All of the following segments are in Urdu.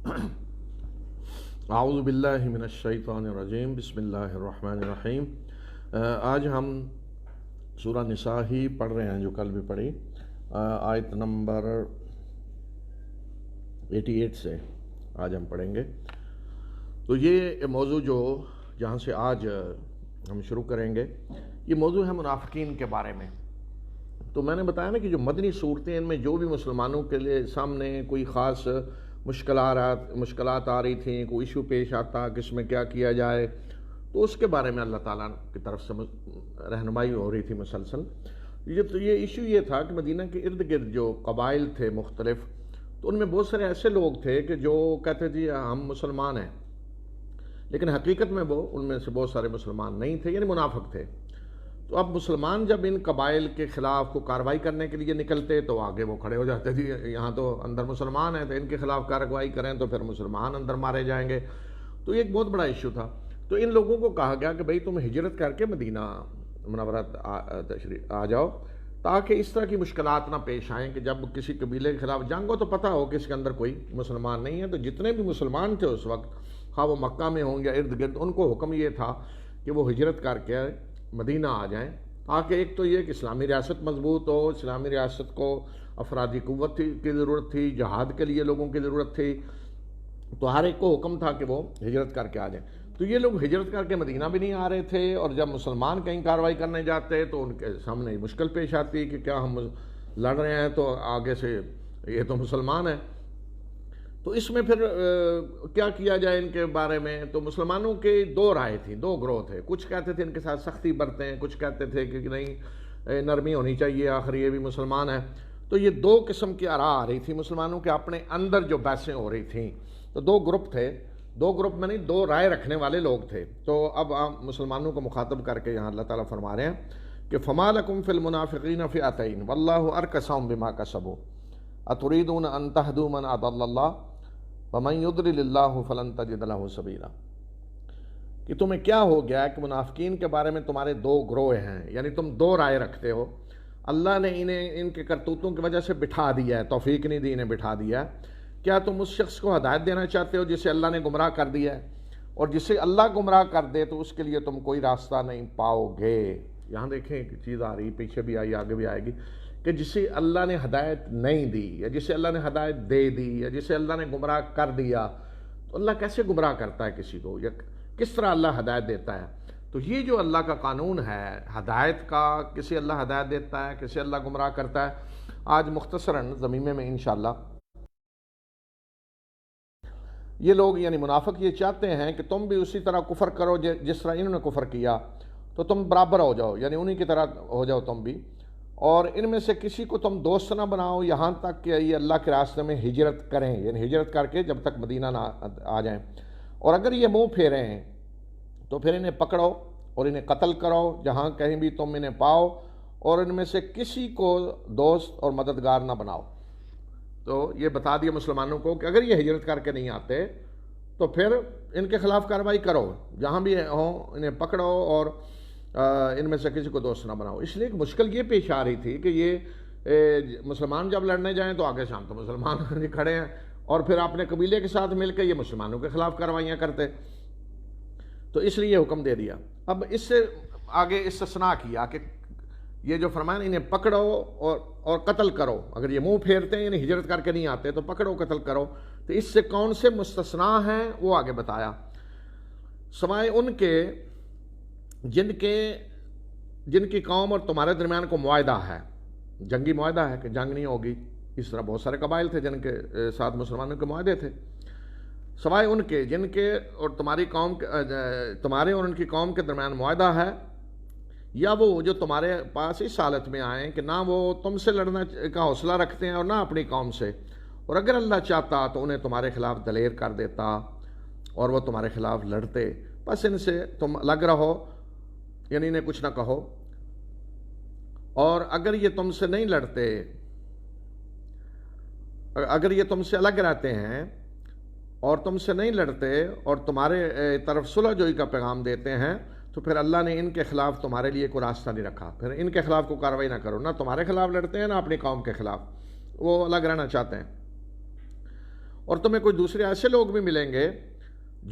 اعوذ باللہ من الشیطان الرجیم، بسم اللہ الرحمن الرحیم۔ آج ہم سورہ نساء ہی پڑھ رہے ہیں جو کل بھی پڑھی، آیت نمبر 88 سے آج ہم پڑھیں گے۔ تو یہ موضوع جہاں سے آج ہم شروع کریں گے، یہ موضوع ہے منافقین کے بارے میں۔ تو میں نے بتایا نا کہ جو مدنی صورتیں، ان میں جو بھی مسلمانوں کے لیے سامنے کوئی خاص مشکلات آ رہی تھیں، کوئی ایشو پیش آتا کہ اس میں کیا کیا جائے، تو اس کے بارے میں اللہ تعالیٰ کی طرف سے رہنمائی ہو رہی تھی مسلسل۔ یہ ایشو یہ تھا کہ مدینہ کے ارد گرد جو قبائل تھے مختلف، تو ان میں بہت سارے ایسے لوگ تھے کہ جو کہتے تھے ہم مسلمان ہیں، لیکن حقیقت میں وہ ان میں سے بہت سارے مسلمان نہیں تھے، یعنی منافق تھے۔ تو اب مسلمان جب ان قبائل کے خلاف کو کارروائی کرنے کے لیے نکلتے تو آگے وہ کھڑے ہو جاتے تھے، یہاں تو اندر مسلمان ہیں تو ان کے خلاف کارروائی کریں تو پھر مسلمان اندر مارے جائیں گے۔ تو یہ ایک بہت بڑا ایشو تھا۔ تو ان لوگوں کو کہا گیا کہ بھئی تم ہجرت کر کے مدینہ منورہ آ جاؤ، تاکہ اس طرح کی مشکلات نہ پیش آئیں کہ جب کسی قبیلے کے خلاف جنگ ہو تو پتہ ہو کہ اس کے اندر کوئی مسلمان نہیں ہے۔ تو جتنے بھی مسلمان تھے اس وقت، خواہ وہ مکہ میں ہوں یا ارد گرد، ان کو حکم یہ تھا کہ وہ ہجرت کر کے مدینہ آ جائیں، تاکہ ایک تو یہ کہ اسلامی ریاست مضبوط ہو۔ اسلامی ریاست کو افرادی قوت کی ضرورت تھی، جہاد کے لیے لوگوں کی ضرورت تھی، تو ہر ایک کو حکم تھا کہ وہ ہجرت کر کے آ جائیں۔ تو یہ لوگ ہجرت کر کے مدینہ بھی نہیں آ رہے تھے، اور جب مسلمان کہیں کارروائی کرنے جاتے تو ان کے سامنے مشکل پیش آتی کہ کیا ہم لڑ رہے ہیں تو آگے سے یہ تو مسلمان ہیں۔ تو اس میں پھر کیا کیا جائے ان کے بارے میں؟ تو مسلمانوں کے دو رائے تھیں، دو گروہ تھے۔ کچھ کہتے تھے ان کے ساتھ سختی برتیں، کچھ کہتے تھے کہ نہیں نرمی ہونی چاہیے، آخر یہ بھی مسلمان ہے۔ تو یہ دو قسم کی آراء آ رہی تھی مسلمانوں کے اپنے اندر جو بحثیں ہو رہی تھیں۔ تو دو گروپ تھے، دو گروپ میں نہیں، دو رائے رکھنے والے لوگ تھے۔ تو اب مسلمانوں کو مخاطب کر کے یہاں اللہ تعالیٰ فرما رہے ہیں کہ فما لکم فی المنافقین فئتین واللہ ارکسہم بما کسبوا اتریدون ان تہدوا من اضل اللہ وَمَن يُضْلِلِ اللَّهُ فَلَن تَجِدَ لَهُ سَبِيلًا، کہ تمہیں کیا ہو گیا کہ منافقین کے بارے میں تمہارے دو گروہ ہیں، یعنی تم دو رائے رکھتے ہو۔ اللہ نے انہیں ان کے کرتوتوں کی وجہ سے بٹھا دیا ہے، توفیق نہیں دی، انہیں بٹھا دیا ہے۔ کیا تم اس شخص کو ہدایت دینا چاہتے ہو جسے اللہ نے گمراہ کر دیا ہے؟ اور جسے اللہ گمراہ کر دے تو اس کے لیے تم کوئی راستہ نہیں پاؤ گے۔ یہاں دیکھیں ایک چیز آ رہی، پیچھے بھی آئی، آگے بھی آئے گی، کہ جسے اللہ نے ہدایت نہیں دی، یا جسے اللہ نے ہدایت دے دی، یا جسے اللہ نے گمراہ کر دیا، تو اللہ کیسے گمراہ کرتا ہے کسی کو، یا کس طرح اللہ ہدایت دیتا ہے؟ تو یہ جو اللہ کا قانون ہے ہدایت کا، کسے اللہ ہدایت دیتا ہے، کسے اللہ گمراہ کرتا ہے، آج مختصراً ضمیمے میں انشاءاللہ یہ لوگ یعنی منافق یہ چاہتے ہیں کہ تم بھی اسی طرح کفر کرو جس طرح انہوں نے کفر کیا، تو تم برابر ہو جاؤ، یعنی انہی کی طرح ہو جاؤ تم بھی، اور ان میں سے کسی کو تم دوست نہ بناؤ یہاں تک کہ یہ اللہ کے راستے میں ہجرت کریں، یعنی ہجرت کر کے جب تک مدینہ نہ آ جائیں۔ اور اگر یہ منہ پھیریں تو پھر انہیں پکڑو اور انہیں قتل کرو جہاں کہیں بھی تم انہیں پاؤ، اور ان میں سے کسی کو دوست اور مددگار نہ بناؤ۔ تو یہ بتا دیا مسلمانوں کو کہ اگر یہ ہجرت کر کے نہیں آتے تو پھر ان کے خلاف کارروائی کرو، جہاں بھی ہوں انہیں پکڑو اور ان میں سے کسی کو دوست نہ بناؤ۔ اس لیے ایک مشکل یہ پیش آ رہی تھی کہ یہ مسلمان جب لڑنے جائیں تو آگے سے ہم تو مسلمان کھڑے ہیں، اور پھر اپنے قبیلے کے ساتھ مل کے یہ مسلمانوں کے خلاف کاروائیاں کرتے، تو اس لیے یہ حکم دے دیا۔ اب اس سے آگے استثناء کیا کہ یہ جو فرمایا انہیں پکڑو اور قتل کرو، اگر یہ منہ پھیرتے ہیں یعنی ہجرت کر کے نہیں آتے تو پکڑو قتل کرو۔ تو اس سے کون سے مستثنیٰ ہیں وہ آگے بتایا، سوائے ان کے جن کی قوم اور تمہارے درمیان کو معاہدہ ہے، جنگی معاہدہ ہے کہ جنگ نہیں ہوگی۔ اس طرح بہت سارے قبائل تھے جن کے ساتھ مسلمانوں کے معاہدے تھے، سوائے ان کے جن کے اور تمہارے اور ان کی قوم کے درمیان معاہدہ ہے، یا وہ جو تمہارے پاس اس حالت میں آئیں کہ نہ وہ تم سے لڑنا کا حوصلہ رکھتے ہیں اور نہ اپنی قوم سے، اور اگر اللہ چاہتا تو انہیں تمہارے خلاف دلیر کر دیتا اور وہ تمہارے خلاف لڑتے، بس ان سے تم الگ رہو، یعنی انہیں کچھ نہ کہو۔ اور اگر یہ تم سے نہیں لڑتے، اگر یہ تم سے الگ رہتے ہیں اور تم سے نہیں لڑتے اور تمہارے طرف صلح جوئی کا پیغام دیتے ہیں، تو پھر اللہ نے ان کے خلاف تمہارے لیے کوئی راستہ نہیں رکھا، پھر ان کے خلاف کوئی کارروائی نہ کرو، نہ تمہارے خلاف لڑتے ہیں نہ اپنی قوم کے خلاف، وہ الگ رہنا چاہتے ہیں۔ اور تمہیں کوئی دوسرے ایسے لوگ بھی ملیں گے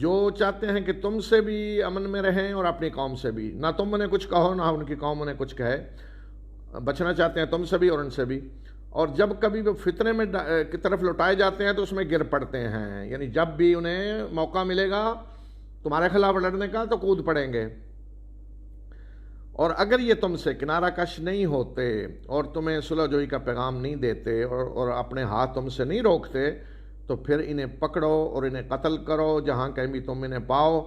جو چاہتے ہیں کہ تم سے بھی امن میں رہیں اور اپنی قوم سے بھی، نہ تم انہیں کچھ کہو نہ ان کی قوم انہیں کچھ کہے، بچنا چاہتے ہیں تم سے بھی اور ان سے بھی، اور جب کبھی وہ فتنے میں کی طرف لوٹائے جاتے ہیں تو اس میں گر پڑتے ہیں، یعنی جب بھی انہیں موقع ملے گا تمہارے خلاف لڑنے کا تو کود پڑیں گے، اور اگر یہ تم سے کنارہ کش نہیں ہوتے اور تمہیں صلح جوئی کا پیغام نہیں دیتے اور اپنے ہاتھ تم سے نہیں روکتے تو پھر انہیں پکڑو اور انہیں قتل کرو جہاں کہیں بھی تم انہیں پاؤ۔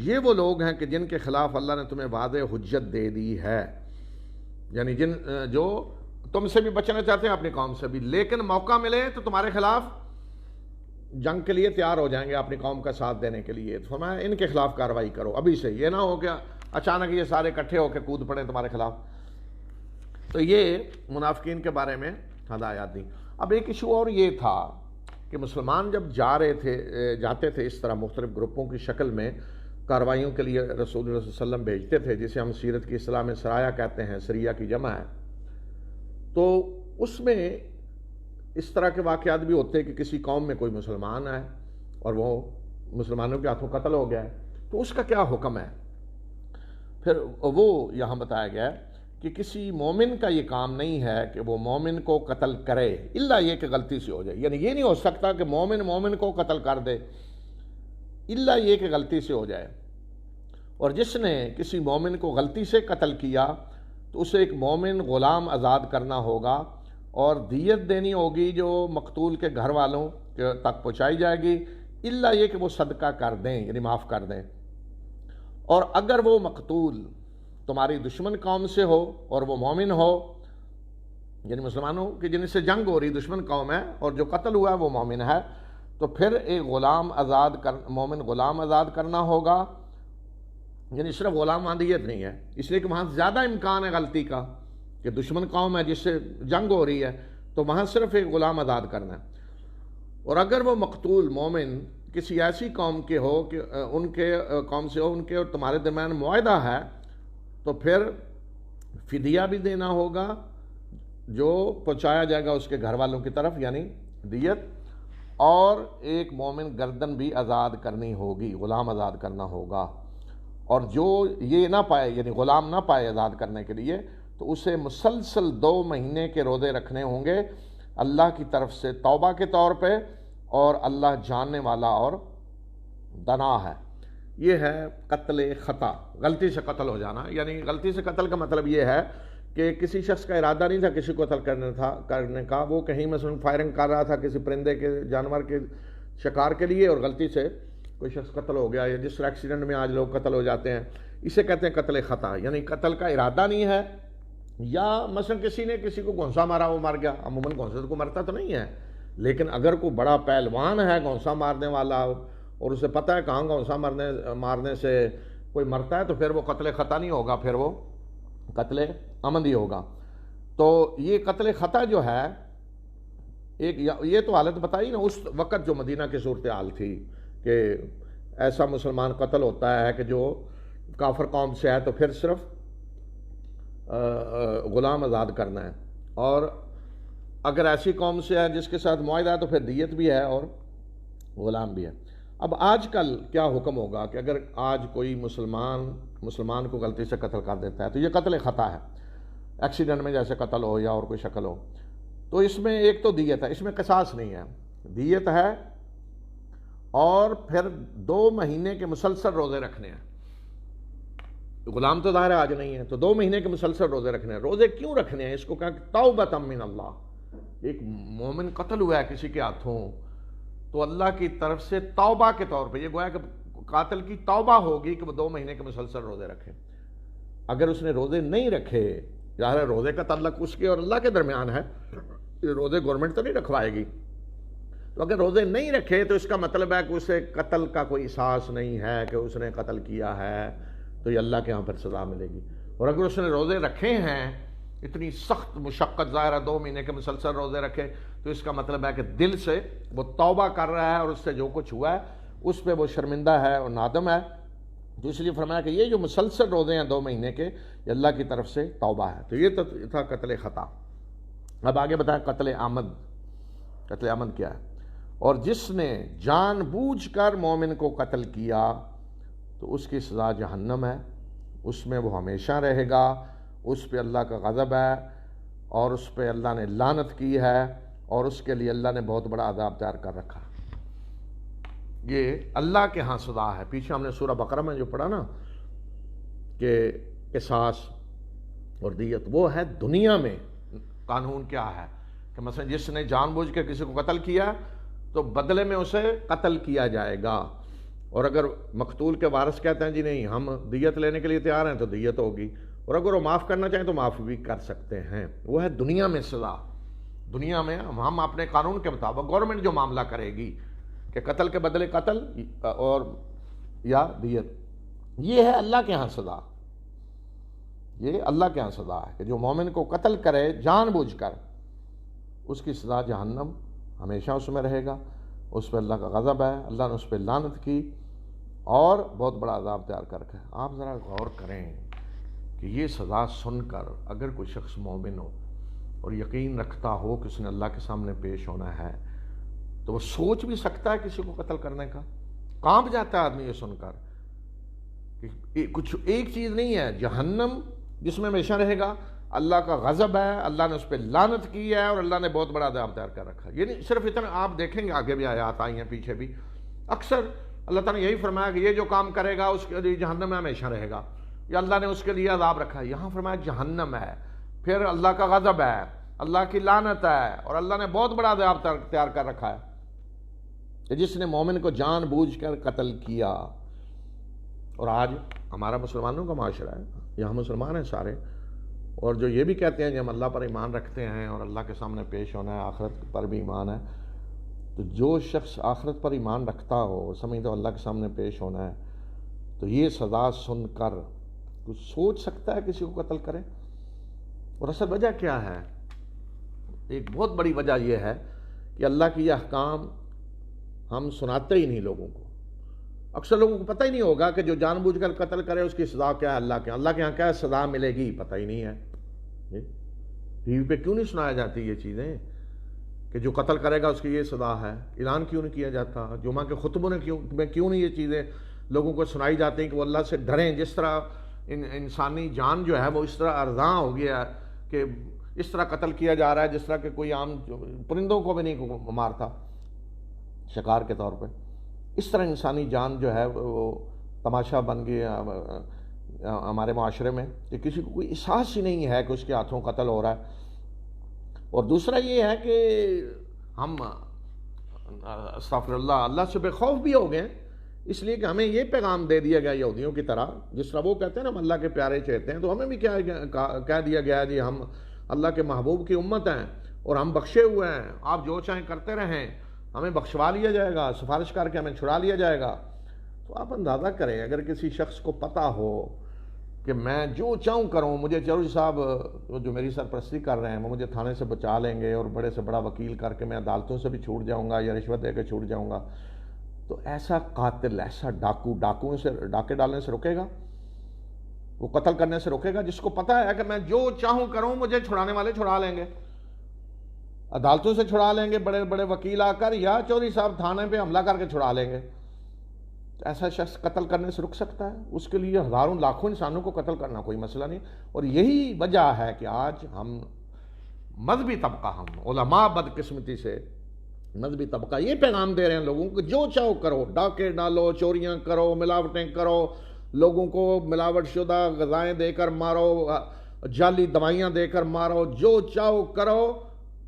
یہ وہ لوگ ہیں کہ جن کے خلاف اللہ نے تمہیں واضح حجت دے دی ہے، یعنی جو تم سے بھی بچنا چاہتے ہیں اپنی قوم سے بھی، لیکن موقع ملے تو تمہارے خلاف جنگ کے لیے تیار ہو جائیں گے اپنی قوم کا ساتھ دینے کے لیے، تو فرمایا ان کے خلاف کارروائی کرو ابھی سے، یہ نہ ہو کہ اچانک یہ سارے اکٹھے ہو کے کود پڑیں تمہارے خلاف۔ تو یہ منافقین کے بارے میں ہدایات دی۔ اب ایک ایشو اور یہ تھا کہ مسلمان جب جاتے تھے اس طرح مختلف گروپوں کی شکل میں کارروائیوں کے لیے رسول اللہ صلی اللہ علیہ وسلم بھیجتے تھے، جسے ہم سیرت کی اصطلاح میں سرایا کہتے ہیں، سریہ کی جمع ہے، تو اس میں اس طرح کے واقعات بھی ہوتے کہ کسی قوم میں کوئی مسلمان ہے اور وہ مسلمانوں کے ہاتھوں قتل ہو گیا ہے، تو اس کا کیا حکم ہے؟ پھر وہ یہاں بتایا گیا ہے کہ کسی مومن کا یہ کام نہیں ہے کہ وہ مومن کو قتل کرے، الا یہ کہ غلطی سے ہو جائے، یعنی یہ نہیں ہو سکتا کہ مومن کو قتل کر دے، الا یہ کہ غلطی سے ہو جائے، اور جس نے کسی مومن کو غلطی سے قتل کیا تو اسے ایک مومن غلام آزاد کرنا ہوگا اور دیت دینی ہوگی جو مقتول کے گھر والوں تک پہنچائی جائے گی، الا یہ کہ وہ صدقہ کر دیں، یعنی معاف کر دیں، اور اگر وہ مقتول تمہاری دشمن قوم سے ہو اور وہ مومن ہو، یعنی مسلمانوں کی جن سے جنگ ہو رہی دشمن قوم ہے اور جو قتل ہوا ہے وہ مومن ہے، تو پھر ایک مومن غلام آزاد کرنا ہوگا، یعنی صرف غلام دیت نہیں ہے، اس لیے کہ وہاں زیادہ امکان ہے غلطی کا کہ دشمن قوم ہے جس سے جنگ ہو رہی ہے، تو وہاں صرف ایک غلام آزاد کرنا ہے، اور اگر وہ مقتول مومن کسی ایسی قوم کے ہو کہ ان کے قوم سے ہو، ان کے اور تمہارے درمیان معاہدہ ہے، تو پھر فدیہ بھی دینا ہوگا جو پہنچایا جائے گا اس کے گھر والوں کی طرف، یعنی دیت، اور ایک مومن گردن بھی آزاد کرنی ہوگی، غلام آزاد کرنا ہوگا، اور جو یہ نہ پائے یعنی غلام نہ پائے آزاد کرنے کے لیے تو اسے مسلسل 2 مہینے کے روزے رکھنے ہوں گے اللہ کی طرف سے توبہ کے طور پہ، اور اللہ جاننے والا اور دنا ہے۔ یہ ہے قتل خطا، غلطی سے قتل ہو جانا، یعنی غلطی سے قتل کا مطلب یہ ہے کہ کسی شخص کا ارادہ نہیں تھا کسی کو قتل کرنے کا، وہ کہیں مثلا فائرنگ کر رہا تھا کسی پرندے کے جانور کے شکار کے لیے اور غلطی سے کوئی شخص قتل ہو گیا، یا جس طرح ایکسیڈنٹ میں آج لوگ قتل ہو جاتے ہیں، اسے کہتے ہیں قتل خطا، یعنی قتل کا ارادہ نہیں ہے، یا مثلا کسی نے کسی کو گھونسا مارا وہ مر گیا، عموماً گھونسے کو مرتا تو نہیں ہے، لیکن اگر کوئی بڑا پہلوان ہے گھونسا مارنے والا اور اسے پتہ ہے کہاں گھونسا مارنے سے کوئی مرتا ہے، تو پھر وہ قتل خطا نہیں ہوگا، پھر وہ قتل عمد ہی ہوگا۔ تو یہ قتل خطا جو ہے یہ تو حالت بتائی نا اس وقت جو مدینہ کی صورتحال تھی کہ ایسا مسلمان قتل ہوتا ہے کہ جو کافر قوم سے ہے تو پھر صرف غلام آزاد کرنا ہے، اور اگر ایسی قوم سے ہے جس کے ساتھ معاہدہ ہے تو پھر دیت بھی ہے اور غلام بھی ہے۔ اب آج کل کیا حکم ہوگا کہ اگر آج کوئی مسلمان کو غلطی سے قتل کر دیتا ہے تو یہ قتل خطا ہے، ایکسیڈنٹ میں جیسے قتل ہو یا اور کوئی شکل ہو، تو اس میں ایک تو دیت ہے، اس میں قصاص نہیں ہے، دیت ہے، اور پھر 2 مہینے کے مسلسل روزے رکھنے ہیں۔ غلام تو ظاہر آج نہیں ہے، تو 2 مہینے کے مسلسل روزے رکھنے ہیں۔ روزے کیوں رکھنے ہیں؟ اس کو کہا کہ توبۃ من اللہ، ایک مومن قتل ہوا ہے کسی کے ہاتھوں تو اللہ کی طرف سے توبہ کے طور پہ، یہ گویا کہ قاتل کی توبہ ہوگی کہ وہ 2 مہینے کے مسلسل روزے رکھے۔ اگر اس نے روزے نہیں رکھے، ظاہر ہے روزے کا تعلق اس کے اور اللہ کے درمیان ہے، روزے گورنمنٹ تو نہیں رکھوائے گی، تو اگر روزے نہیں رکھے تو اس کا مطلب ہے کہ اسے قتل کا کوئی احساس نہیں ہے کہ اس نے قتل کیا ہے، تو یہ اللہ کے ہاں پر سزا ملے گی۔ اور اگر اس نے روزے رکھے ہیں، اتنی سخت مشقت، ظاہر ہے 2 مہینے کے مسلسل روزے رکھے، تو اس کا مطلب ہے کہ دل سے وہ توبہ کر رہا ہے اور اس سے جو کچھ ہوا ہے اس پہ وہ شرمندہ ہے اور نادم ہے، تو اس لیے فرمایا کہ یہ جو مسلسل روزے ہیں 2 مہینے کے، یہ اللہ کی طرف سے توبہ ہے۔ تو یہ تھا قتل خطا۔ اب آگے بتائیں قتل عمد۔ قتل عمد کیا ہے؟ اور جس نے جان بوجھ کر مومن کو قتل کیا تو اس کی سزا جہنم ہے، اس میں وہ ہمیشہ رہے گا، اس پہ اللہ کا غضب ہے اور اس پہ اللہ نے لعنت کی ہے اور اس کے لیے اللہ نے بہت بڑا عذاب تیار کر رکھا۔ یہ اللہ کے ہاں سزا ہے۔ پیچھے ہم نے سورہ بقرہ میں جو پڑھا نا کہ قصاص اور دیت، وہ ہے دنیا میں قانون کیا ہے کہ مثلا جس نے جان بوجھ کے کسی کو قتل کیا تو بدلے میں اسے قتل کیا جائے گا، اور اگر مقتول کے وارث کہتے ہیں جی نہیں ہم دیت لینے کے لیے تیار ہیں تو دیت ہوگی، اور اگر وہ معاف کرنا چاہیں تو معاف بھی کر سکتے ہیں۔ وہ ہے دنیا میں سزا۔ دنیا میں ہم اپنے قانون کے مطابق گورنمنٹ جو معاملہ کرے گی کہ قتل کے بدلے قتل اور یا دیت، یہ ہے اللہ کے ہاں سزا۔ یہ اللہ کے ہاں سزا ہے کہ جو مومن کو قتل کرے جان بوجھ کر، اس کی سزا جہنم، ہمیشہ اس میں رہے گا، اس پہ اللہ کا غضب ہے، اللہ نے اس پہ لعنت کی اور بہت بڑا عذاب تیار کر کے۔ آپ ذرا غور کریں کہ یہ سزا سن کر اگر کوئی شخص مومن ہو اور یقین رکھتا ہو کہ اس نے اللہ کے سامنے پیش ہونا ہے تو وہ سوچ بھی سکتا ہے کسی کو قتل کرنے کا؟ کانپ جاتا ہے آدمی یہ سن کر کہ کچھ ایک چیز نہیں ہے، جہنم جس میں ہمیشہ رہے گا، اللہ کا غضب ہے، اللہ نے اس پہ لعنت کی ہے اور اللہ نے بہت بڑا عذاب تیار کر رکھا ہے۔ یہ نہیں صرف اتنا، آپ دیکھیں گے آگے بھی آیات آئی ہیں پیچھے بھی، اکثر اللہ تعالیٰ نے یہی فرمایا کہ یہ جو کام کرے گا اس کے لیے جہنم میں ہمیشہ رہے گا، یا اللہ نے اس کے لیے عذاب رکھا ہے۔ یہاں فرمایا جہنم ہے، پھر اللہ کا غضب ہے، اللہ کی لعنت ہے اور اللہ نے بہت بڑا عذاب تیار کر رکھا ہے کہ جس نے مومن کو جان بوجھ کر قتل کیا۔ اور آج ہمارا مسلمانوں کا معاشرہ ہے، یہاں مسلمان ہیں سارے، اور جو یہ بھی کہتے ہیں کہ ہم اللہ پر ایمان رکھتے ہیں اور اللہ کے سامنے پیش ہونا ہے، آخرت پر بھی ایمان ہے، تو جو شخص آخرت پر ایمان رکھتا ہو، سمجھتا ہو اللہ کے سامنے پیش ہونا ہے، تو یہ سزا سن کر کچھ سوچ سکتا ہے کسی کو قتل کرے؟ اور اصل وجہ کیا ہے؟ ایک بہت بڑی وجہ یہ ہے کہ اللہ کی یہ احکام ہم سناتے ہی نہیں لوگوں کو۔ اکثر لوگوں کو پتہ ہی نہیں ہوگا کہ جو جان بوجھ کر قتل کرے اس کی سزا کیا ہے، اللہ کے ہاں کیا سزا ملے گی پتہ ہی نہیں ہے۔ ٹی وی پہ کیوں نہیں سنایا جاتی یہ چیزیں کہ جو قتل کرے گا اس کی یہ سزا ہے؟ اعلان کیوں نہیں کیا جاتا؟ جمعہ کے خطبوں میں کیوں نہیں یہ چیزیں لوگوں کو سنائی جاتی ہیں کہ وہ اللہ سے ڈریں؟ جس طرح انسانی جان جو ہے وہ اس طرح ارزاں ہو گیا ہے کہ اس طرح قتل کیا جا رہا ہے جس طرح کہ کوئی عام پرندوں کو بھی نہیں مارتا شکار کے طور پہ۔ اس طرح انسانی جان جو ہے وہ تماشا بن گیا ہمارے معاشرے میں کہ کسی کو کوئی احساس ہی نہیں ہے کہ اس کے ہاتھوں قتل ہو رہا ہے۔ اور دوسرا یہ ہے کہ ہم استغفر اللہ سے بے خوف بھی ہو گئے، اس لیے کہ ہمیں یہ پیغام دے دیا گیا یہودیوں کی طرح، جس طرح وہ کہتے ہیں نا ہم اللہ کے پیارے چہتے ہیں، تو ہمیں بھی کیا کہہ دیا گیا جی ہم اللہ کے محبوب کی امت ہیں اور ہم بخشے ہوئے ہیں، آپ جو چاہیں کرتے رہیں، ہمیں بخشوا لیا جائے گا، سفارش کر کے ہمیں چھڑا لیا جائے گا۔ تو آپ اندازہ کریں اگر کسی شخص کو پتہ ہو کہ میں جو چاہوں کروں، مجھے چودھری صاحب جو میری سرپرستی کر رہے ہیں وہ مجھے تھانے سے بچا لیں گے اور بڑے سے بڑا وکیل کر کے میں عدالتوں سے بھی چھوٹ جاؤں گا یا رشوت دے کے چھوٹ جاؤں گا، تو ایسا قاتل، ایسا ڈاکوؤں سے ڈاکے ڈالنے سے رکے گا؟ وہ قتل کرنے سے رکے گا جس کو پتہ ہے کہ میں جو چاہوں کروں مجھے چھڑانے والے چھڑا لیں گے، عدالتوں سے چھڑا لیں گے بڑے بڑے وکیل آ کر، یا چودھری صاحب تھانے پہ حملہ کر کے چھڑا لیں گے؟ تو ایسا شخص قتل کرنے سے رک سکتا ہے؟ اس کے لیے ہزاروں لاکھوں انسانوں کو قتل کرنا کوئی مسئلہ نہیں۔ اور یہی وجہ ہے کہ آج ہم مذہبی طبقہ، ہم علماء بدقسمتی سے مذہبی طبقہ یہ پیغام دے رہے ہیں لوگوں کو جو چاہو کرو، ڈاکے ڈالو، چوریاں کرو، ملاوٹیں کرو، لوگوں کو ملاوٹ شدہ غذائیں دے کر مارو، جعلی دوائیاں دے کر مارو، جو چاہو کرو،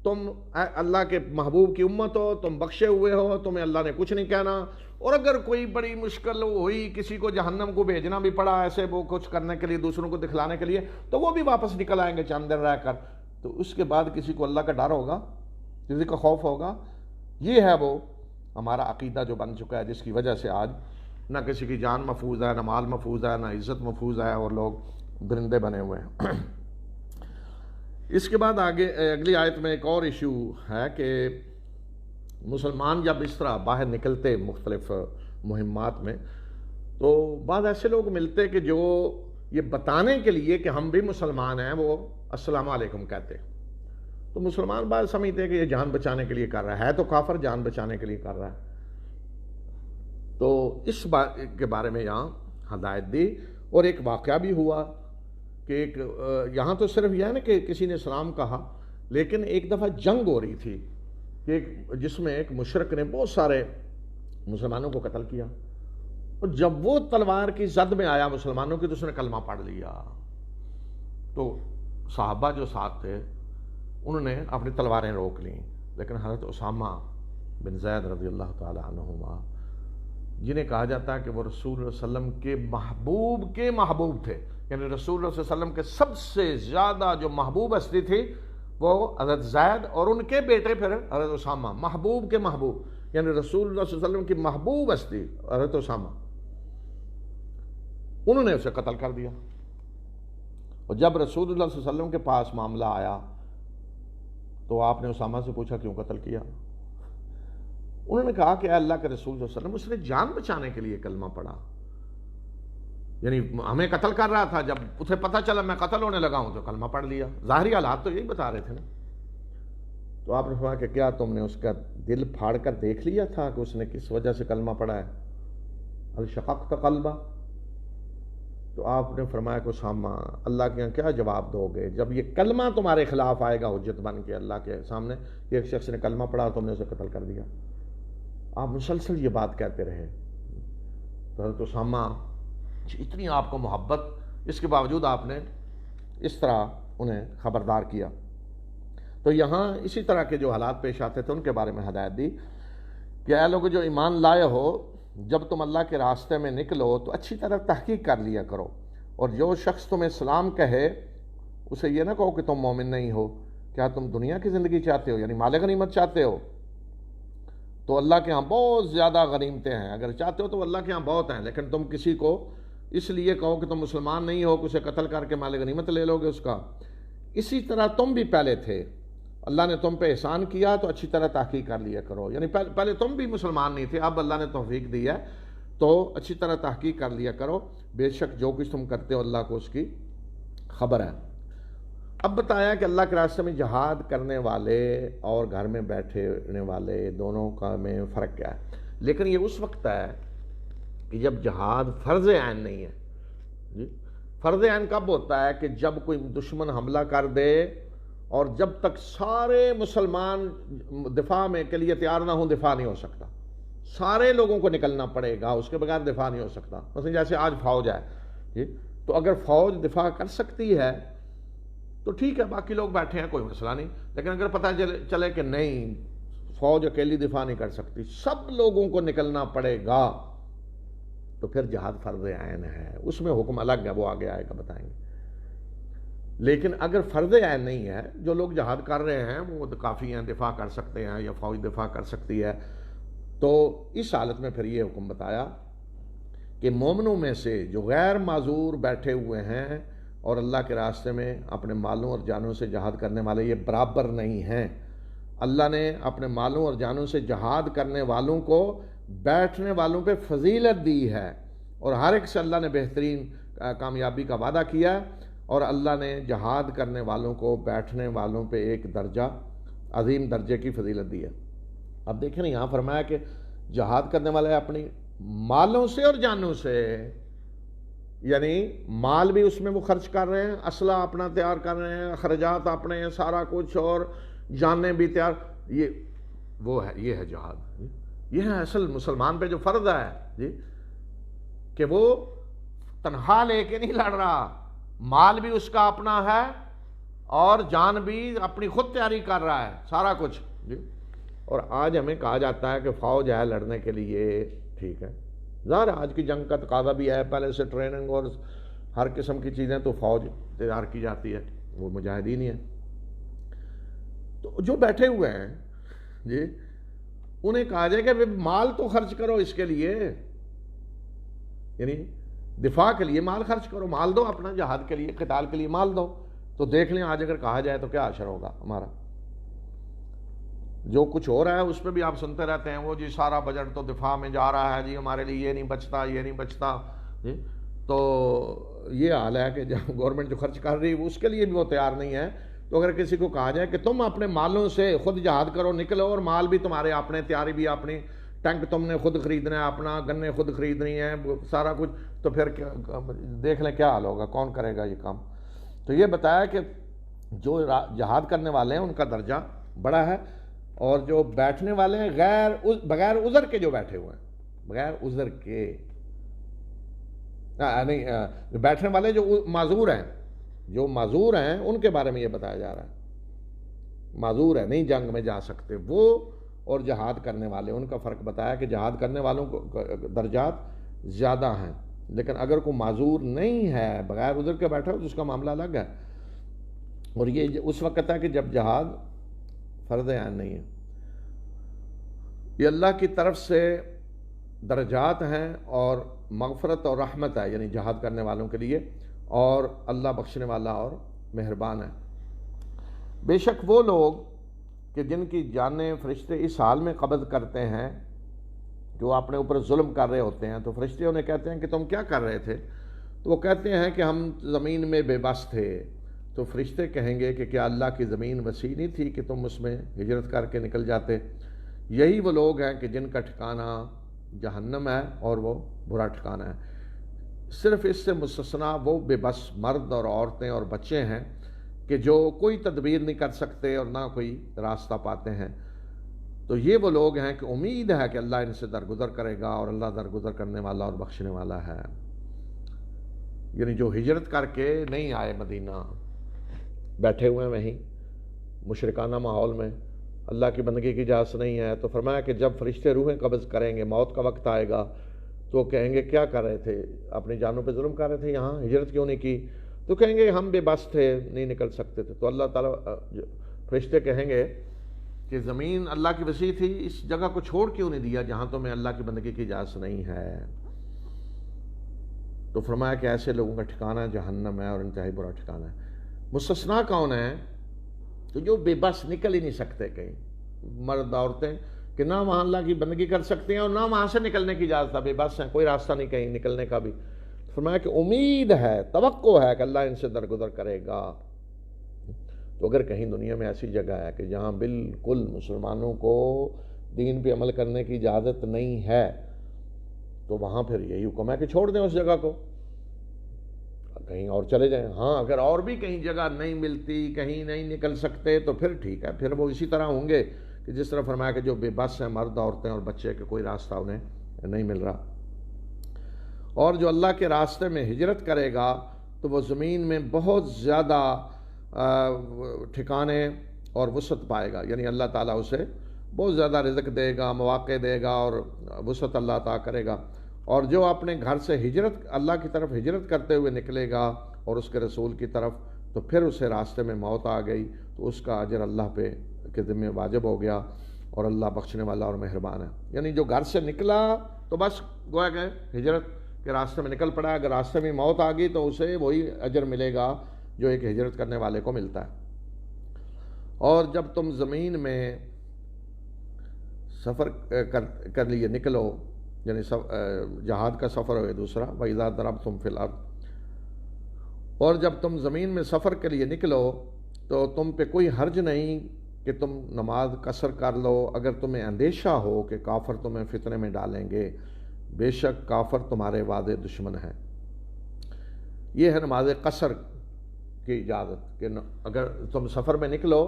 تم اللہ کے محبوب کی امت ہو، تم بخشے ہوئے ہو، تمہیں اللہ نے کچھ نہیں کہنا۔ اور اگر کوئی بڑی مشکل ہوئی، کسی کو جہنم کو بھیجنا بھی پڑا ایسے وہ کچھ کرنے کے لیے، دوسروں کو دکھلانے کے لیے، تو وہ بھی واپس نکل آئیں گے چند دن رہ کر۔ تو اس کے بعد کسی کو اللہ کا ڈر ہوگا، کسی کا خوف ہوگا؟ یہ ہے وہ ہمارا عقیدہ جو بن چکا ہے، جس کی وجہ سے آج نہ کسی کی جان محفوظ ہے، نہ مال محفوظ ہے، نہ عزت محفوظ ہے، اور لوگ درندے بنے ہوئے ہیں۔ اس کے بعد آگے اگلی آیت میں ایک اور ایشو ہے کہ مسلمان جب اس طرح باہر نکلتے مختلف مہمات میں، تو بعض ایسے لوگ ملتے کہ جو یہ بتانے کے لیے کہ ہم بھی مسلمان ہیں وہ السلام علیکم کہتے، تو مسلمان بات سمجھتے ہیں کہ یہ جان بچانے کے لیے کر رہا ہے تو کافر جان بچانے کے لیے کر رہا ہے. تو اس بات کے بارے میں یہاں ہدایت دی. اور ایک واقعہ بھی ہوا کہ ایک یہاں تو صرف یہ ہے نا کہ کسی نے سلام کہا، لیکن ایک دفعہ جنگ ہو رہی تھی کہ جس میں ایک مشرک نے بہت سارے مسلمانوں کو قتل کیا، اور جب وہ تلوار کی زد میں آیا مسلمانوں کی تو اس نے کلمہ پڑھ لیا. تو صحابہ جو ساتھ تھے انہوں نے اپنی تلواریں روک لیں، لیکن حضرت اسامہ بن زید رضی اللہ تعالی عنہما، جنہیں کہا جاتا ہے کہ وہ رسول اللہ صلی اللہ علیہ وسلم کے محبوب تھے، یعنی رسول اللہ صلی اللہ علیہ وسلم کے سب سے زیادہ جو محبوب ہستی تھی وہ حضرت زید، اور ان کے بیٹے پھر حضرت اسامہ، محبوب کے محبوب، یعنی رسول اللہ صلی اللہ علیہ وسلم کی محبوب ہستی حضرت اسامہ، انہوں نے اسے قتل کر دیا. اور جب رسول اللہ صلی اللہ علیہ وسلم کے پاس معاملہ آیا تو آپ نے اسامہ سے پوچھا کیوں قتل کیا؟ انہوں نے کہا کہ اے اللہ کے رسول صلی اللہ علیہ وسلم، اس نے جان بچانے کے لیے کلمہ پڑھا، یعنی ہمیں قتل کر رہا تھا، جب اسے پتہ چلا میں قتل ہونے لگا ہوں تو کلمہ پڑھ لیا. ظاہری حالات تو یہی بتا رہے تھے نا. تو آپ نے فرمایا کہ کیا تم نے اس کا دل پھاڑ کر دیکھ لیا تھا کہ اس نے کس وجہ سے کلمہ پڑھا ہے؟ الشققت قلبہ. تو آپ نے فرمایا کہ اسامہ اللہ کے یہاں کیا جواب دو گے جب یہ کلمہ تمہارے خلاف آئے گا حجت بن کے اللہ کے سامنے کہ ایک شخص نے کلمہ پڑھا تم نے اسے قتل کر دیا؟ آپ مسلسل یہ بات کہتے رہے. تو حضرت اسامہ اتنی آپ کو محبت، اس کے باوجود آپ نے اس طرح انہیں خبردار کیا. تو یہاں اسی طرح کے جو حالات پیش آتے تھے ان کے بارے میں ہدایت دی کہ اے لوگو جو ایمان لائے ہو، جب تم اللہ کے راستے میں نکلو تو اچھی طرح تحقیق کر لیا کرو، اور جو شخص تمہیں سلام کہے اسے یہ نہ کہو کہ تم مومن نہیں ہو. کیا تم دنیا کی زندگی چاہتے ہو، یعنی مال غنیمت چاہتے ہو؟ تو اللہ کے ہاں بہت زیادہ غنیمتیں ہیں، اگر چاہتے ہو تو اللہ کے ہاں بہت ہیں، لیکن تم کسی کو اس لیے کہو کہ تم مسلمان نہیں ہو کہ اسے قتل کر کے مال غنیمت لے لو گے اس کا. اسی طرح تم بھی پہلے تھے، اللہ نے تم پہ احسان کیا تو اچھی طرح تحقیق کر لیا کرو. یعنی پہلے تم بھی مسلمان نہیں تھے، اب اللہ نے توفیق دی ہے تو اچھی طرح تحقیق کر لیا کرو، بے شک جو کچھ تم کرتے ہو اللہ کو اس کی خبر ہے. اب بتایا کہ اللہ کے راستے میں جہاد کرنے والے اور گھر میں بیٹھنے والے دونوں کا میں فرق کیا ہے. لیکن یہ اس وقت ہے کہ جب جہاد فرض عین نہیں ہے. جی فرض عین کب ہوتا ہے؟ کہ جب کوئی دشمن حملہ کر دے اور جب تک سارے مسلمان دفاع میں کے لیے تیار نہ ہوں دفاع نہیں ہو سکتا. سارے لوگوں کو نکلنا پڑے گا، اس کے بغیر دفاع نہیں ہو سکتا. مثلا جیسے آج فوج ہے، جی تو اگر فوج دفاع کر سکتی ہے تو ٹھیک ہے، باقی لوگ بیٹھے ہیں کوئی مسئلہ نہیں. لیکن اگر پتہ چلے کہ نہیں فوج اکیلی دفاع نہیں کر سکتی، سب لوگوں کو نکلنا پڑے گا، تو پھر جہاد فرض عین ہے. اس میں حکم الگ ہے، وہ آگے آئے گا بتائیں گے. لیکن اگر فرض عین نہیں ہے، جو لوگ جہاد کر رہے ہیں وہ کافی ہیں، دفاع کر سکتے ہیں یا فوج دفاع کر سکتی ہے، تو اس حالت میں پھر یہ حکم بتایا کہ مومنوں میں سے جو غیر معذور بیٹھے ہوئے ہیں اور اللہ کے راستے میں اپنے مالوں اور جانوں سے جہاد کرنے والے یہ برابر نہیں ہیں. اللہ نے اپنے مالوں اور جانوں سے جہاد کرنے والوں کو بیٹھنے والوں پہ فضیلت دی ہے، اور ہر ایک سے اللہ نے بہترین کامیابی کا وعدہ کیا، اور اللہ نے جہاد کرنے والوں کو بیٹھنے والوں پہ ایک درجہ عظیم درجے کی فضیلت دی ہے. اب دیکھیں نا یہاں فرمایا کہ جہاد کرنے والے اپنی مالوں سے اور جانوں سے، یعنی مال بھی اس میں وہ خرچ کر رہے ہیں، اسلحہ اپنا تیار کر رہے ہیں، اخراجات اپنے ہیں، سارا کچھ، اور جانیں بھی تیار. یہ ہے جہاد. یہ ہے اصل مسلمان پہ جو فرض ہے جی، کہ وہ تنہا لے کے نہیں لڑ رہا، مال بھی اس کا اپنا ہے اور جان بھی اپنی خود تیاری کر رہا ہے، سارا کچھ جی. اور آج ہمیں کہا جاتا ہے کہ فوج ہے لڑنے کے لیے، ٹھیک ہے، ظاہر آج کی جنگ کا تقاضا بھی ہے، پہلے سے ٹریننگ اور ہر قسم کی چیزیں تو فوج تیار کی جاتی ہے، وہ مجاہدین ہی ہیں. تو جو بیٹھے ہوئے ہیں جی انہیں کہا جائے کہ مال تو خرچ کرو اس کے لیے، یعنی دفاع کے لیے مال خرچ کرو، مال دو اپنا، جہاد کے لیے قتال کے لیے مال دو. تو دیکھ لیں آج اگر کہا جائے تو کیا اثر ہوگا ہمارا. جو کچھ ہو رہا ہے اس پہ بھی آپ سنتے رہتے ہیں، وہ جی سارا بجٹ تو دفاع میں جا رہا ہے جی، ہمارے لیے یہ نہیں بچتا، یہ نہیں بچتا جی. تو یہ حال ہے کہ جب گورنمنٹ جو خرچ کر رہی ہے اس کے لیے بھی وہ تیار نہیں ہے. تو اگر کسی کو کہا جائے کہ تم اپنے مالوں سے خود جہاد کرو، نکلو، اور مال بھی تمہارے اپنے، تیاری بھی اپنی، ٹینک تم نے خود خریدنا ہے اپنا، گنے خود خریدنی ہے، سارا کچھ، تو پھر دیکھ لیں کیا حال ہوگا، کون کرے گا یہ کام؟ تو یہ بتایا کہ جو جہاد کرنے والے ہیں ان کا درجہ بڑا ہے، اور جو بیٹھنے والے ہیں بغیر عذر کے جو بیٹھے ہوئے ہیں، بغیر عذر کے نہیں، بیٹھنے والے جو معذور ہیں ان کے بارے میں یہ بتایا جا رہا ہے، معذور ہے، نہیں جنگ میں جا سکتے وہ، اور جہاد کرنے والے، ان کا فرق بتایا کہ جہاد کرنے والوں کو درجات زیادہ ہیں، لیکن اگر کوئی معذور نہیں ہے، بغیر عذر کے بیٹھا تو اس کا معاملہ الگ ہے، اور یہ اس وقت ہے کہ جب جہاد فرض عین نہیں ہے۔ یہ اللہ کی طرف سے درجات ہیں اور مغفرت اور رحمت ہے، یعنی جہاد کرنے والوں کے لیے، اور اللہ بخشنے والا اور مہربان ہے۔ بے شک وہ لوگ کہ جن کی جانیں فرشتے اس حال میں قبض کرتے ہیں جو اپنے اوپر ظلم کر رہے ہوتے ہیں، تو فرشتے انہیں کہتے ہیں کہ تم کیا کر رہے تھے؟ تو وہ کہتے ہیں کہ ہم زمین میں بے بس تھے۔ تو فرشتے کہیں گے کہ کیا اللہ کی زمین وسیع نہیں تھی کہ تم اس میں ہجرت کر کے نکل جاتے؟ یہی وہ لوگ ہیں کہ جن کا ٹھکانہ جہنم ہے اور وہ برا ٹھکانہ ہے۔ صرف اس سے مستثنا وہ بے بس مرد اور عورتیں اور بچے ہیں کہ جو کوئی تدبیر نہیں کر سکتے اور نہ کوئی راستہ پاتے ہیں۔ تو یہ وہ لوگ ہیں کہ امید ہے کہ اللہ ان سے درگزر کرے گا، اور اللہ درگزر کرنے والا اور بخشنے والا ہے۔ یعنی جو ہجرت کر کے نہیں آئے مدینہ، بیٹھے ہوئے وہیں مشرکانہ ماحول میں، اللہ کی بندگی کی اجازت نہیں ہے، تو فرمایا کہ جب فرشتے روحیں قبض کریں گے، موت کا وقت آئے گا، تو کہیں گے کیا کر رہے تھے؟ اپنی جانوں پہ ظلم کر رہے تھے، یہاں ہجرت کیوں نہیں کی؟ تو کہیں گے ہم بے بس تھے، نہیں نکل سکتے تھے۔ تو اللہ تعالیٰ فرشتے کہیں گے کہ زمین اللہ کی وسیع تھی، اس جگہ کو چھوڑ کیوں نہیں دیا جہاں تمہیں اللہ کی بندگی کی اجازت نہیں ہے؟ تو فرمایا کہ ایسے لوگوں کا ٹھکانہ جہنم ہے، اور انتہائی برا ٹھکانہ ہے۔ مستثنا کون ہے؟ تو جو بے بس نکل ہی نہیں سکتے کہیں، مرد عورتیں کہ نہ وہاں اللہ کی بندگی کر سکتے ہیں اور نہ وہاں سے نکلنے کی اجازت ہے، بے بس ہیں، کوئی راستہ نہیں کہیں نکلنے کا بھی۔ فرمایا کہ امید ہے، توقع ہے کہ اللہ ان سے درگزر کرے گا۔ تو اگر کہیں دنیا میں ایسی جگہ ہے کہ جہاں بالکل مسلمانوں کو دین پہ عمل کرنے کی اجازت نہیں ہے، تو وہاں پھر یہی حکم ہے کہ چھوڑ دیں اس جگہ کو، کہیں اور چلے جائیں۔ ہاں اگر اور بھی کہیں جگہ نہیں ملتی، کہیں نہیں نکل سکتے، تو پھر ٹھیک ہے، پھر وہ اسی طرح ہوں گے کہ جس طرح فرمایا کہ جو بے بس ہیں، مرد عورتیں اور بچے، کہ کوئی راستہ انہیں نہیں مل رہا۔ اور جو اللہ کے راستے میں ہجرت کرے گا تو وہ زمین میں بہت زیادہ ٹھکانے اور وسعت پائے گا، یعنی اللہ تعالیٰ اسے بہت زیادہ رزق دے گا، مواقع دے گا، اور وسعت اللہ عطا کرے گا۔ اور جو اپنے گھر سے ہجرت اللہ کی طرف ہجرت کرتے ہوئے نکلے گا اور اس کے رسول کی طرف، تو پھر اسے راستے میں موت آ گئی تو اس کا اجر اللہ پہ کے ذمہ واجب ہو گیا، اور اللہ بخشنے والا اور مہربان ہے۔ یعنی جو گھر سے نکلا تو بس گویا کہ ہجرت کے راستے میں نکل پڑا، اگر راستے میں موت آ گئی تو اسے وہی اجر ملے گا جو ایک ہجرت کرنے والے کو ملتا ہے۔ اور جب تم زمین میں سفر کر لیے نکلو، یعنی جہاد کا سفر ہوئے دوسرا، وَإِذَا ضَرَبْتُمْ فِي الْأَرْضِ، اور جب تم زمین میں سفر کے لیے نکلو تو تم پہ کوئی حرج نہیں کہ تم نماز قصر کر لو، اگر تمہیں اندیشہ ہو کہ کافر تمہیں فتنے میں ڈالیں گے، بے شک کافر تمہارے واضح دشمن ہیں۔ یہ ہے نماز قصر کی اجازت، کہ اگر تم سفر میں نکلو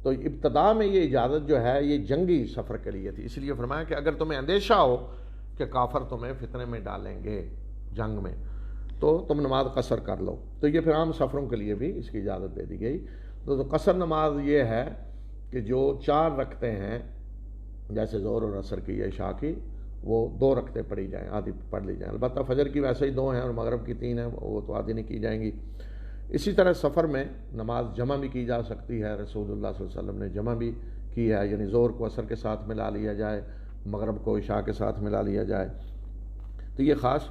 تو ابتدا میں یہ اجازت جو ہے یہ جنگی سفر کے لیے تھی، اس لیے فرمایا کہ اگر تمہیں اندیشہ ہو کہ کافر تمہیں فتنے میں ڈالیں گے جنگ میں، تو تم نماز قصر کر لو۔ تو یہ پھر عام سفروں کے لیے بھی اس کی اجازت دے دی گئی۔ تو قصر نماز یہ ہے کہ جو 4 رکعتیں ہیں، جیسے ظہر اور عصر کی یا عشاء کی، وہ 2 رکعتیں پڑھی جائیں، آدھی پڑھ لی جائیں۔ البتہ فجر کی ویسے ہی 2 ہیں اور مغرب کی 3 ہیں، وہ تو آدھی نہیں کی جائیں گی۔ اسی طرح سفر میں نماز جمع بھی کی جا سکتی ہے، رسول اللہ صلی اللہ علیہ وسلم نے جمع بھی کی ہے، یعنی ظہر کو عصر کے ساتھ ملا لیا جائے، مغرب کو عشاء کے ساتھ ملا لیا جائے، تو یہ خاص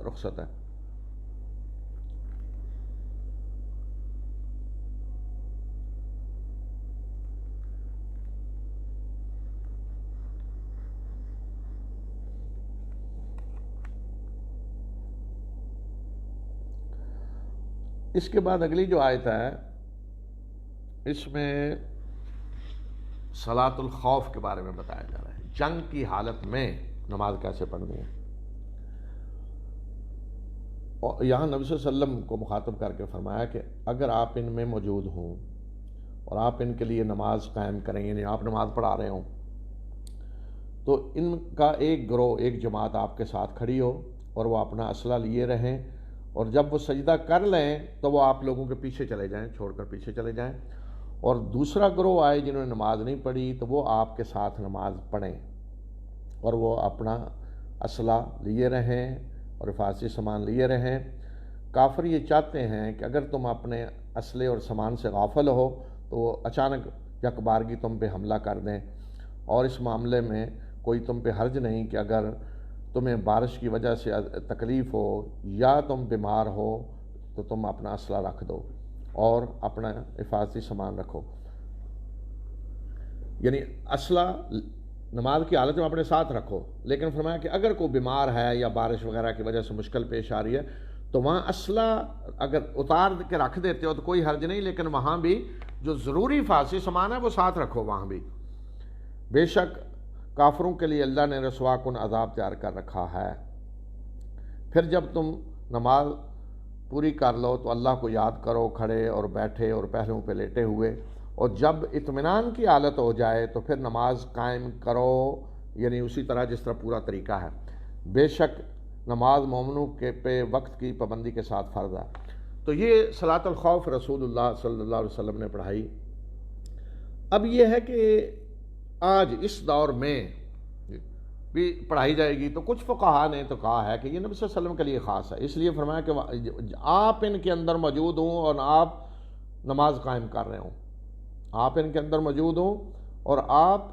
رخصت ہے۔ اس کے بعد اگلی جو آیت ہے اس میں صلاۃ الخوف کے بارے میں بتایا جا رہا ہے، جنگ کی حالت میں نماز کیسے پڑھنی ہے۔ اور یہاں نبی صلی اللہ علیہ وسلم کو مخاطب کر کے فرمایا کہ اگر آپ ان میں موجود ہوں اور آپ ان کے لیے نماز قائم کریں، یعنی آپ نماز پڑھا رہے ہوں، تو ان کا ایک گروہ، ایک جماعت آپ کے ساتھ کھڑی ہو اور وہ اپنا اسلحہ لیے رہیں، اور جب وہ سجدہ کر لیں تو وہ آپ لوگوں کے پیچھے چلے جائیں، چھوڑ کر پیچھے چلے جائیں، اور دوسرا گروہ آئے جنہوں نے نماز نہیں پڑھی تو وہ آپ کے ساتھ نماز پڑھیں اور وہ اپنا اسلحہ لیے رہیں اور حفاظتی سامان لیے رہیں۔ کافر یہ چاہتے ہیں کہ اگر تم اپنے اسلحے اور سامان سے غافل ہو تو وہ اچانک یکبارگی تم پہ حملہ کر دیں، اور اس معاملے میں کوئی تم پہ حرج نہیں کہ اگر تمہیں بارش کی وجہ سے تکلیف ہو یا تم بیمار ہو تو تم اپنا اسلحہ رکھ دو اور اپنا حفاظتی سامان رکھو۔ یعنی اسلحہ نماز کی حالت میں اپنے ساتھ رکھو، لیکن فرمایا کہ اگر کوئی بیمار ہے یا بارش وغیرہ کی وجہ سے مشکل پیش آ رہی ہے تو وہاں اسلحہ اگر اتار کے رکھ دیتے ہو تو کوئی حرج نہیں، لیکن وہاں بھی جو ضروری حفاظتی سامان ہے وہ ساتھ رکھو وہاں بھی۔ بے شک کافروں کے لیے اللہ نے رسوا کن عذاب تیار کر رکھا ہے۔ پھر جب تم نماز پوری کر لو تو اللہ کو یاد کرو کھڑے اور بیٹھے اور پہلوؤں پہ لیٹے ہوئے، اور جب اطمینان کی حالت ہو جائے تو پھر نماز قائم کرو، یعنی اسی طرح جس طرح پورا طریقہ ہے۔ بے شک نماز مومنوں کے پہ وقت کی پابندی کے ساتھ فرض ہے۔ تو یہ صلاۃ الخوف رسول اللہ صلی اللہ علیہ وسلم نے پڑھائی۔ اب یہ ہے کہ آج اس دور میں بھی پڑھائی جائے گی، تو کچھ فقہا نے تو کہا ہے کہ یہ نبی صلی اللہ علیہ وسلم کے لیے خاص ہے، اس لیے فرمایا کہ آپ ان کے اندر موجود ہوں اور آپ نماز قائم کر رہے ہوں، آپ ان کے اندر موجود ہوں اور آپ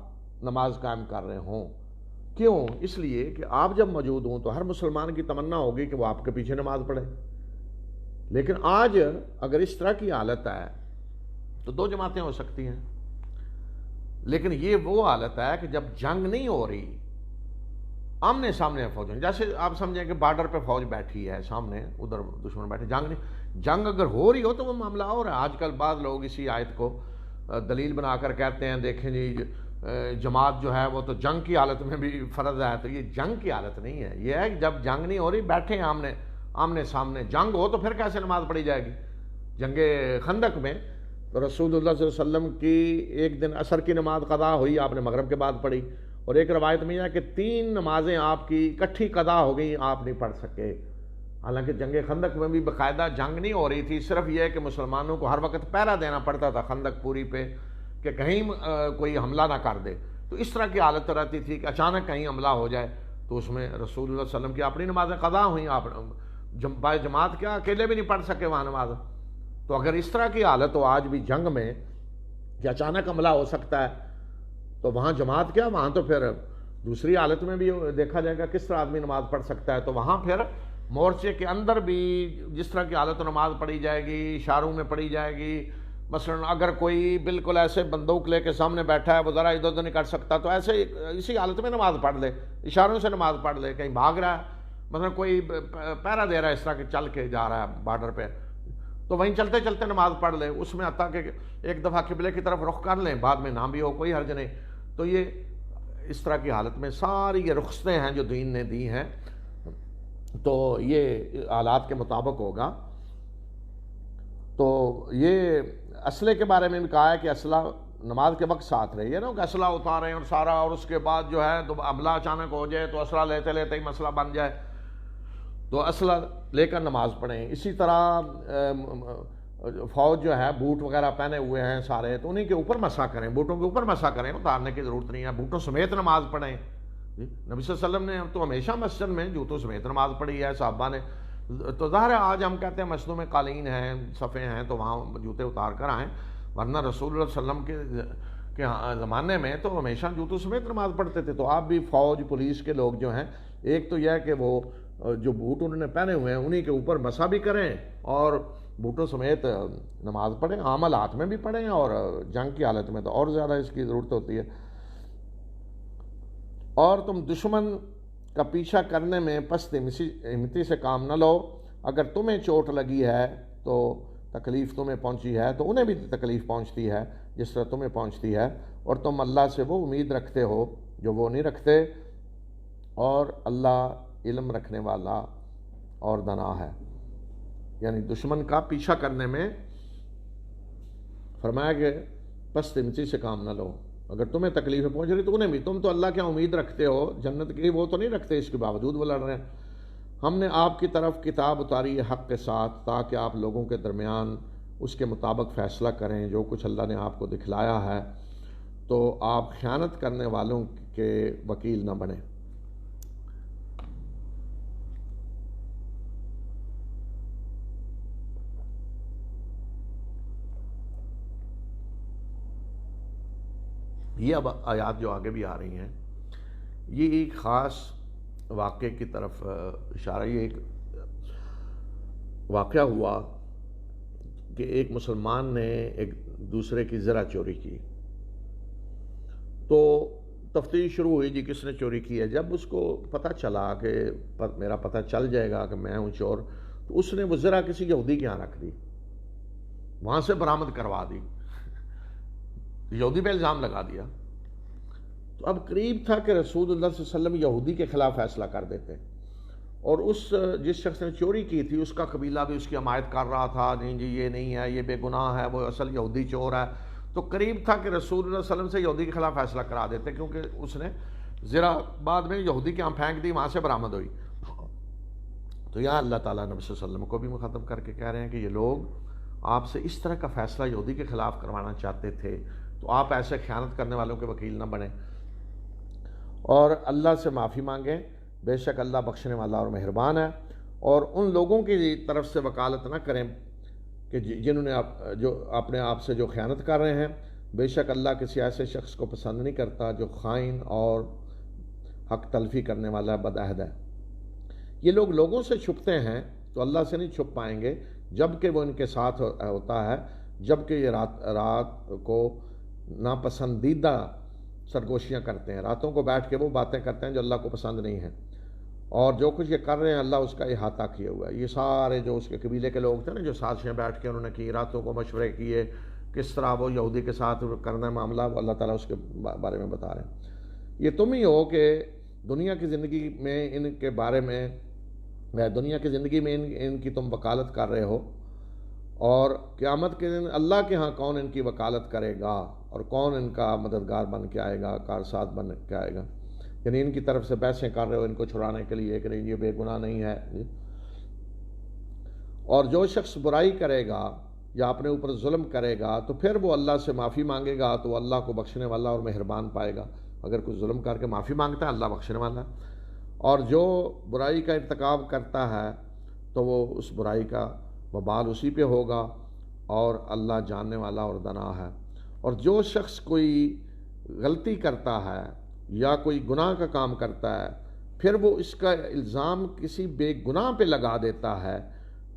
نماز قائم کر رہے ہوں۔ کیوں؟ اس لیے کہ آپ جب موجود ہوں تو ہر مسلمان کی تمنا ہوگی کہ وہ آپ کے پیچھے نماز پڑھے، لیکن آج اگر اس طرح کی حالت ہے تو دو جماعتیں ہو سکتی ہیں، لیکن یہ وہ حالت ہے کہ جب جنگ نہیں ہو رہی، آمنے سامنے فوج، جیسے آپ سمجھیں کہ بارڈر پہ فوج بیٹھی ہے سامنے، ادھر دشمن بیٹھے، جنگ اگر ہو رہی ہو تو وہ معاملہ ہو رہا ہے۔ آج کل بعض لوگ اسی آیت کو دلیل بنا کر کہتے ہیں دیکھیں جی جماعت جو ہے وہ تو جنگ کی حالت میں بھی فرض ہے، تو یہ جنگ کی حالت نہیں ہے، یہ ہے کہ جب جنگ نہیں ہو رہی بیٹھے ہیں آمنے سامنے، جنگ ہو تو پھر کیسے نماز پڑھی جائے گی۔ جنگ خندق میں تو رسول اللہ صلی اللہ علیہ وسلم کی ایک دن عصر کی نماز قضا ہوئی، آپ نے مغرب کے بعد پڑھی، اور ایک روایت میں یہ ہے کہ 3 نمازیں آپ کی اکٹھی قضا ہو گئی، آپ نہیں پڑھ سکے۔ حالانکہ جنگ خندق میں بھی باقاعدہ جنگ نہیں ہو رہی تھی، صرف یہ ہے کہ مسلمانوں کو ہر وقت پہرا دینا پڑتا تھا خندق پوری پہ کہ کہیں کوئی حملہ نہ کر دے، تو اس طرح کی حالت رہتی تھی کہ اچانک کہیں حملہ ہو جائے تو اس میں رسول اللہ صلی اللہ علیہ وسلم کی اپنی نمازیں قضا ہوئیں، آپ جماعت کیا اکیلے بھی نہیں پڑھ سکے وہاں نماز۔ تو اگر اس طرح کی حالت ہو آج بھی جنگ میں کہ اچانک حملہ ہو سکتا ہے تو وہاں جماعت کیا، وہاں تو پھر دوسری حالت میں بھی دیکھا جائے گا کس طرح آدمی نماز پڑھ سکتا ہے، تو وہاں پھر مورچے کے اندر بھی جس طرح کی حالت نماز پڑھی جائے گی، اشاروں میں پڑھی جائے گی۔ مثلا اگر کوئی بالکل ایسے بندوق لے کے سامنے بیٹھا ہے، وہ ذرا ادھر ادھر نہیں کر سکتا، تو ایسے اسی حالت میں نماز پڑھ لے، اشاروں سے نماز پڑھ لے۔ کہیں بھاگ رہا ہے، مثلا کوئی پہرا دے رہا ہے اس طرح کہ چل کے جا رہا ہے بارڈر پہ، تو وہیں چلتے چلتے نماز پڑھ لے، اس میں حتیٰ کہ ایک دفعہ قبلے کی طرف رخ کر لیں، بعد میں نہ بھی ہو کوئی حرج نہیں۔ تو یہ اس طرح کی حالت میں ساری یہ رخصتیں ہیں جو دین نے دی ہیں، تو یہ حالات کے مطابق ہوگا۔ تو یہ اسلحے کے بارے میں بھی کہا ہے کہ اسلحہ نماز کے وقت ساتھ رہی ہے نا، کہ اسلحہ اتاریں اور سارا، اور اس کے بعد جو ہے تو حملہ اچانک ہو جائے تو اسلحہ لیتے لیتے ہی مسئلہ بن جائے، تو اسلحہ لے کر نماز پڑھیں۔ اسی طرح فوج جو ہے بوٹ وغیرہ پہنے ہوئے ہیں سارے، تو انہیں کے اوپر مسح کریں، بوٹوں کے اوپر مسح کریں، اتارنے کی ضرورت نہیں ہے، بوٹوں سمیت نماز پڑھیں۔ نبی صلی اللہ علیہ وسلم نے تو ہمیشہ مسجد میں جوتوں سمیت نماز پڑھی ہے، صحابہ نے، تو ظاہر ہے آج ہم کہتے ہیں مسجدوں میں قالین ہیں، صفیں ہیں، تو وہاں جوتے اتار کر آئیں، ورنہ رسول اللہ صلی اللہ علیہ وسلم کے زمانے میں تو ہمیشہ جوتوں سمیت نماز پڑھتے تھے۔ تو آپ بھی فوج پولیس کے لوگ جو ہیں، ایک تو یہ ہے کہ وہ جو بوٹ انہوں نے پہنے ہوئے ہیں انہیں کے اوپر مسح بھی کریں اور بوٹوں سمیت نماز پڑھیں، عام حالات میں بھی پڑھیں، اور جنگ کی حالت میں تو اور زیادہ اس کی ضرورت ہوتی ہے۔ اور تم دشمن کا پیچھا کرنے میں پست ہمتی سے کام نہ لو، اگر تمہیں چوٹ لگی ہے تو تکلیف تمہیں پہنچی ہے تو انہیں بھی تکلیف پہنچتی ہے جس طرح تمہیں پہنچتی ہے، اور تم اللہ سے وہ امید رکھتے ہو جو وہ نہیں رکھتے، اور اللہ علم رکھنے والا اور دانا ہے۔ یعنی دشمن کا پیچھا کرنے میں فرمایا کہ پست ہمتی سے کام نہ لو، اگر تمہیں تکلیفیں پہنچ رہی تو انہیں بھی، تم تو اللہ کیا امید رکھتے ہو جنت کی، وہ تو نہیں رکھتے، اس کے باوجود وہ لڑ رہے ہیں۔ ہم نے آپ کی طرف کتاب اتاری ہے حق کے ساتھ تاکہ آپ لوگوں کے درمیان اس کے مطابق فیصلہ کریں، جو کچھ اللہ نے آپ کو دکھلایا ہے، تو آپ خیانت کرنے والوں کے وکیل نہ بنیں۔ یہ اب آیات جو آگے بھی آ رہی ہیں، یہ ایک خاص واقعے کی طرف اشارہ۔ یہ ایک واقعہ ہوا کہ ایک مسلمان نے ایک دوسرے کی زرہ چوری کی، تو تفتیش شروع ہوئی جی کس نے چوری کی ہے۔ جب اس کو پتہ چلا کہ میرا پتہ چل جائے گا کہ میں ہوں چور، تو اس نے وہ زرہ کسی یہودی کے ہاں رکھ دی، وہاں سے برآمد کروا دی، یہودی پہ الزام لگا دیا۔ تو اب قریب تھا کہ رسول اللہ صلی اللہ علیہ وسلم یہودی کے خلاف فیصلہ کر دیتے، اور جس شخص نے چوری کی تھی اس کا قبیلہ بھی اس کی حمایت کر رہا تھا، نہیں جی یہ نہیں ہے، یہ بے گناہ ہے، وہ اصل یہودی چور ہے۔ تو قریب تھا کہ رسول اللہ صلی اللہ علیہ وسلم سے یہودی کے خلاف فیصلہ کرا دیتے، کیونکہ اس نے زرہ بعد میں یہودی کے ہاں پھینک دی، وہاں سے برآمد ہوئی۔ تو یہاں اللہ تعالیٰ نبی صلی اللہ علیہ وسلم کو بھی مخاطب کر کے کہہ رہے ہیں کہ یہ لوگ آپ سے اس طرح کا فیصلہ یہودی کے خلاف کروانا چاہتے تھے، تو آپ ایسے خیانت کرنے والوں کے وکیل نہ بنیں، اور اللہ سے معافی مانگیں، بے شک اللہ بخشنے والا اور مہربان ہے۔ اور ان لوگوں کی طرف سے وکالت نہ کریں کہ جنہوں نے جو اپنے آپ سے جو خیانت کر رہے ہیں، بے شک اللہ کسی ایسے شخص کو پسند نہیں کرتا جو خائن اور حق تلفی کرنے والا بد عہد ہے۔ یہ لوگ لوگوں سے چھپتے ہیں تو اللہ سے نہیں چھپ پائیں گے جب کہ وہ ان کے ساتھ ہوتا ہے، جب کہ یہ رات کو ناپسندیدہ سرگوشیاں کرتے ہیں، راتوں کو بیٹھ کے وہ باتیں کرتے ہیں جو اللہ کو پسند نہیں ہیں، اور جو کچھ یہ کر رہے ہیں اللہ اس کا احاطہ کیا ہوا ہے۔ یہ سارے جو اس کے قبیلے کے لوگ تھے نا، جو سازشیں بیٹھ کے انہوں نے کی، راتوں کو مشورے کیے کس طرح وہ یہودی کے ساتھ کرنا ہے معاملہ، وہ اللہ تعالیٰ اس کے بارے میں بتا رہے ہیں۔ یہ تم ہی ہو کہ دنیا کی زندگی میں ان کے بارے میں، دنیا کی زندگی میں ان کی تم وکالت کر رہے ہو، اور قیامت کے دن اللہ کے ہاں کون ان کی وکالت کرے گا اور کون ان کا مددگار بن کے آئے گا، کارساز بن کے آئے گا۔ یعنی ان کی طرف سے بحثیں کر رہے ہو ان کو چھڑانے کے لیے کہ نہیں یہ بے گناہ نہیں ہے۔ اور جو شخص برائی کرے گا یا اپنے اوپر ظلم کرے گا تو پھر وہ اللہ سے معافی مانگے گا تو اللہ کو بخشنے والا اور مہربان پائے گا۔ اگر کوئی ظلم کر کے معافی مانگتا ہے اللہ بخشنے والا ہے، اور جو برائی کا ارتکاب کرتا ہے تو وہ اس برائی کا وبال اسی پہ ہوگا، اور اللہ جاننے والا اور دانا ہے۔ اور جو شخص کوئی غلطی کرتا ہے یا کوئی گناہ کا کام کرتا ہے پھر وہ اس کا الزام کسی بے گناہ پہ لگا دیتا ہے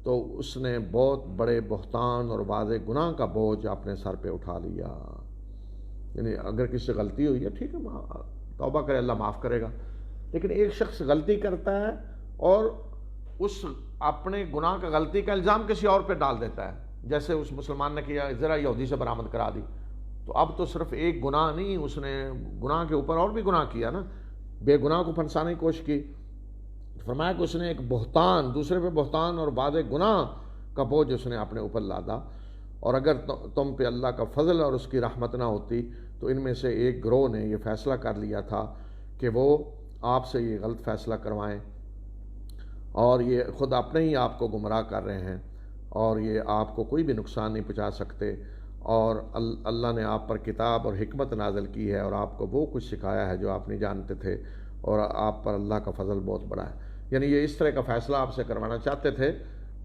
تو اس نے بہت بڑے بہتان اور واضح گناہ کا بوجھ اپنے سر پہ اٹھا لیا۔ یعنی اگر کسی سے غلطی ہوئی ہے ٹھیک ہے، توبہ کرے اللہ معاف کرے گا، لیکن ایک شخص غلطی کرتا ہے اور اس اپنے گناہ کا غلطی کا الزام کسی اور پہ ڈال دیتا ہے، جیسے اس مسلمان نے کیا، ذرا یہودی سے برآمد کرا دی، تو اب تو صرف ایک گناہ نہیں، اس نے گناہ کے اوپر اور بھی گناہ کیا نا، بے گناہ کو پھنسانے کی کوشش کی۔ فرمایا کہ اس نے ایک بہتان، دوسرے پہ بہتان اور واضح گناہ کا بوجھ اس نے اپنے اوپر لادا۔ اور اگر تم پہ اللہ کا فضل اور اس کی رحمت نہ ہوتی تو ان میں سے ایک گروہ نے یہ فیصلہ کر لیا تھا کہ وہ آپ سے یہ غلط فیصلہ کروائیں، اور یہ خود اپنے ہی آپ کو گمراہ کر رہے ہیں، اور یہ آپ کو کوئی بھی نقصان نہیں پہنچا سکتے، اور اللہ نے آپ پر کتاب اور حکمت نازل کی ہے اور آپ کو وہ کچھ سکھایا ہے جو آپ نہیں جانتے تھے، اور آپ پر اللہ کا فضل بہت بڑا ہے۔ یعنی یہ اس طرح کا فیصلہ آپ سے کروانا چاہتے تھے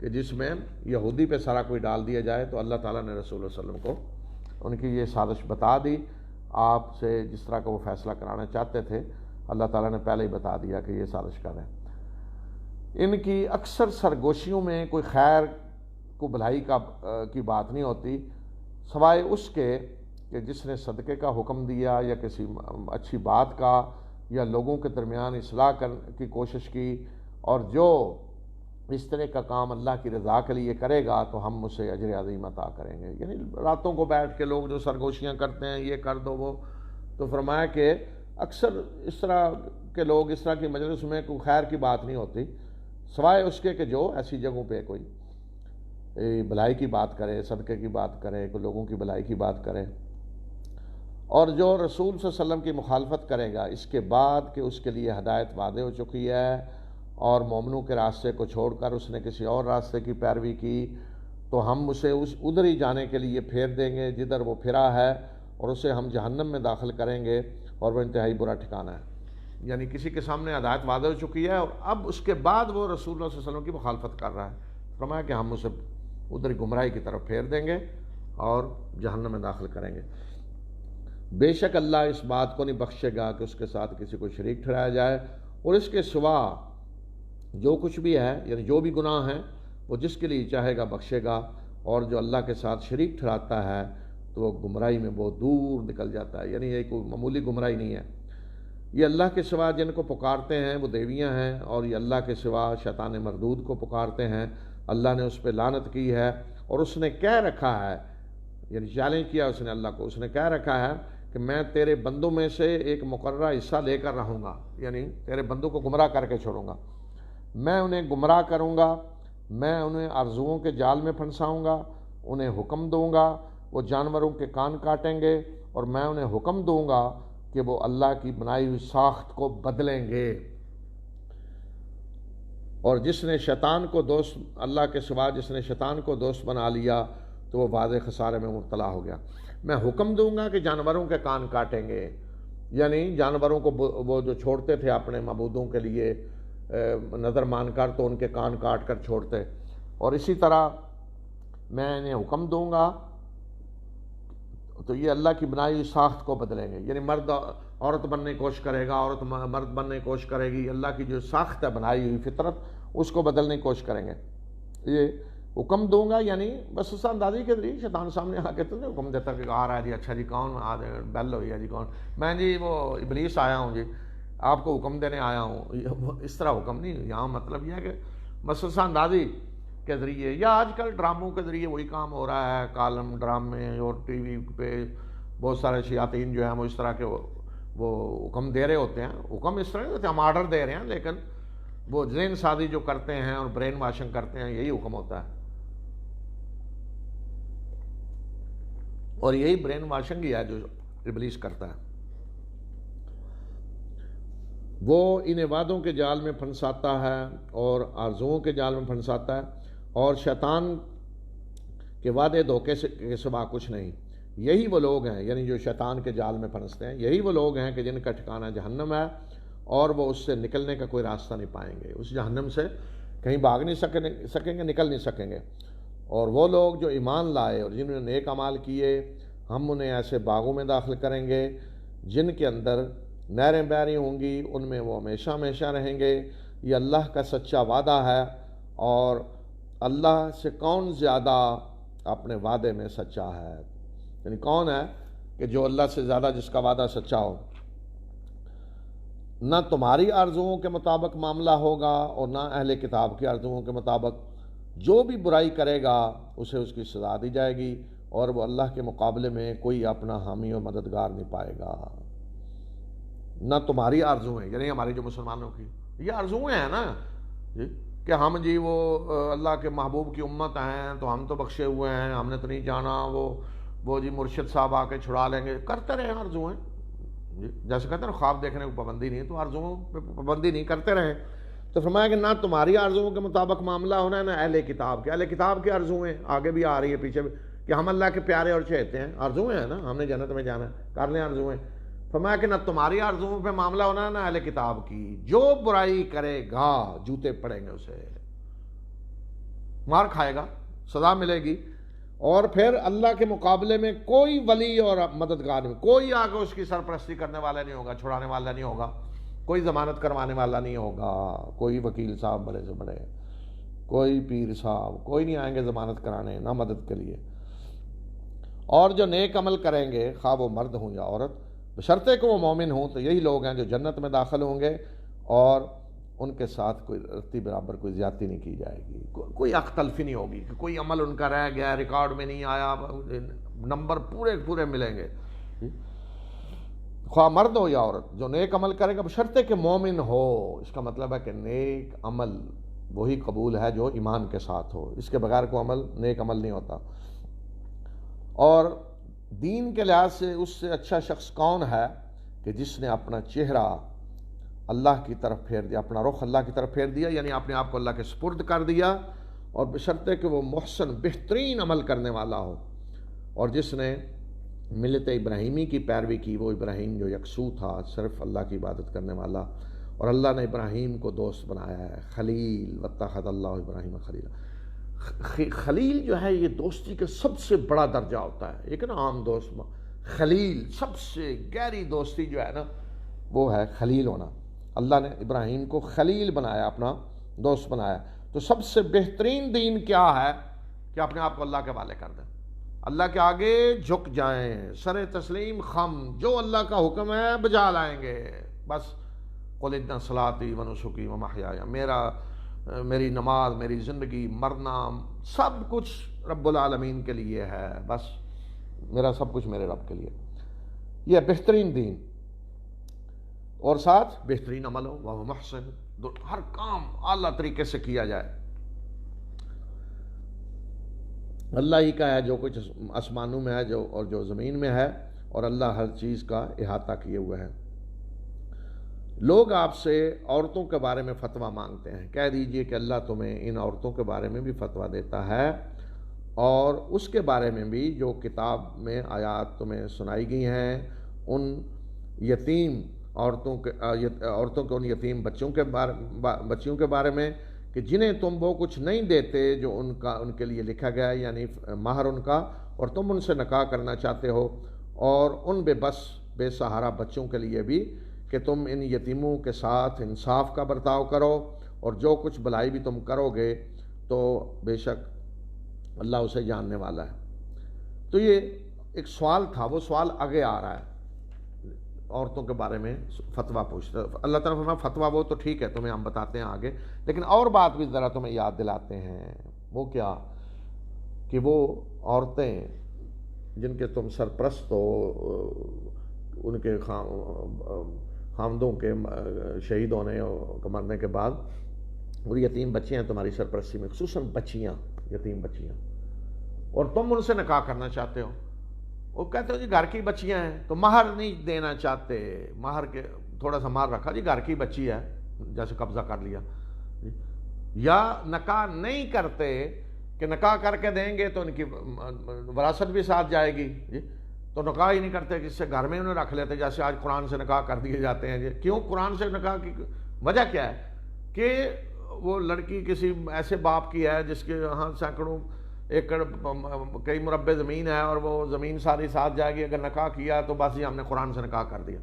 کہ جس میں یہودی پہ سارا کوئی ڈال دیا جائے، تو اللہ تعالیٰ نے رسول اللہ صلی اللہ علیہ وسلم کو ان کی یہ سازش بتا دی۔ آپ سے جس طرح کا وہ فیصلہ کرانا چاہتے تھے اللہ تعالیٰ نے پہلے ہی بتا دیا کہ یہ سازش کر رہے ہیں۔ ان کی اکثر سرگوشیوں میں کوئی خیر کو بھلائی کی بات نہیں ہوتی، سوائے اس کے کہ جس نے صدقے کا حکم دیا یا کسی اچھی بات کا یا لوگوں کے درمیان اصلاح کی کوشش کی، اور جو اس طرح کا کام اللہ کی رضا کے لیے کرے گا تو ہم اسے اجر عظیم عطا کریں گے۔ یعنی راتوں کو بیٹھ کے لوگ جو سرگوشیاں کرتے ہیں، یہ کر دو وہ، تو فرمایا کہ اکثر اس طرح کے لوگ، اس طرح کی مجلس میں کوئی خیر کی بات نہیں ہوتی سوائے اس کے کہ جو ایسی جگہوں پہ کوئی بھلائی کی بات کرے، صدقے کی بات کرے، کوئی لوگوں کی بھلائی کی بات کرے، اور جو رسول صلی اللہ علیہ وسلم کی مخالفت کرے گا اس کے بعد کہ اس کے لیے ہدایت واضح ہو چکی ہے اور مومنوں کے راستے کو چھوڑ کر اس نے کسی اور راستے کی پیروی کی، تو ہم اسے ادھر ہی جانے کے لیے پھیر دیں گے جدھر وہ پھرا ہے، اور اسے ہم جہنم میں داخل کریں گے، اور وہ انتہائی برا ٹھکانہ ہے۔ یعنی کسی کے سامنے ہدایت واضح ہو چکی ہے اور اب اس کے بعد وہ رسول اللہ صلی اللہ علیہ وسلم کی مخالفت کر رہا ہے، فرمایا کہ ہم اسے ادھر گمراہی کی طرف پھیر دیں گے اور جہنم میں داخل کریں گے۔ بے شک اللہ اس بات کو نہیں بخشے گا کہ اس کے ساتھ کسی کو شریک ٹھہرایا جائے، اور اس کے سوا جو کچھ بھی ہے، یعنی جو بھی گناہ ہیں وہ جس کے لیے چاہے گا بخشے گا، اور جو اللہ کے ساتھ شریک ٹھہراتا ہے تو وہ گمراہی میں بہت دور نکل جاتا ہے۔ یعنی یہ کوئی معمولی گمراہی نہیں ہے۔ یہ اللہ کے سوا جن کو پکارتے ہیں وہ دیویاں ہیں، اور یہ اللہ کے سوا شیطان مردود کو پکارتے ہیں، اللہ نے اس پہ لعنت کی ہے، اور اس نے کہہ رکھا ہے، یعنی چیلنج کیا اس نے اللہ کو، اس نے کہہ رکھا ہے کہ میں تیرے بندوں میں سے ایک مقررہ حصہ لے کر رہوں گا، یعنی تیرے بندوں کو گمراہ کر کے چھوڑوں گا، میں انہیں گمراہ کروں گا، میں انہیں آرزوؤں کے جال میں پھنساؤں گا، انہیں حکم دوں گا وہ جانوروں کے کان کاٹیں گے، اور میں انہیں حکم دوں گا کہ وہ اللہ کی بنائی ہوئی ساخت کو بدلیں گے، اور جس نے شیطان کو دوست، اللہ کے سوا جس نے شیطان کو دوست بنا لیا تو وہ واضح خسارے میں مبتلا ہو گیا۔ میں حکم دوں گا کہ جانوروں کے کان کاٹیں گے، یعنی جانوروں کو وہ جو چھوڑتے تھے اپنے معبودوں کے لیے نظر مان کر، تو ان کے کان کاٹ کر چھوڑتے، اور اسی طرح میں انہیں حکم دوں گا تو یہ اللہ کی بنائی ہوئی ساخت کو بدلیں گے، یعنی مرد عورت بننے کی کوشش کرے گا، عورت مرد بننے کی کوشش کرے گی، اللہ کی جو ساخت ہے بنائی ہوئی فطرت اس کو بدلنے کی کوشش کریں گے۔ یہ حکم دوں گا یعنی بس اس اندازی کے ذریعے شیطان سامنے آ کے تو نہیں حکم دیتا کہ آ رہا ہے جی، اچھا جی کون آ رہے ہیں، بیل ہوئی ہے جی کون، میں جی وہ ابلیس آیا ہوں جی، آپ کو حکم دینے آیا ہوں، اس طرح حکم نہیں۔ یہاں مطلب یہ ہے کہ بس اندازی کے ذریعے، یا آج کل ڈراموں کے ذریعے وہی کام ہو رہا ہے، کالم ڈرامے اور ٹی وی پہ بہت سارے شیاطین جو ہیں وہ اس طرح کے وہ حکم دے رہے ہوتے ہیں۔ حکم اس طرح نہیں ہوتے، ہم آرڈر دے رہے ہیں، لیکن وہ ذہن سازی جو کرتے ہیں اور برین واشنگ کرتے ہیں، یہی حکم ہوتا ہے، اور یہی برین واشنگ ہی ہے جو ابلیس کرتا ہے۔ وہ انہیں وعدوں کے جال میں پھنساتا ہے اور آرزوؤں کے جال میں پھنساتا ہے، اور شیطان کے وعدے دھوکے کے سوا کچھ نہیں۔ یہی وہ لوگ ہیں، یعنی جو شیطان کے جال میں پھنستے ہیں، یہی وہ لوگ ہیں کہ جن کا ٹھکانہ جہنم ہے، اور وہ اس سے نکلنے کا کوئی راستہ نہیں پائیں گے، اس جہنم سے کہیں بھاگ نہیں سکیں گے، نکل نہیں سکیں گے۔ اور وہ لوگ جو ایمان لائے اور جنہوں نے نیک اعمال کیے، ہم انہیں ایسے باغوں میں داخل کریں گے جن کے اندر نہریں بہہ رہی ہوں گی، ان میں وہ ہمیشہ ہمیشہ رہیں گے۔ یہ اللہ کا سچا وعدہ ہے، اور اللہ سے کون زیادہ اپنے وعدے میں سچا ہے؟ یعنی کون ہے کہ جو اللہ سے زیادہ جس کا وعدہ سچا ہو؟ نہ تمہاری آرزوؤں کے مطابق معاملہ ہوگا اور نہ اہل کتاب کی آرزوؤں کے مطابق، جو بھی برائی کرے گا اسے اس کی سزا دی جائے گی، اور وہ اللہ کے مقابلے میں کوئی اپنا حامی و مددگار نہیں پائے گا۔ نہ تمہاری آرزویں، یعنی ہماری جو مسلمانوں کی یہ آرزویں ہیں نا جی، کہ ہم جی وہ اللہ کے محبوب کی امت ہیں تو ہم تو بخشے ہوئے ہیں، ہم نے تو نہیں جانا وہ جی مرشد صاحب آ کے چھڑا لیں گے، کرتے رہیں آرزویں جی، جیسے کہتے ہیں خواب دیکھنے کو پابندی نہیں، تو آرزوؤں پہ پابندی نہیں، کرتے رہیں۔ تو فرمایا کہ نہ تمہاری آرزوؤں کے مطابق معاملہ ہونا ہے، نہ اہل کتاب کے۔ اہل کتاب کی آرزویں آگے بھی آ رہی ہے، پیچھے بھی، کہ ہم اللہ کے پیارے اور چہتے ہیں، آرزویں ہیں نا، ہم نے جنت میں جانا ہے، کر لیں آرزویں۔ فرمایا کہ نہ تمہاری آرزوؤں پہ معاملہ ہونا ہے، نہ اہل کتاب کی، جو برائی کرے گا جوتے پڑیں گے، اسے مار کھائے گا، سزا ملے گی، اور پھر اللہ کے مقابلے میں کوئی ولی اور مددگار نہیں، کوئی آگے اس کی سرپرستی کرنے والا نہیں ہوگا، چھڑانے والا نہیں ہوگا، کوئی ضمانت کروانے والا نہیں ہوگا، کوئی وکیل صاحب بڑے سے بڑے، کوئی پیر صاحب، کوئی نہیں آئیں گے ضمانت کرانے، نہ مدد کے لیے۔ اور جو نیک عمل کریں گے، خواہ وہ مرد ہوں یا عورت، بشرطے کہ وہ مومن ہوں، تو یہی لوگ ہیں جو جنت میں داخل ہوں گے، اور ان کے ساتھ کوئی رتی برابر کوئی زیادتی نہیں کی جائے گی، کوئی حق تلفی نہیں ہوگی کہ کوئی عمل ان کا رہ گیا ریکارڈ میں نہیں آیا، نمبر پورے پورے ملیں گے، خواہ مرد ہو یا عورت جو نیک عمل کرے گا بشرطے کہ مومن ہو۔ اس کا مطلب ہے کہ نیک عمل وہی قبول ہے جو ایمان کے ساتھ ہو، اس کے بغیر کوئی عمل نیک عمل نہیں ہوتا۔ اور دین کے لحاظ سے اس سے اچھا شخص کون ہے کہ جس نے اپنا چہرہ اللہ کی طرف پھیر دیا، اپنا رخ اللہ کی طرف پھیر دیا، یعنی اپنے آپ کو اللہ کے سپرد کر دیا، اور بشرطے کہ وہ محسن بہترین عمل کرنے والا ہو، اور جس نے ملت ابراہیمی کی پیروی کی، وہ ابراہیم جو یکسو تھا، صرف اللہ کی عبادت کرنے والا، اور اللہ نے ابراہیم کو دوست بنایا ہے، خلیل واتخذ اللہ ابراہیم خلیل۔ خلیل جو ہے یہ دوستی کا سب سے بڑا درجہ ہوتا ہے، ایک نا عام دوست، خلیل سب سے گہری دوستی جو ہے نا وہ ہے خلیل ہونا۔ اللہ نے ابراہیم کو خلیل بنایا، اپنا دوست بنایا۔ تو سب سے بہترین دین کیا ہے کہ اپنے آپ کو اللہ کے حوالے کر دیں، اللہ کے آگے جھک جائیں، سر تسلیم خم، جو اللہ کا حکم ہے بجا لائیں گے، بس قل ان صلاتی و نسکی و محیایا، میری نماز، میری زندگی، مرنا، سب کچھ رب العالمین کے لیے ہے، بس میرا سب کچھ میرے رب کے لیے۔ یہ بہترین دین، اور ساتھ بہترین عمل ہو، وہ محسن، ہر کام اعلیٰ طریقے سے کیا جائے۔ اللہ ہی کا ہے جو کچھ آسمانوں میں ہے اور جو زمین میں ہے، اور اللہ ہر چیز کا احاطہ کیے ہوئے ہے۔ لوگ آپ سے عورتوں کے بارے میں فتویٰ مانگتے ہیں، کہہ دیجئے کہ اللہ تمہیں ان عورتوں کے بارے میں بھی فتویٰ دیتا ہے، اور اس کے بارے میں بھی جو کتاب میں آیات تمہیں سنائی گئی ہیں، ان یتیم عورتوں کے ان یتیم بچیوں کے بارے میں کہ جنہیں تم وہ کچھ نہیں دیتے جو ان کے لیے لکھا گیا ہے، یعنی مہر ان کا، اور تم ان سے نکاح کرنا چاہتے ہو، اور ان بے سہارا بچوں کے لیے بھی کہ تم ان یتیموں کے ساتھ انصاف کا برتاؤ کرو، اور جو کچھ بھلائی بھی تم کرو گے تو بے شک اللہ اسے جاننے والا ہے۔ تو یہ ایک سوال تھا، وہ سوال آگے آ رہا ہے، عورتوں کے بارے میں فتویٰ پوچھتا۔ اللہ تعالیٰ فرمایا فتویٰ وہ تو ٹھیک ہے تمہیں ہم بتاتے ہیں آگے، لیکن اور بات بھی ذرا تمہیں یاد دلاتے ہیں۔ وہ کیا کہ وہ عورتیں جن کے تم سرپرست ہو، ان کے خامدوں کے شہید ہونے اور مرنے کے بعد، وہ یتیم بچیاں ہیں تمہاری سرپرستی میں، خصوصاً بچیاں، یتیم بچیاں، اور تم ان سے نکاح کرنا چاہتے ہو۔ وہ کہتے ہو جی گھر کی بچیاں ہیں، تو مہر نہیں دینا چاہتے، مہر کے تھوڑا سا مہر رکھا، جی گھر کی بچی ہے، جیسے قبضہ کر لیا، یا نکاح نہیں کرتے کہ نکاح کر کے دیں گے تو ان کی وراثت بھی ساتھ جائے گی، جی تو نکاح ہی نہیں کرتے، جس سے گھر میں انہیں رکھ لیتے، جیسے آج قرآن سے نکاح کر دیے جاتے ہیں۔ جی کیوں قرآن سے نکاح کی وجہ کیا ہے کہ وہ لڑکی کسی ایسے باپ کی ہے جس کے یہاں سینکڑوں ایکڑ کئی مربع زمین ہے، اور وہ زمین ساری ساتھ جائے گی، اگر نکاح کیا تو بس یہ ہم نے قرآن سے نکاح کر دیا۔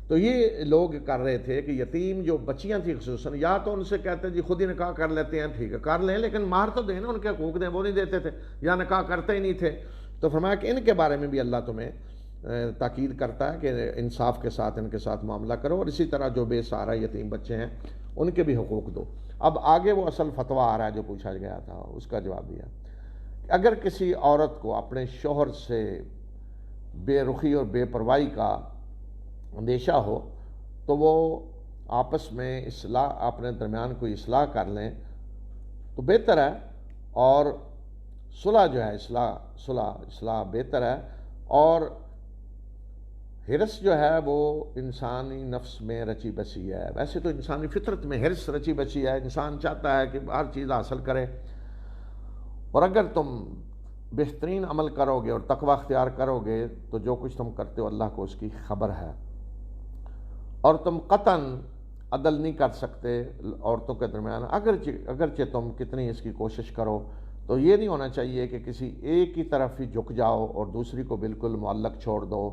تو یہ لوگ کر رہے تھے کہ یتیم جو بچیاں تھیں خصوصاً، یا تو ان سے کہتے جی خود ہی نکاح کر لیتے ہیں، ٹھیک ہے کر لیں، لیکن مہر تو دیں نا، ان کے حقوق دیں، وہ نہیں دیتے تھے، یا نکاح کرتے ہی نہیں تھے۔ تو فرمایا کہ ان کے بارے میں بھی اللہ تمہیں تاکید کرتا ہے کہ انصاف کے ساتھ ان کے ساتھ معاملہ کرو، اور اسی طرح جو بے سہارا یتیم بچے ہیں ان کے بھی حقوق دو۔ اب آگے وہ اصل فتویٰ آ رہا ہے جو پوچھا گیا تھا، اس کا جواب دیا۔ اگر کسی عورت کو اپنے شوہر سے بے رخی اور بے پرواہی کا اندیشہ ہو تو وہ آپس میں اپنے درمیان کوئی اصلاح کر لیں تو بہتر ہے، اور صلح جو ہے اصلاح بہتر ہے، اور حرص جو ہے وہ انسانی نفس میں رچی بسی ہے۔ ویسے تو انسانی فطرت میں حرص رچی بسی ہے، انسان چاہتا ہے کہ ہر چیز حاصل کرے، اور اگر تم بہترین عمل کرو گے اور تقوی اختیار کرو گے تو جو کچھ تم کرتے ہو اللہ کو اس کی خبر ہے، اور تم قطعاً عدل نہیں کر سکتے عورتوں کے درمیان، اگرچہ تم کتنی اس کی کوشش کرو، تو یہ نہیں ہونا چاہیے کہ کسی ایک کی طرف ہی جھک جاؤ اور دوسری کو بالکل معلق چھوڑ دو،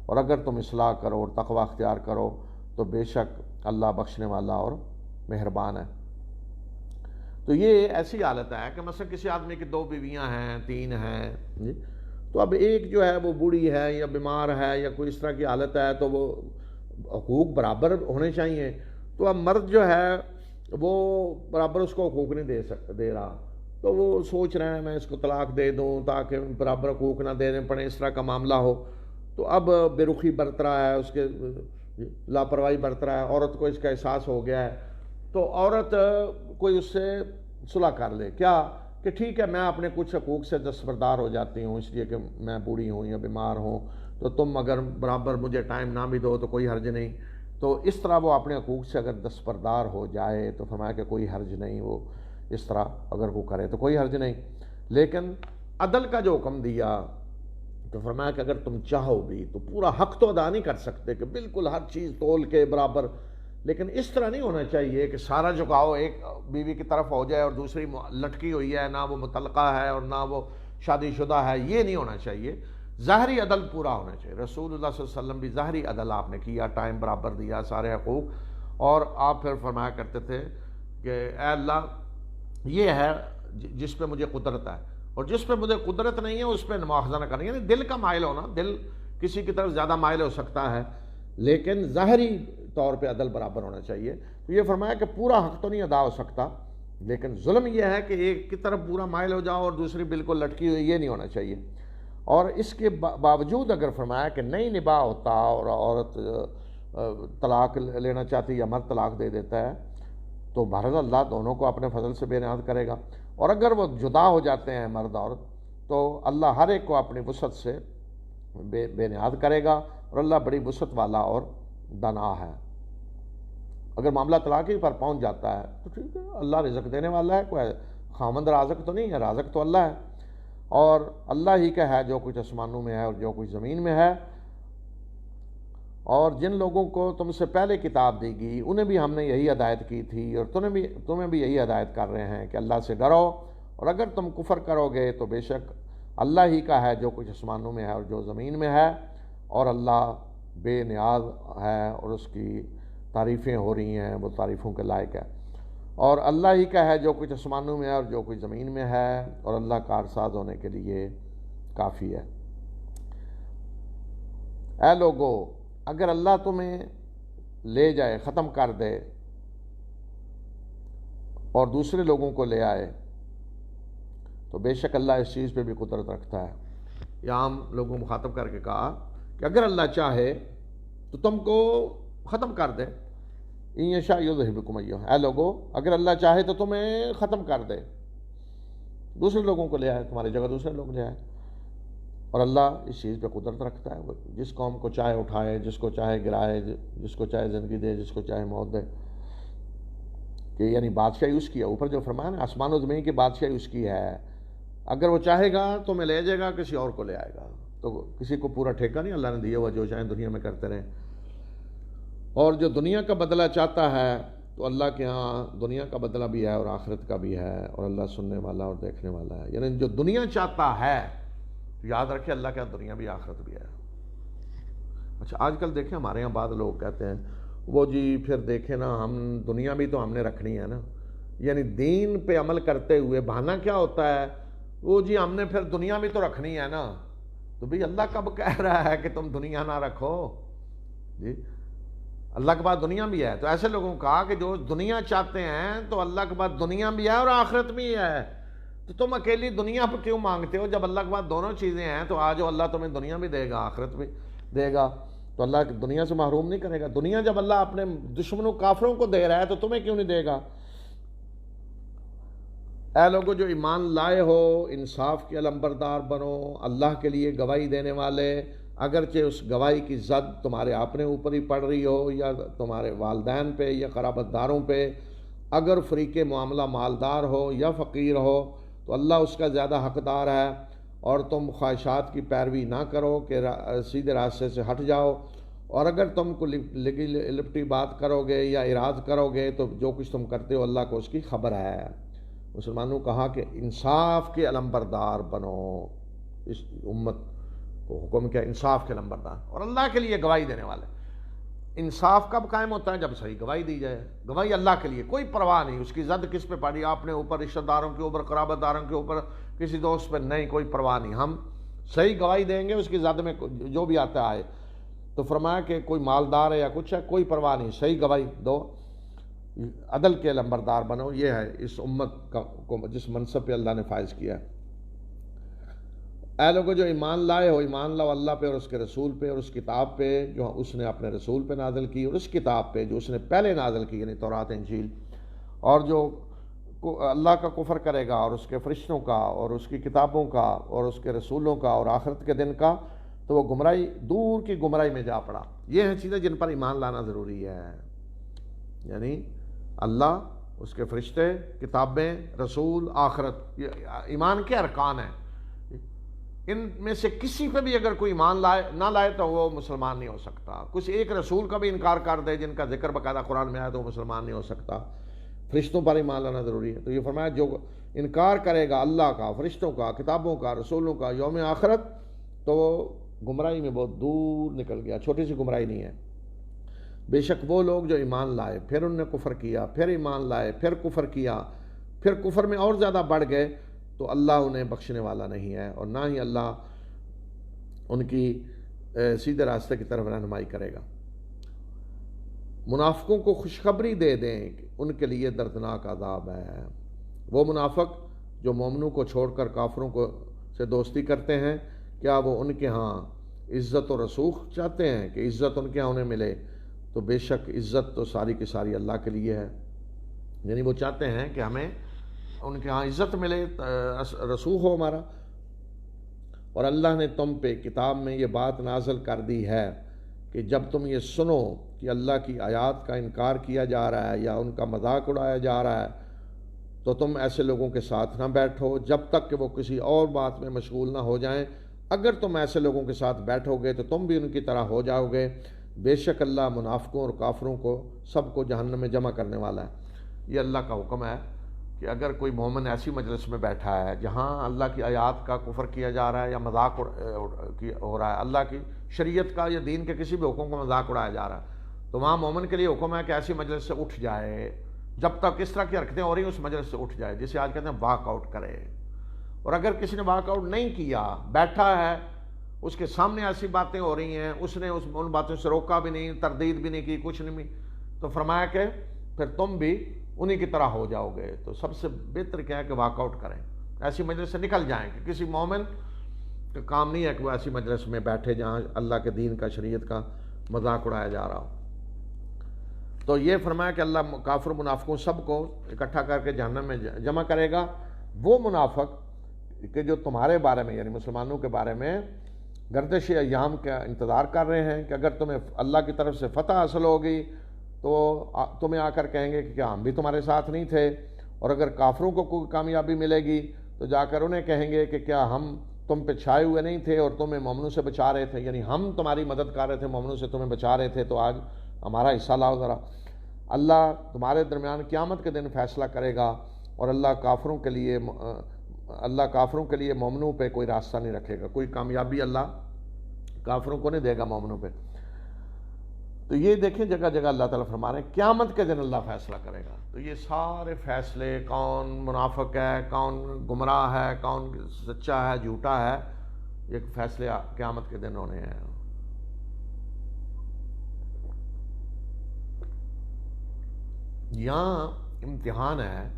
اور اگر تم اصلاح کرو اور تقوی اختیار کرو تو بے شک اللہ بخشنے والا اور مہربان ہے۔ تو یہ ایسی حالت ہے کہ مثلا کسی آدمی کی 2 بیویاں ہیں، 3 ہیں، تو اب ایک جو ہے وہ بوڑھی ہے یا بیمار ہے یا کوئی اس طرح کی حالت ہے، تو وہ حقوق برابر ہونے چاہیے۔ تو اب مرد جو ہے وہ برابر اس کو حقوق نہیں دے رہا، تو وہ سوچ رہے ہیں میں اس کو طلاق دے دوں تاکہ برابر حقوق نہ دینے پڑے، اس طرح کا معاملہ ہو، تو اب بے رخی برت رہا ہے، اس کے لاپرواہی برت رہا ہے، عورت کو اس کا احساس ہو گیا ہے، تو عورت کوئی اس سے صلح کر لے کیا کہ ٹھیک ہے میں اپنے کچھ حقوق سے دستبردار ہو جاتی ہوں اس لیے کہ میں بوڑھی ہوں یا بیمار ہوں، تو تم اگر برابر مجھے ٹائم نہ بھی دو تو کوئی حرج نہیں، تو اس طرح وہ اپنے حقوق سے اگر دستبردار ہو جائے تو فرمایا کہ کوئی حرج نہیں، وہ اس طرح اگر وہ کرے تو کوئی حرج نہیں۔ لیکن عدل کا جو حکم دیا تو فرمایا کہ اگر تم چاہو بھی تو پورا حق تو ادا نہیں کر سکتے کہ بالکل ہر چیز تول کے برابر، لیکن اس طرح نہیں ہونا چاہیے کہ سارا جھکاؤ ایک بیوی کی طرف ہو جائے اور دوسری لٹکی ہوئی ہے، نہ وہ مطلقہ ہے اور نہ وہ شادی شدہ ہے، یہ نہیں ہونا چاہیے، ظاہری عدل پورا ہونا چاہیے۔ رسول اللہ صلی اللہ علیہ وسلم بھی ظاہری عدل آپ نے کیا، ٹائم برابر دیا، سارے حقوق، اور آپ پھر فرمایا کرتے تھے کہ اے اللہ یہ ہے جس پہ مجھے قدرت ہے، اور جس پہ مجھے قدرت نہیں ہے اس پہ مواخذہ نہ کرنا، یعنی دل کا مائل ہونا، دل کسی کی طرف زیادہ مائل ہو سکتا ہے لیکن ظاہری طور پہ عدل برابر ہونا چاہیے۔ تو یہ فرمایا کہ پورا حق تو نہیں ادا ہو سکتا، لیکن ظلم یہ ہے کہ ایک کی طرف پورا مائل ہو جاؤ اور دوسری بالکل لٹکی ہوئی، یہ نہیں ہونا چاہیے۔ اور اس کے باوجود اگر فرمایا کہ نہیں نباہ ہوتا اور عورت طلاق لینا چاہتی یا مرد طلاق دے دیتا ہے تو بہرحال اللہ دونوں کو اپنے فضل سے بے نیاز کرے گا، اور اگر وہ جدا ہو جاتے ہیں مرد عورت تو اللہ ہر ایک کو اپنی وسعت سے بے نیاز کرے گا، اور اللہ بڑی وسعت والا اور دانا ہے۔ اگر معاملہ طلاق ہی پر پہنچ جاتا ہے تو ٹھیک ہے، اللہ رزق دینے والا ہے، کوئی خامند رازق تو نہیں ہے، رازق تو اللہ ہے، اور اللہ ہی کا ہے جو کچھ آسمانوں میں ہے اور جو کچھ زمین میں ہے۔ اور جن لوگوں کو تم سے پہلے کتاب دی گئی انہیں بھی ہم نے یہی ہدایت کی تھی، اور تمہیں بھی یہی ہدایت کر رہے ہیں کہ اللہ سے ڈرو، اور اگر تم کفر کرو گے تو بے شک اللہ ہی کا ہے جو کچھ آسمانوں میں ہے اور جو زمین میں ہے، اور اللہ بے نیاز ہے اور اس کی تعریفیں ہو رہی ہیں، وہ تعریفوں کے لائق ہے، اور اللہ ہی کا ہے جو کچھ آسمانوں میں ہے اور جو کچھ زمین میں ہے، اور اللہ کارساز ہونے کے لیے کافی ہے۔ اے لوگو، اگر اللہ تمہیں لے جائے، ختم کر دے اور دوسرے لوگوں کو لے آئے تو بے شک اللہ اس چیز پہ بھی قدرت رکھتا ہے۔ یا عام لوگوں مخاطب کر کے کہا کہ اگر اللہ چاہے تو تم کو ختم کر دے، ان یشاء یذہبکم ایھا، اے لوگو اگر اللہ چاہے تو تمہیں ختم کر دے، دوسرے لوگوں کو لے آئے، تمہاری جگہ دوسرے لوگ لے آئے، اور اللہ اس چیز پہ قدرت رکھتا ہے، جس قوم کو چاہے اٹھائے، جس کو چاہے گرائے، جس کو چاہے زندگی دے، جس کو چاہے موت دے، کہ یعنی بادشاہی اس کی ہے، اوپر جو فرمایا نا آسمان و زمین کی بادشاہی اس کی ہے، اگر وہ چاہے گا تو میں لے جائے گا، کسی اور کو لے آئے گا، تو کسی کو پورا ٹھیکہ نہیں اللہ نے دیا ہوا، جو چاہیں دنیا میں کرتے رہیں۔ اور جو دنیا کا بدلہ چاہتا ہے تو اللہ کے ہاں دنیا کا بدلہ بھی ہے اور آخرت کا بھی ہے، اور اللہ سننے والا اور دیکھنے والا ہے، یعنی جو دنیا چاہتا ہے یاد رکھے اللہ کے دنیا بھی آخرت بھی ہے۔ اچھا آج کل دیکھیں ہمارے یہاں بعض لوگ کہتے ہیں وہ جی پھر دیکھیں نا ہم دنیا بھی تو ہم نے رکھنی ہے نا، یعنی دین پہ عمل کرتے ہوئے بہانہ کیا ہوتا ہے، وہ جی ہم نے پھر دنیا بھی تو رکھنی ہے نا، تو بھئی اللہ کب کہہ رہا ہے کہ تم دنیا نہ رکھو، جی اللہ کے بعد دنیا بھی ہے، تو ایسے لوگوں کو کہا کہ جو دنیا چاہتے ہیں تو اللہ کے بعد دنیا بھی ہے اور آخرت بھی ہے، تو تم اکیلی دنیا پہ کیوں مانگتے ہو، جب اللہ کے بعد دونوں چیزیں ہیں تو آج اللہ تمہیں دنیا بھی دے گا آخرت بھی دے گا، تو اللہ دنیا سے محروم نہیں کرے گا، دنیا جب اللہ اپنے دشمنوں کافروں کو دے رہا ہے تو تمہیں کیوں نہیں دے گا۔ اے لوگوں جو ایمان لائے ہو انصاف کے علمبردار بنو، اللہ کے لیے گواہی دینے والے، اگرچہ اس گواہی کی زد تمہارے اپنے اوپر ہی پڑ رہی ہو یا تمہارے والدین پہ یا قرابت داروں پہ، اگر فریق معاملہ مالدار ہو یا فقیر ہو تو اللہ اس کا زیادہ حقدار ہے، اور تم خواہشات کی پیروی نہ کرو کہ سیدھے راستے سے ہٹ جاؤ، اور اگر تم کو لگی لپٹی بات کرو گے یا اراد کرو گے تو جو کچھ تم کرتے ہو اللہ کو اس کی خبر ہے۔ مسلمانوں کہا کہ انصاف کے علمبردار بنو، اس امت کو حکم کیا انصاف کے علمبردار اور اللہ کے لیے گواہی دینے والے۔ انصاف کب قائم ہوتا ہے، جب صحیح گواہی دی جائے، گواہی اللہ کے لیے، کوئی پرواہ نہیں اس کی زد کس پہ پڑی، آپ نے اوپر رشتہ داروں کے اوپر، قرابت داروں کے اوپر، کسی دوست پہ نہیں، کوئی پرواہ نہیں، ہم صحیح گواہی دیں گے، اس کی زد میں جو بھی آتا ہے۔ تو فرمایا کہ کوئی مالدار ہے یا کچھ ہے، کوئی پرواہ نہیں، صحیح گواہی دو۔ عدل کے لمبردار بنو، یہ ہے اس امت کو جس منصب پہ اللہ نے فائز کیا ہے۔ اے لوگو جو ایمان لائے ہو، ایمان لاؤ اللہ پہ اور اس کے رسول پہ اور اس کتاب پہ جو اس نے اپنے رسول پہ نازل کی، اور اس کتاب پہ جو اس نے پہلے نازل کی یعنی تورات انجیل۔ اور جو اللہ کا کفر کرے گا اور اس کے فرشتوں کا اور اس کی کتابوں کا اور اس کے رسولوں کا اور آخرت کے دن کا، تو وہ گمراہی، دور کی گمراہی میں جا پڑا۔ یہ ہیں چیزیں جن پر ایمان لانا ضروری ہے، یعنی اللہ، اس کے فرشتے، کتابیں، رسول، آخرت، یہ ایمان کے ارکان ہیں۔ ان میں سے کسی پہ بھی اگر کوئی ایمان نہ لائے تو وہ مسلمان نہیں ہو سکتا۔ کچھ ایک رسول کا بھی انکار کر دے جن کا ذکر باقاعدہ قرآن میں آیا تو وہ مسلمان نہیں ہو سکتا۔ فرشتوں پر ایمان لانا ضروری ہے۔ تو یہ فرمایا جو انکار کرے گا اللہ کا، فرشتوں کا، کتابوں کا، رسولوں کا، یوم آخرت، تو وہ گمراہی میں بہت دور نکل گیا، چھوٹی سی گمراہی نہیں ہے۔ بے شک وہ لوگ جو ایمان لائے پھر انہوں نے کفر کیا، پھر ایمان لائے پھر کفر کیا، پھر کفر میں اور زیادہ بڑھ گئے، تو اللہ انہیں بخشنے والا نہیں ہے اور نہ ہی اللہ ان کی سیدھے راستے کی طرف رہنمائی کرے گا۔ منافقوں کو خوشخبری دے دیں کہ ان کے لیے دردناک عذاب ہے۔ وہ منافق جو مومنوں کو چھوڑ کر کافروں کو سے دوستی کرتے ہیں، کیا وہ ان کے ہاں عزت و رسوخ چاہتے ہیں کہ عزت ان کے ہاں انہیں ملے؟ تو بے شک عزت تو ساری کی ساری اللہ کے لیے ہے، یعنی وہ چاہتے ہیں کہ ہمیں ان کے ہاں عزت ملے، رسوخ ہو ہمارا۔ اور اللہ نے تم پہ کتاب میں یہ بات نازل کر دی ہے کہ جب تم یہ سنو کہ اللہ کی آیات کا انکار کیا جا رہا ہے یا ان کا مذاق اڑایا جا رہا ہے، تو تم ایسے لوگوں کے ساتھ نہ بیٹھو جب تک کہ وہ کسی اور بات میں مشغول نہ ہو جائیں۔ اگر تم ایسے لوگوں کے ساتھ بیٹھو گے تو تم بھی ان کی طرح ہو جاؤ گے۔ بے شک اللہ منافقوں اور کافروں کو سب کو جہنم میں جمع کرنے والا ہے۔ یہ اللہ کا حکم ہے کہ اگر کوئی مومن ایسی مجلس میں بیٹھا ہے جہاں اللہ کی آیات کا کفر کیا جا رہا ہے یا مذاق ہو رہا ہے، اللہ کی شریعت کا یا دین کے کسی بھی حکم کا مذاق اڑایا جا رہا ہے، تو وہاں مومن کے لیے حکم ہے کہ ایسی مجلس سے اٹھ جائے، جب تک اس طرح کی حرکتیں ہو رہی ہیں اس مجلس سے اٹھ جائے، جسے آج کہتے ہیں واک آؤٹ کرے۔ اور اگر کسی نے واک آؤٹ نہیں کیا، بیٹھا ہے، اس کے سامنے ایسی باتیں ہو رہی ہیں، اس نے ان باتوں سے روکا بھی نہیں، تردید بھی نہیں کی، کچھ نہیں، تو فرمایا کہ پھر تم بھی انہی کی طرح ہو جاؤ گے۔ تو سب سے بہتر کیا ہے کہ واک آؤٹ کریں، ایسی مجلس سے نکل جائیں، کہ کسی مومن کا کام نہیں ہے کہ وہ ایسی مجلس میں بیٹھے جہاں اللہ کے دین کا، شریعت کا مذاق اڑایا جا رہا ہو۔ تو یہ فرمایا کہ اللہ کافر منافقوں سب کو اکٹھا کر کے جہنم میں جمع کرے گا۔ وہ منافق کہ جو تمہارے بارے میں یعنی مسلمانوں کے بارے میں گردش ایام کا انتظار کر رہے ہیں کہ اگر تمہیں اللہ کی طرف سے فتح حاصل ہوگی تو تمہیں آ کر کہیں گے کہ کیا ہم بھی تمہارے ساتھ نہیں تھے، اور اگر کافروں کو کوئی کامیابی ملے گی تو جا کر انہیں کہیں گے کہ کیا ہم تم پہ چھائے ہوئے نہیں تھے اور تمہیں مومنوں سے بچا رہے تھے، یعنی ہم تمہاری مدد کر رہے تھے، مومنوں سے تمہیں بچا رہے تھے، تو آج ہمارا حصہ لاؤ ذرا۔ اللہ تمہارے درمیان قیامت کے دن فیصلہ کرے گا، اور اللہ کافروں کے لیے مومنوں پہ کوئی راستہ نہیں رکھے گا، کوئی کامیابی اللہ کافروں کو نہیں دے گا مومنوں پہ۔ تو یہ دیکھیں جگہ جگہ اللہ تعالیٰ فرما رہے ہیں قیامت کے دن اللہ فیصلہ کرے گا۔ تو یہ سارے فیصلے، کون منافق ہے، کون گمراہ ہے، کون سچا ہے، جھوٹا ہے، یہ فیصلے قیامت کے دن ہونے ہیں۔ یہاں امتحان ہے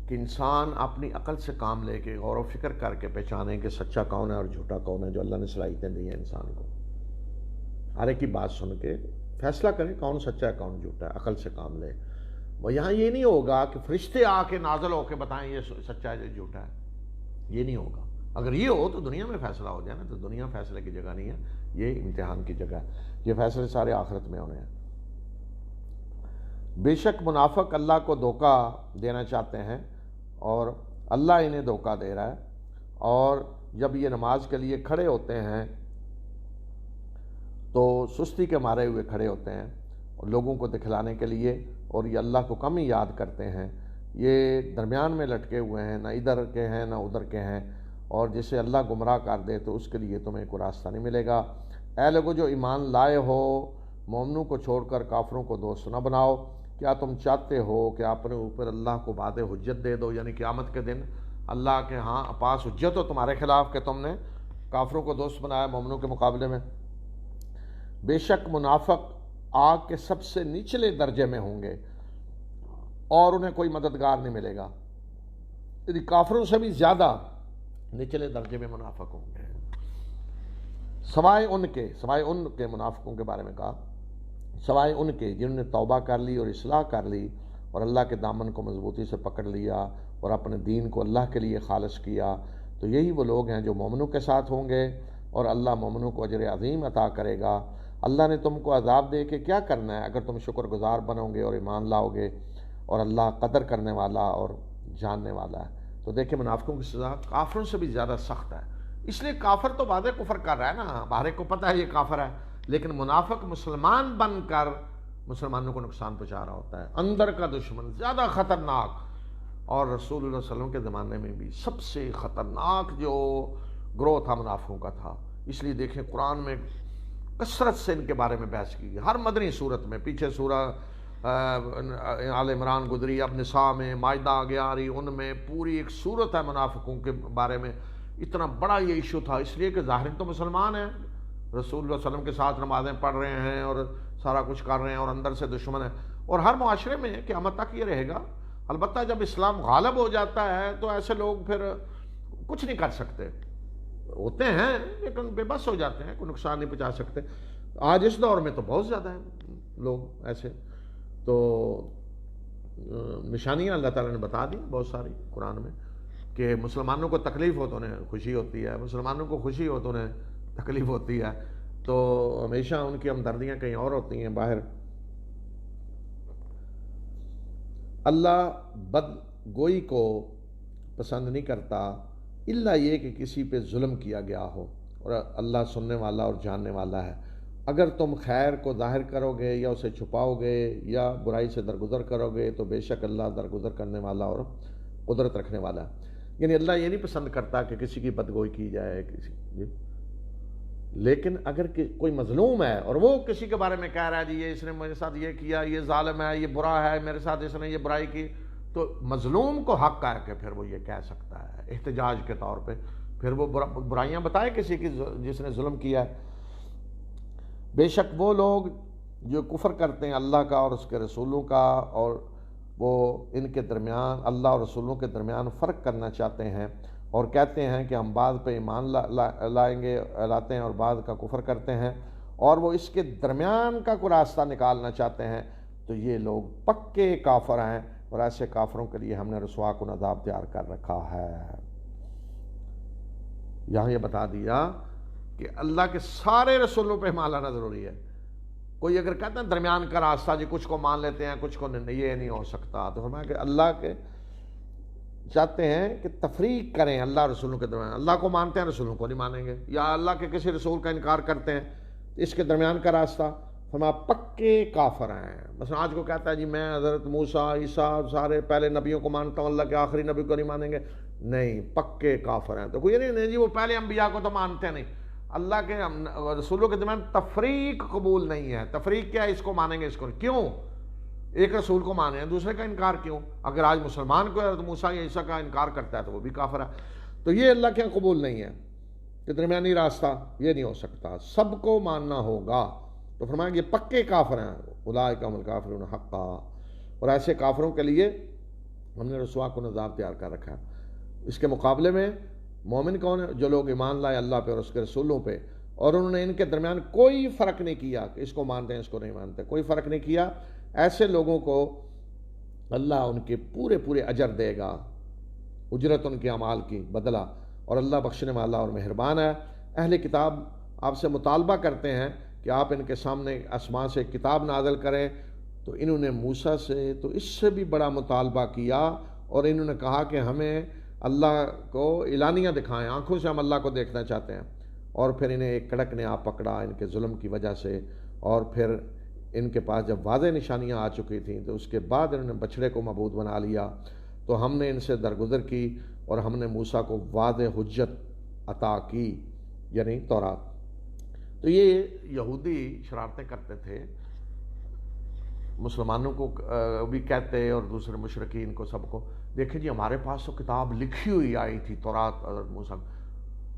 کہ انسان اپنی عقل سے کام لے کے غور و فکر کر کے پہچانے کہ سچا کون ہے اور جھوٹا کون ہے، جو اللہ نے صلاحیتیں دی ہیں انسان کو۔ ہر ایک کی بات سن کے فیصلہ کرے کون سچا ہے کون جھوٹا ہے، عقل سے کام لے۔ وہ یہاں یہ نہیں ہوگا کہ فرشتے آ کے نازل ہو کے بتائیں یہ سچا ہے یہ جھوٹا ہے، یہ نہیں ہوگا۔ اگر یہ ہو تو دنیا میں فیصلہ ہو جائے نا، تو دنیا فیصلے کی جگہ نہیں ہے، یہ امتحان کی جگہ ہے۔ یہ فیصلے سارے آخرت میں ہونے ہیں۔ بے شک منافق اللہ کو دھوکہ دینا چاہتے ہیں اور اللہ انہیں دھوکہ دے رہا ہے، اور جب یہ نماز کے لیے کھڑے ہوتے ہیں تو سستی کے مارے ہوئے کھڑے ہوتے ہیں اور لوگوں کو دکھلانے کے لیے، اور یہ اللہ کو کم ہی یاد کرتے ہیں۔ یہ درمیان میں لٹکے ہوئے ہیں، نہ ادھر کے ہیں نہ ادھر کے ہیں، اور جسے اللہ گمراہ کر دے تو اس کے لیے تمہیں کوئی راستہ نہیں ملے گا۔ اے لوگو جو ایمان لائے ہو، مومنوں کو چھوڑ کر کافروں کو دوست نہ بناؤ۔ کیا تم چاہتے ہو کہ اپنے اوپر اللہ کو باد حجت دے دو، یعنی قیامت کے دن اللہ کے ہاں پاس حجت ہو تمہارے خلاف کہ تم نے کافروں کو دوست بنایا مومنوں کے مقابلے میں؟ بے شک منافق آگ کے سب سے نچلے درجے میں ہوں گے اور انہیں کوئی مددگار نہیں ملے گا. یعنی کافروں سے بھی زیادہ نچلے درجے میں منافق ہوں گے. سوائے ان کے منافقوں کے بارے میں کہا، سوائے ان کے جنہوں نے توبہ کر لی اور اصلاح کر لی اور اللہ کے دامن کو مضبوطی سے پکڑ لیا اور اپنے دین کو اللہ کے لیے خالص کیا، تو یہی وہ لوگ ہیں جو مومنوں کے ساتھ ہوں گے اور اللہ مومنوں کو اجر عظیم عطا کرے گا. اللہ نے تم کو عذاب دے کے کیا کرنا ہے اگر تم شکر گزار بنو گے اور ایمان لاؤ گے، اور اللہ قدر کرنے والا اور جاننے والا ہے. تو دیکھیں منافقوں کی سزا کافروں سے بھی زیادہ سخت ہے. اس لیے کافر تو واضح کفر کر رہا ہے نا، باہر کو پتہ ہے یہ کافر ہے، لیکن منافق مسلمان بن کر مسلمانوں کو نقصان پہنچا رہا ہوتا ہے. اندر کا دشمن زیادہ خطرناک، اور رسول اللہ صلی اللہ علیہ وسلم کے زمانے میں بھی سب سے خطرناک جو گروہ تھا منافقوں کا تھا. اس لیے دیکھیں قرآن میں کثرت سے ان کے بارے میں بحث کی گئی. ہر مدنی صورت میں، پیچھے سورہ آل عمران گزری، اب نساء میں، مائدہ آگے آ رہی، ان میں پوری ایک صورت ہے منافقوں کے بارے میں. اتنا بڑا یہ ایشو تھا، اس لیے کہ ظاہر تو مسلمان ہیں، رسول اللہ صلی اللہ علیہ وسلم کے ساتھ نمازیں پڑھ رہے ہیں اور سارا کچھ کر رہے ہیں، اور اندر سے دشمن ہے. اور ہر معاشرے میں قیامت تک یہ رہے گا. البتہ جب اسلام غالب ہو جاتا ہے تو ایسے لوگ پھر کچھ نہیں کر سکتے، ہوتے ہیں لیکن بے بس ہو جاتے ہیں، کوئی نقصان نہیں پہنچا سکتے. آج اس دور میں تو بہت زیادہ ہیں لوگ ایسے. تو نشانیاں اللہ تعالیٰ نے بتا دی بہت ساری قرآن میں، کہ مسلمانوں کو تکلیف ہو تو انہیں خوشی ہوتی ہے، مسلمانوں کو خوشی ہو تو انہیں تکلیف ہوتی ہے. تو ہمیشہ ان کی ہمدردیاں کہیں اور ہوتی ہیں باہر. اللہ بد گوئی کو پسند نہیں کرتا الا یہ کہ کسی پہ ظلم کیا گیا ہو، اور اللہ سننے والا اور جاننے والا ہے. اگر تم خیر کو ظاہر کرو گے یا اسے چھپاؤ گے یا برائی سے درگزر کرو گے تو بے شک اللہ درگزر کرنے والا اور قدرت رکھنے والا ہے. یعنی اللہ یہ نہیں پسند کرتا کہ کسی کی بدگوئی کی جائے لیکن اگر کوئی مظلوم ہے اور وہ کسی کے بارے میں کہہ رہا ہے جی یہ اس نے میرے ساتھ یہ کیا، یہ ظالم ہے، یہ برا ہے، میرے ساتھ اس نے یہ برائی کی، تو مظلوم کو حق ہے کہ پھر وہ یہ کہہ سکتا ہے احتجاج کے طور پہ، پھر وہ برائیاں بتائے کسی کی جس نے ظلم کیا ہے. بے شک وہ لوگ جو کفر کرتے ہیں اللہ کا اور اس کے رسولوں کا، اور وہ ان کے درمیان اللہ اور رسولوں کے درمیان فرق کرنا چاہتے ہیں اور کہتے ہیں کہ ہم بعض پہ ایمان لاتے ہیں اور بعض کا کفر کرتے ہیں، اور وہ اس کے درمیان کا کوئی راستہ نکالنا چاہتے ہیں، تو یہ لوگ پکے کافر ہیں، اور ایسے کافروں کے لیے ہم نے رسوا کن عذاب تیار کر رکھا ہے. یہاں یہ بتا دیا کہ اللہ کے سارے رسولوں پہ ایمان لانا ضروری ہے. کوئی اگر کہتا ہے درمیان کا راستہ جی کچھ کو مان لیتے ہیں کچھ کو نہیں، یہ نہیں ہو سکتا. تو فرمایا کہ اللہ کے چاہتے ہیں کہ تفریق کریں اللہ رسولوں کے درمیان. اللہ کو مانتے ہیں رسولوں کو نہیں مانیں گے، یا اللہ کے کسی رسول کا انکار کرتے ہیں، اس کے درمیان کا راستہ فرمایا پکے کافر ہیں. مثلا آج کو کہتا ہے جی میں حضرت موسیٰ، عیسیٰ سارے پہلے نبیوں کو مانتا ہوں، اللہ کے آخری نبی کو نہیں مانیں گے، نہیں، پکے کافر ہیں. تو کوئی نہیں جی وہ پہلے انبیاء کو تو مانتے نہیں. اللہ کے رسولوں کے درمیان تفریق قبول نہیں ہے. تفریق کیا ہے؟ اس کو مانیں گے اس کو نہیں. کیوں؟ ایک رسول کو مانے ہیں دوسرے کا انکار کیوں؟ اگر آج مسلمان کو حضرت موسیٰ یا عیسیٰ کا انکار کرتا ہے تو وہ بھی کافر ہے. تو یہ اللہ کے قبول نہیں ہے کہ درمیانی راستہ یہ نہیں ہو سکتا، سب کو ماننا ہوگا. تو فرمایا یہ پکے کافر ہیں، اولئک هم الکافرون حقا. اور ایسے کافروں کے لیے ہم نے رسوا کن عذاب تیار کر رکھا ہے. اس کے مقابلے میں مومن کون ہے؟ جو لوگ ایمان لائے اللہ پہ اور اس کے رسولوں پہ، اور انہوں نے ان کے درمیان کوئی فرق نہیں کیا کہ اس کو مانتے ہیں اس کو نہیں مانتے، کوئی فرق نہیں کیا. ایسے لوگوں کو اللہ ان کے پورے پورے اجر دے گا، اجرت ان کے اعمال کی بدلہ، اور اللہ بخشنے والا اور مہربان ہے. اہل کتاب آپ سے مطالبہ کرتے ہیں کہ آپ ان کے سامنے آسمان سے کتاب نازل کریں، تو انہوں نے موسیٰ سے تو اس سے بھی بڑا مطالبہ کیا، اور انہوں نے کہا کہ ہمیں اللہ کو اعلانیہ دکھائیں، آنکھوں سے ہم اللہ کو دیکھنا چاہتے ہیں. اور پھر انہیں ایک کڑک نے آ پکڑا ان کے ظلم کی وجہ سے، اور پھر ان کے پاس جب واضح نشانیاں آ چکی تھیں تو اس کے بعد انہوں نے بچڑے کو معبود بنا لیا. تو ہم نے ان سے درگزر کی اور ہم نے موسیٰ کو واضح حجت عطا کی، یعنی تورات. تو یہ یہودی شرارتیں کرتے تھے، مسلمانوں کو بھی کہتے اور دوسرے مشرکین کو، سب کو، دیکھیں جی ہمارے پاس تو کتاب لکھی ہوئی آئی تھی تورات حضرت موسیٰ،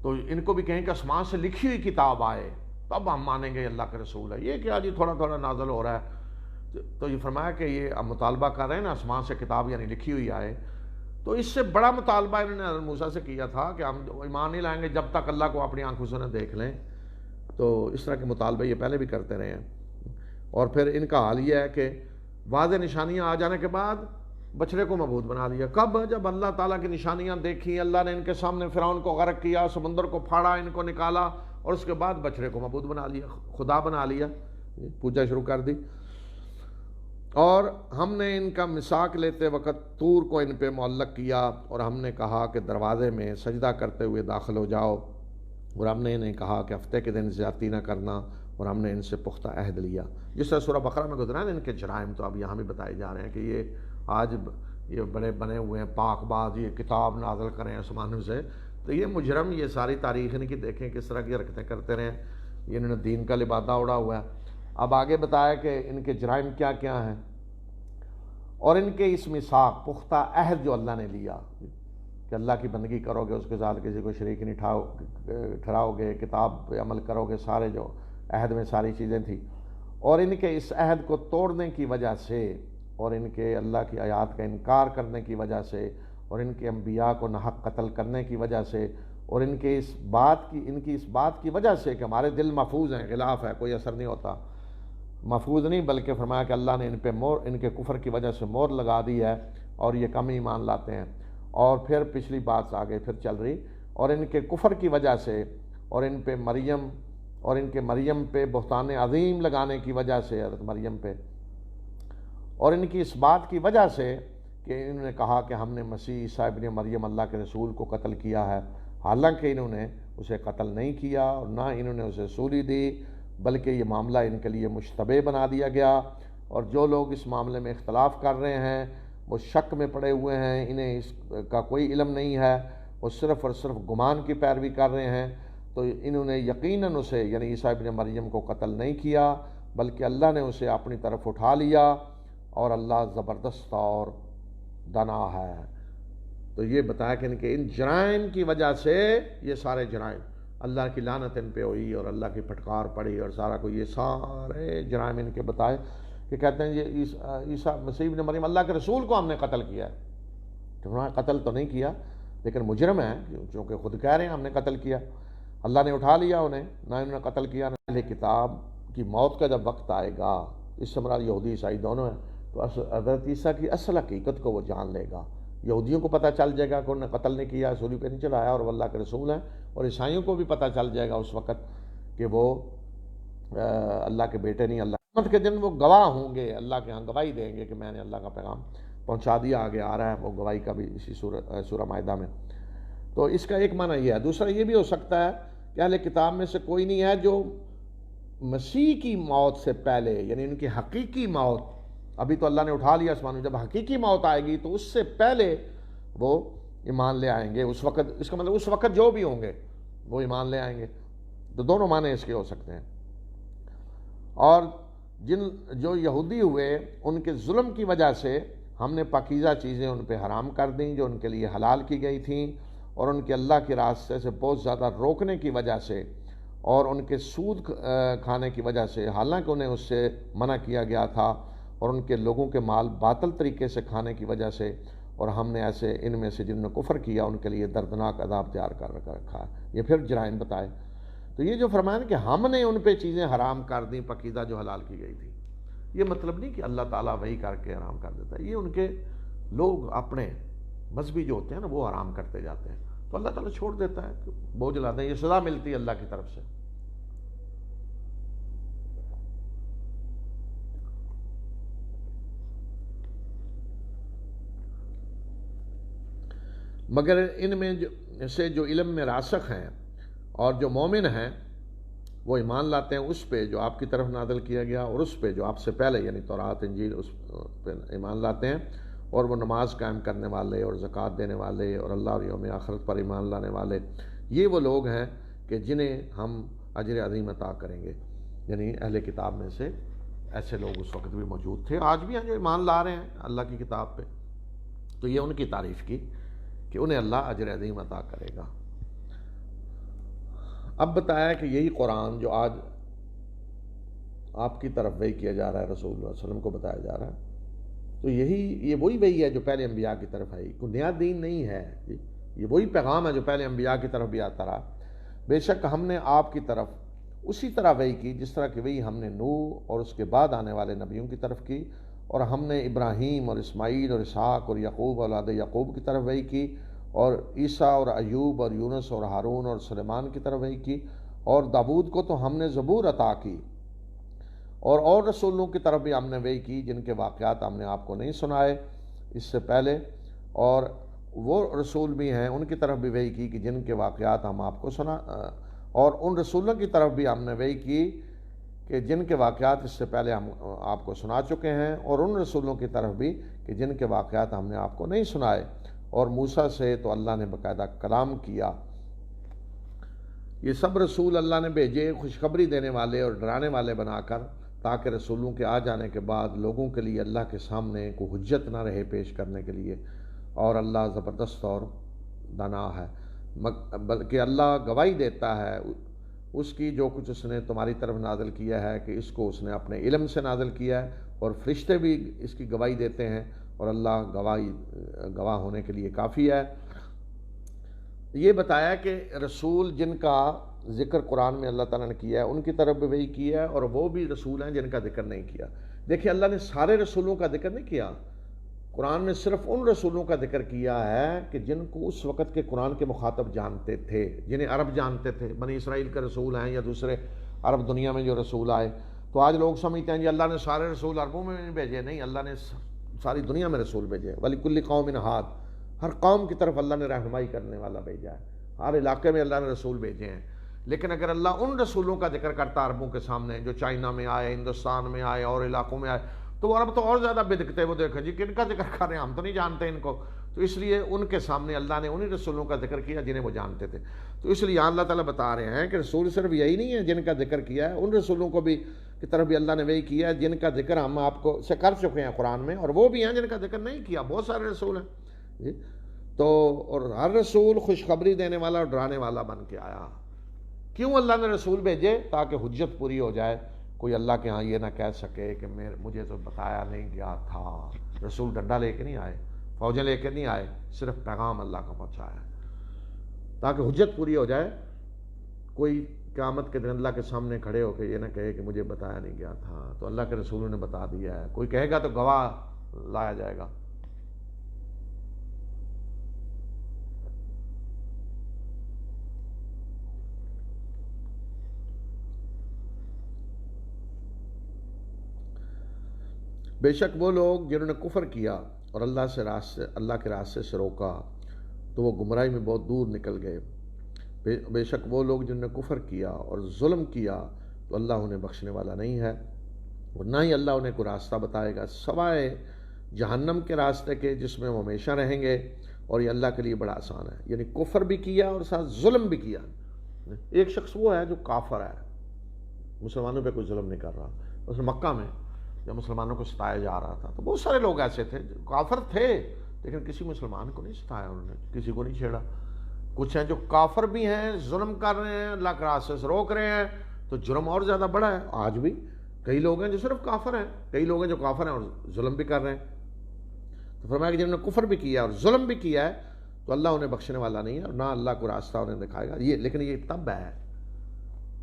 تو ان کو بھی کہیں کہ آسمان سے لکھی ہوئی کتاب آئے تب ہم مانیں گے اللہ کے رسول ہے. یہ کیا جی تھوڑا تھوڑا نازل ہو رہا ہے. تو یہ فرمایا کہ یہ اب مطالبہ کر رہے ہیں نا آسمان سے کتاب یعنی لکھی ہوئی آئے. تو اس سے بڑا مطالبہ انہوں نے حضرت موسیٰ سے کیا تھا کہ ہم ایمان نہیں لائیں گے جب تک اللہ کو اپنی آنکھوں سے نہ دیکھ لیں. تو اس طرح کے مطالبے یہ پہلے بھی کرتے رہے ہیں. اور پھر ان کا حال یہ ہے کہ واضح نشانیاں آ جانے کے بعد بچڑے کو معبود بنا دیا. کب؟ جب اللہ تعالیٰ کی نشانیاں دیکھی, اللہ نے ان کے سامنے فرعون کو غرق کیا, سمندر کو پھاڑا, ان کو نکالا, اور اس کے بعد بچڑے کو معبود بنا لیا, خدا بنا لیا, پوجا شروع کر دی. اور ہم نے ان کا میثاق لیتے وقت طور کو ان پہ معلق کیا, اور ہم نے کہا کہ دروازے میں سجدہ کرتے ہوئے داخل ہو جاؤ, اور ہم نے انہیں کہا کہ ہفتے کے دن زیادتی نہ کرنا, اور ہم نے ان سے پختہ عہد لیا. جس طرح سورہ بقرہ میں گزرا ہے ان کے جرائم تو اب یہاں بھی بتائے جا رہے ہیں کہ یہ آج یہ بڑے بنے ہوئے ہیں پاک باز, یہ کتاب نازل کریں آسمانوں سے. تو یہ مجرم یہ ساری تاریخ ان کی دیکھیں کس طرح کی حرکتیں کرتے رہے. یہ انہوں نے دین کا لبادہ اڑا ہوا ہے. اب آگے بتایا کہ ان کے جرائم کیا کیا ہیں, اور ان کے اس میثاق پختہ عہد جو اللہ نے لیا کہ اللہ کی بندگی کرو گے, اس کے ساتھ کسی کو شریک نہیں ٹھہراؤ گے, کتاب پہ عمل کرو گے, سارے جو عہد میں ساری چیزیں تھیں. اور ان کے اس عہد کو توڑنے کی وجہ سے, اور ان کے اللہ کی آیات کا انکار کرنے کی وجہ سے, اور ان کے انبیاء کو ناحق قتل کرنے کی وجہ سے, اور ان کی اس بات کی وجہ سے کہ ہمارے دل محفوظ ہیں, غلاف ہے, کوئی اثر نہیں ہوتا, محفوظ نہیں, بلکہ فرمایا کہ اللہ نے ان پہ ان کے کفر کی وجہ سے مہر لگا دی ہے, اور یہ کم ایمان لاتے ہیں. اور پھر پچھلی بات آگے پھر چل رہی, اور ان کے کفر کی وجہ سے, اور ان پہ مریم پہ بہتان عظیم لگانے کی وجہ سے, حضرت مریم پہ, اور ان کی اس بات کی وجہ سے کہ انہوں نے کہا کہ ہم نے مسیح عیسیٰ ابن مریم اللہ کے رسول کو قتل کیا ہے, حالانکہ انہوں نے اسے قتل نہیں کیا, اور نہ انہوں نے اسے سولی دی, بلکہ یہ معاملہ ان کے لیے مشتبہ بنا دیا گیا. اور جو لوگ اس معاملے میں اختلاف کر رہے ہیں وہ شک میں پڑے ہوئے ہیں, انہیں اس کا کوئی علم نہیں ہے, وہ صرف اور صرف گمان کی پیروی کر رہے ہیں. تو انہوں نے یقیناً اسے یعنی عیسیٰ ابن مریم کو قتل نہیں کیا, بلکہ اللہ نے اسے اپنی طرف اٹھا لیا, اور اللہ زبردست اور دانا ہے. تو یہ بتایا کہ ان جرائم کی وجہ سے یہ سارے جرائم, اللہ کی لعنت ان پہ ہوئی, اور اللہ کی پھٹکار پڑی, اور سارا کوئی یہ سارے جرائم ان کے بتائے کہ کہتے ہیں یہ عیسیٰ مسیح ابن مریم اللہ کے رسول کو ہم نے قتل کیا ہے. تو انہوں نے قتل تو نہیں کیا, لیکن مجرم ہیں, چونکہ خود کہہ رہے ہیں ہم نے قتل کیا, اللہ نے اٹھا لیا انہیں, نہ انہوں نے قتل کیا. نہ اہل کتاب کی موت کا جب وقت آئے گا, اس سے مراد یہودی عیسائی دونوں ہیں, تو حضرت عیسیٰ کی اصل حقیقت کو وہ جان لے گا. یہودیوں کو پتہ چل جائے گا کہ انہوں نے قتل نہیں کیا, سولی پہ نہیں چڑھایا, اور وہ اللہ کے رسول ہیں. اور عیسائیوں کو بھی پتہ چل جائے گا اس وقت کہ وہ اللہ کے بیٹے نہیں. اللہ قیامت کے دن وہ گواہ ہوں گے, اللہ کے ہاں گواہی دیں گے کہ میں نے اللہ کا پیغام پہنچا دیا. آگے آ رہا ہے وہ گواہی کا بھی اسی سورہ مائدہ میں. تو اس کا ایک معنی یہ ہے. دوسرا یہ بھی ہو سکتا ہے کہ اہل کتاب میں سے کوئی نہیں ہے جو مسیح کی موت سے پہلے, یعنی ان کی حقیقی موت, ابھی تو اللہ نے اٹھا لیا آسمان, جب حقیقی موت آئے گی تو اس سے پہلے وہ ایمان لے آئیں گے. اس وقت, اس کا مطلب اس وقت جو بھی ہوں گے وہ ایمان لے آئیں گے. تو دونوں معنی اس کے ہو سکتے ہیں. اور جو یہودی ہوئے ان کے ظلم کی وجہ سے ہم نے پاکیزہ چیزیں ان پہ حرام کر دیں جو ان کے لیے حلال کی گئی تھیں, اور ان کے اللہ کے راستے سے بہت زیادہ روکنے کی وجہ سے, اور ان کے سود کھانے کی وجہ سے, حالانکہ انہیں اس سے منع کیا گیا تھا, اور ان کے لوگوں کے مال باطل طریقے سے کھانے کی وجہ سے. اور ہم نے ایسے ان میں سے جنہوں نے کفر کیا ان کے لیے دردناک عذاب تیار کر رکھا. یہ پھر جرائم بتائے. تو یہ جو فرمایا کہ ہم نے ان پہ چیزیں حرام کر دیں پاکیزہ جو حلال کی گئی تھی, یہ مطلب نہیں کہ اللہ تعالیٰ وہی کر کے حرام کر دیتا ہے. یہ ان کے لوگ اپنے مذہبی جو ہوتے ہیں نا وہ حرام کرتے جاتے ہیں, تو اللہ تعالیٰ چھوڑ دیتا ہے, بوجھ لاتے ہیں. یہ سزا ملتی ہے اللہ کی طرف سے. مگر ان میں سے جو علم میں راسخ ہیں اور جو مومن ہیں وہ ایمان لاتے ہیں اس پہ جو آپ کی طرف نازل کیا گیا, اور اس پہ جو آپ سے پہلے یعنی تورات انجیل اس پہ ایمان لاتے ہیں, اور وہ نماز قائم کرنے والے اور زکوٰۃ دینے والے اور اللہ اور یوم آخرت پر ایمان لانے والے, یہ وہ لوگ ہیں کہ جنہیں ہم اجر عظیم عطا کریں گے. یعنی اہل کتاب میں سے ایسے لوگ اس وقت بھی موجود تھے, آج بھی ہیں جو ایمان لا رہے ہیں اللہ کی کتاب پہ. تو یہ ان کی تعریف کی کہ انہیں اللہ اجر عظیم عطا کرے گا. اب بتایا کہ یہی قرآن جو آج آپ کی طرف وحی کیا جا رہا ہے، رسول اللہ علیہ وسلم کو بتایا جا رہا ہے، تو یہ وہی وحی ہے جو پہلے انبیاء کی طرف آئی، کوئی نیا دین نہیں ہے، یہ وہی پیغام ہے جو پہلے انبیاء کی طرف بھی آتا رہا۔ بے شک ہم نے آپ کی طرف اسی طرح وحی کی جس طرح کہ وحی ہم نے نوح اور اس کے بعد آنے والے نبیوں کی طرف کی، اور ہم نے ابراہیم اور اسماعیل اور اسحاق اور یعقوب اولاد یعقوب کی طرف وحی کی، اور عیسیٰ اور ایوب اور یونس اور ہارون اور سلیمان کی طرف وحی کی، اور داود کو تو ہم نے زبور عطا کی، اور رسولوں کی طرف بھی ہم نے وحی کی جن کے واقعات ہم نے آپ کو نہیں سنائے اس سے پہلے، اور وہ رسول بھی ہیں ان کی طرف بھی وحی کی کہ جن کے واقعات ہم آپ کو اور ان رسولوں کی طرف بھی ہم نے وحی کی کہ جن کے واقعات اس سے پہلے ہم آپ کو سنا چکے ہیں، اور ان رسولوں کی طرف بھی کہ جن کے واقعات ہم نے آپ کو نہیں سنائے۔ اور موسیٰ سے تو اللہ نے باقاعدہ کلام کیا۔ یہ سب رسول اللہ نے بھیجے خوشخبری دینے والے اور ڈرانے والے بنا کر، تاکہ رسولوں کے آ جانے کے بعد لوگوں کے لیے اللہ کے سامنے کوئی حجت نہ رہے پیش کرنے کے لیے، اور اللہ زبردست اور دانا ہے، بلکہ اللہ گواہی دیتا ہے اس کی جو کچھ اس نے تمہاری طرف نازل کیا ہے کہ اس کو اس نے اپنے علم سے نازل کیا ہے، اور فرشتے بھی اس کی گواہی دیتے ہیں، اور اللہ گواہ ہونے کے لیے کافی ہے۔ یہ بتایا کہ رسول جن کا ذکر قرآن میں اللہ تعالیٰ نے کیا ہے ان کی طرف بھی وحی کیا ہے، اور وہ بھی رسول ہیں جن کا ذکر نہیں کیا۔ دیکھیں اللہ نے سارے رسولوں کا ذکر نہیں کیا، قرآن میں صرف ان رسولوں کا ذکر کیا ہے کہ جن کو اس وقت کے قرآن کے مخاطب جانتے تھے، جنہیں عرب جانتے تھے، بنی اسرائیل کے رسول ہیں یا دوسرے عرب دنیا میں جو رسول آئے۔ تو آج لوگ سمجھتے ہیں جی اللہ نے سارے رسول عربوں میں نہیں بھیجے، نہیں، اللہ نے ساری دنیا میں رسول بھیجے۔ وَلِكُلِّ قَوْمٍ ہَادٍ، ہر قوم کی طرف اللہ نے رہنمائی کرنے والا بھیجا ہے، ہر علاقے میں اللہ نے رسول بھیجے ہیں۔ لیکن اگر اللہ ان رسولوں کا ذکر کرتا عربوں کے سامنے جو چائنا میں آئے، ہندوستان میں آئے اور علاقوں میں آئے، تو وہ عرب تو اور زیادہ بدکتے، وہ دیکھیں جی کن کا ذکر کر رہے ہیں، ہم تو نہیں جانتے ان کو۔ تو اس لیے ان کے سامنے اللہ نے انہی رسولوں کا ذکر کیا جنہیں وہ جانتے تھے۔ تو اس لیے اللہ تعالیٰ بتا رہے ہیں کہ رسول صرف یہی نہیں ہے جن کا ذکر کیا ہے، ان رسولوں کو بھی کی طرف بھی اللہ نے وہی کیا ہے جن کا ذکر ہم آپ کو سے کر چکے ہیں قرآن میں، اور وہ بھی ہیں جن کا ذکر نہیں کیا، بہت سارے رسول ہیں جی۔ تو اور ہر رسول خوشخبری دینے والا اور ڈرانے والا بن کے آیا۔ کیوں اللہ نے رسول بھیجے؟ تاکہ حجت پوری ہو جائے، کوئی اللہ کے ہاں یہ نہ کہہ سکے کہ مجھے تو بتایا نہیں گیا تھا۔ رسول ڈنڈا لے کے نہیں آئے، فوجیں لے کے نہیں آئے، صرف پیغام اللہ کا پہنچایا تاکہ حجت پوری ہو جائے، کوئی قیامت کے دن اللہ کے سامنے کھڑے ہو کے یہ نہ کہے کہ مجھے بتایا نہیں گیا تھا، تو اللہ کے رسولوں نے بتا دیا ہے۔ کوئی کہے گا تو گواہ لایا جائے گا۔ بے شک وہ لوگ جنہوں نے کفر کیا اور اللہ کے راستے سے روکا تو وہ گمراہی میں بہت دور نکل گئے۔ بے شک وہ لوگ جنہوں نے کفر کیا اور ظلم کیا تو اللہ انہیں بخشنے والا نہیں ہے، اور نہ ہی اللہ انہیں کوئی راستہ بتائے گا سوائے جہنم کے راستے کے جس میں وہ ہمیشہ رہیں گے، اور یہ اللہ کے لیے بڑا آسان ہے۔ یعنی کفر بھی کیا اور ساتھ ظلم بھی کیا۔ ایک شخص وہ ہے جو کافر ہے، مسلمانوں پہ کوئی ظلم نہیں کر رہا۔ اس مکہ میں جب مسلمانوں کو ستایا جا رہا تھا تو بہت سارے لوگ ایسے تھے جو کافر تھے، لیکن کسی مسلمان کو نہیں ستایا، انہوں نے کسی کو نہیں چھیڑا۔ کچھ ہیں جو کافر بھی ہیں، ظلم کر رہے ہیں، اللہ کے راستے سے روک رہے ہیں، تو جرم اور زیادہ بڑا ہے۔ آج بھی کئی لوگ ہیں جو صرف کافر ہیں، کئی لوگ ہیں جو کافر ہیں اور ظلم بھی کر رہے ہیں۔ تو فرمایا کہ جنہوں نے کفر بھی کیا اور ظلم بھی کیا ہے تو اللہ انہیں بخشنے والا نہیں ہے، اور نہ اللہ کو راستہ انہیں دکھائے گا۔ لیکن یہ تب ہے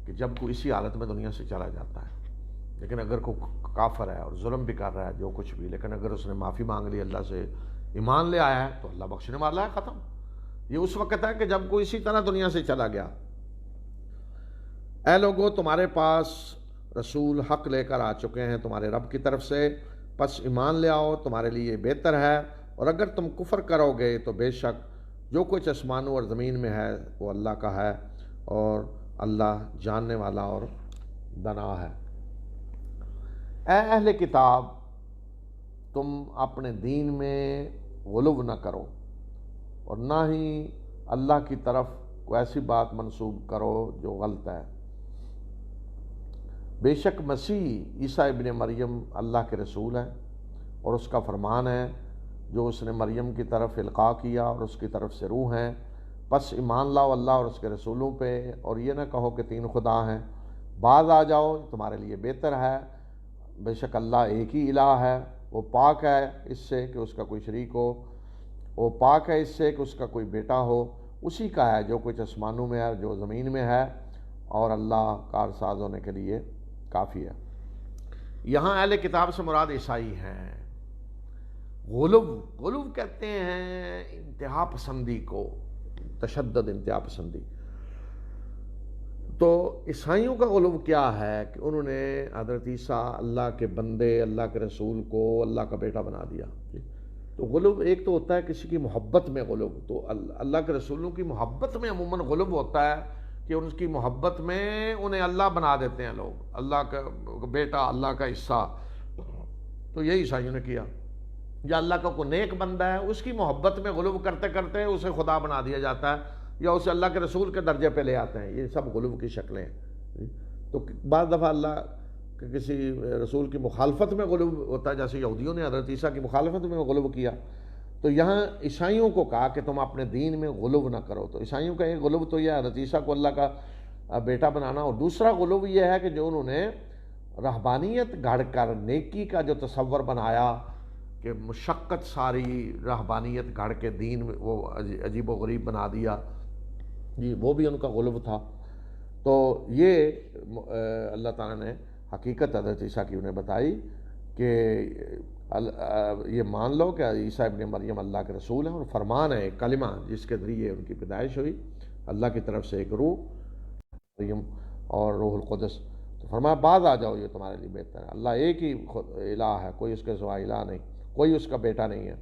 کہ جب کوئی اسی حالت میں دنیا سے چلا جاتا ہے۔ لیکن اگر کوئی کافر ہے اور ظلم بھی کر رہا ہے جو کچھ بھی، لیکن اگر اس نے معافی مانگ لی، اللہ سے ایمان لے آیا ہے، تو اللہ بخشنے والا ہے، ختم۔ یہ اس وقت ہے کہ جب کوئی اسی طرح دنیا سے چلا گیا۔ اے لوگو، تمہارے پاس رسول حق لے کر آ چکے ہیں تمہارے رب کی طرف سے، پس ایمان لے آؤ، تمہارے لیے بہتر ہے۔ اور اگر تم کفر کرو گے تو بے شک جو کچھ آسمانوں اور زمین میں ہے وہ اللہ کا ہے، اور اللہ جاننے والا اور دانا ہے۔ اے اہل کتاب، تم اپنے دین میں غلو نہ کرو، اور نہ ہی اللہ کی طرف کوئی ایسی بات منسوب کرو جو غلط ہے۔ بے شک مسیح عیسیٰ ابن مریم اللہ کے رسول ہے اور اس کا فرمان ہے جو اس نے مریم کی طرف القاء کیا اور اس کی طرف سے روح ہیں۔ پس ایمان لاؤ اللہ اور اس کے رسولوں پہ، اور یہ نہ کہو کہ تین خدا ہیں، باز آ جاؤ، تمہارے لیے بہتر ہے، بے شک اللہ ایک ہی الہ ہے، وہ پاک ہے اس سے کہ اس کا کوئی شریک ہو، وہ پاک ہے اس سے کہ اس کا کوئی بیٹا ہو، اسی کا ہے جو کچھ آسمانوں میں ہے جو زمین میں ہے، اور اللہ کارساز ہونے کے لیے کافی ہے۔ یہاں اہل کتاب سے مراد عیسائی ہیں۔ غلو کہتے ہیں انتہا پسندی کو، تشدد انتہا پسندی۔ تو عیسائیوں کا غلو کیا ہے کہ انہوں نے حضرت عیسیٰ اللہ کے بندے، اللہ کے رسول کو اللہ کا بیٹا بنا دیا۔ تو غلو ایک تو ہوتا ہے کسی کی محبت میں غلو، تو اللہ کے رسولوں کی محبت میں عموماً غلو ہوتا ہے کہ ان کی محبت میں انہیں اللہ بنا دیتے ہیں لوگ، اللہ کا بیٹا، اللہ کا حصہ۔ تو یہی عیسائیوں نے کیا، یا اللہ کا کوئی نیک بندہ ہے اس کی محبت میں غلو کرتے کرتے اسے خدا بنا دیا جاتا ہے، یا اسے اللہ کے رسول کے درجے پہ لے آتے ہیں۔ یہ سب غلو کی شکلیں ہیں۔ تو بعض دفعہ اللہ کہ کسی رسول کی مخالفت میں غلو ہوتا ہے، جیسے یہودیوں نے حضرت عیسیٰ کی مخالفت میں غلو کیا۔ تو یہاں عیسائیوں کو کہا کہ تم اپنے دین میں غلو نہ کرو۔ تو عیسائیوں کا ایک غلو تو یہ حضرت عیسیٰ کو اللہ کا بیٹا بنانا، اور دوسرا غلو یہ ہے کہ جو انہوں نے رہبانیت گھڑ کر نیکی کا جو تصور بنایا کہ مشقت ساری رہبانیت گھڑ کے دین میں وہ عجیب و غریب بنا دیا، جی وہ بھی ان کا غلو تھا۔ تو یہ اللہ تعالیٰ نے حقیقت حضرت عیسیٰ کی انہیں بتائی کہ یہ مان لو کہ عیسیٰ ابن مریم اللہ کے رسول ہیں، اور فرمان ہے ایک کلمہ جس کے ذریعے ان کی پیدائش ہوئی، اللہ کی طرف سے ایک روح مریم اور روح القدس۔ تو فرمایا باز آ جاؤ، یہ تمہارے لیے بہتر ہے، اللہ ایک ہی الہ ہے، کوئی اس کے سوا الہ نہیں، کوئی اس کا بیٹا نہیں ہے۔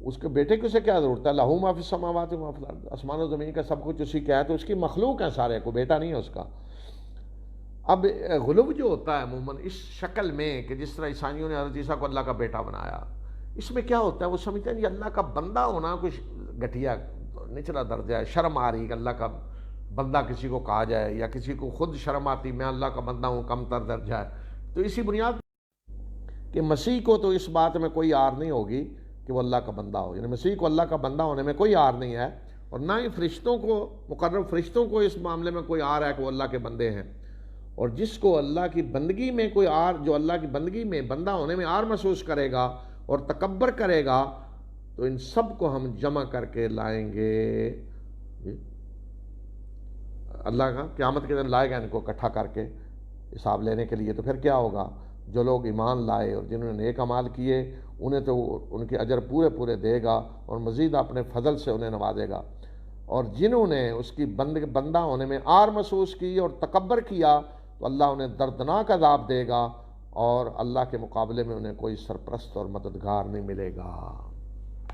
اس کے بیٹے کی اسے کیا ضرورت ہے؟ لہو ما فی السماوات و ما فی الارض، آسمان و زمین کا سب کچھ اسی کا ہے، تو اس کی مخلوق ہے سارے، کوئی بیٹا نہیں ہے اس کا۔ اب غلو جو ہوتا ہے عموماً اس شکل میں کہ جس طرح عیسائیوں نے حضرت عیسیٰ کو اللہ کا بیٹا بنایا، اس میں کیا ہوتا ہے وہ سمجھتے ہیں کہ اللہ کا بندہ ہونا کچھ گھٹیا نچلا درجہ ہے، شرم آ رہی کہ اللہ کا بندہ کسی کو کہا جائے، یا کسی کو خود شرم آتی میں اللہ کا بندہ ہوں، کم تر درجہ ہے۔ تو اسی بنیاد کہ مسیح کو تو اس بات میں کوئی عار نہیں ہوگی کہ وہ اللہ کا بندہ ہو، یعنی مسیح کو اللہ کا بندہ ہونے میں کوئی عار نہیں ہے، اور نہ ہی فرشتوں کو، مقرب فرشتوں کو اس معاملے میں کوئی عار ہے کہ وہ اللہ کے بندے ہیں۔ اور جس کو اللہ کی بندگی میں کوئی عار، جو اللہ کی بندگی میں بندہ ہونے میں عار محسوس کرے گا اور تکبر کرے گا، تو ان سب کو ہم جمع کر کے لائیں گے اللہ کا قیامت کے دن لائے گا، ان کو اکٹھا کر کے حساب لینے کے لیے۔ تو پھر کیا ہوگا؟ جو لوگ ایمان لائے اور جنہوں نے نیک اعمال کیے انہیں تو ان کے اجر پورے پورے دے گا، اور مزید اپنے فضل سے انہیں نوازے گا۔ اور جنہوں نے اس کی بندہ ہونے میں عار محسوس کی اور تکبر کیا تو اللہ انہیں دردناک عذاب دے گا، اور اللہ کے مقابلے میں انہیں کوئی سرپرست اور مددگار نہیں ملے گا۔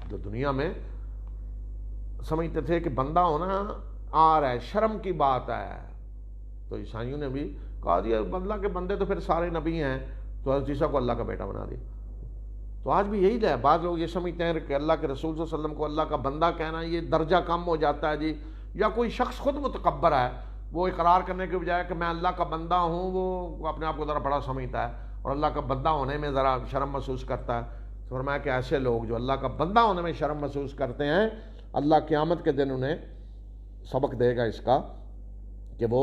جو دنیا میں سمجھتے تھے کہ بندہ ہونا عار ہے، شرم کی بات ہے، تو عیسائیوں نے بھی کہا دیا اللہ کے بندے تو پھر سارے نبی ہیں، تو حضرت عیسیٰ کو اللہ کا بیٹا بنا دیا۔ تو آج بھی یہی ہے، بعض لوگ یہ سمجھتے ہیں کہ اللہ کے رسول صلی اللہ علیہ وسلم کو اللہ کا بندہ کہنا یہ درجہ کم ہو جاتا ہے جی، یا کوئی شخص خود متکبر ہے، وہ اقرار کرنے کے بجائے کہ میں اللہ کا بندہ ہوں وہ اپنے آپ کو ذرا بڑا سمجھتا ہے، اور اللہ کا بندہ ہونے میں ذرا شرم محسوس کرتا ہے۔ تو فرمایا کہ ایسے لوگ جو اللہ کا بندہ ہونے میں شرم محسوس کرتے ہیں، اللہ قیامت کے دن انہیں سبق دے گا اس کا کہ وہ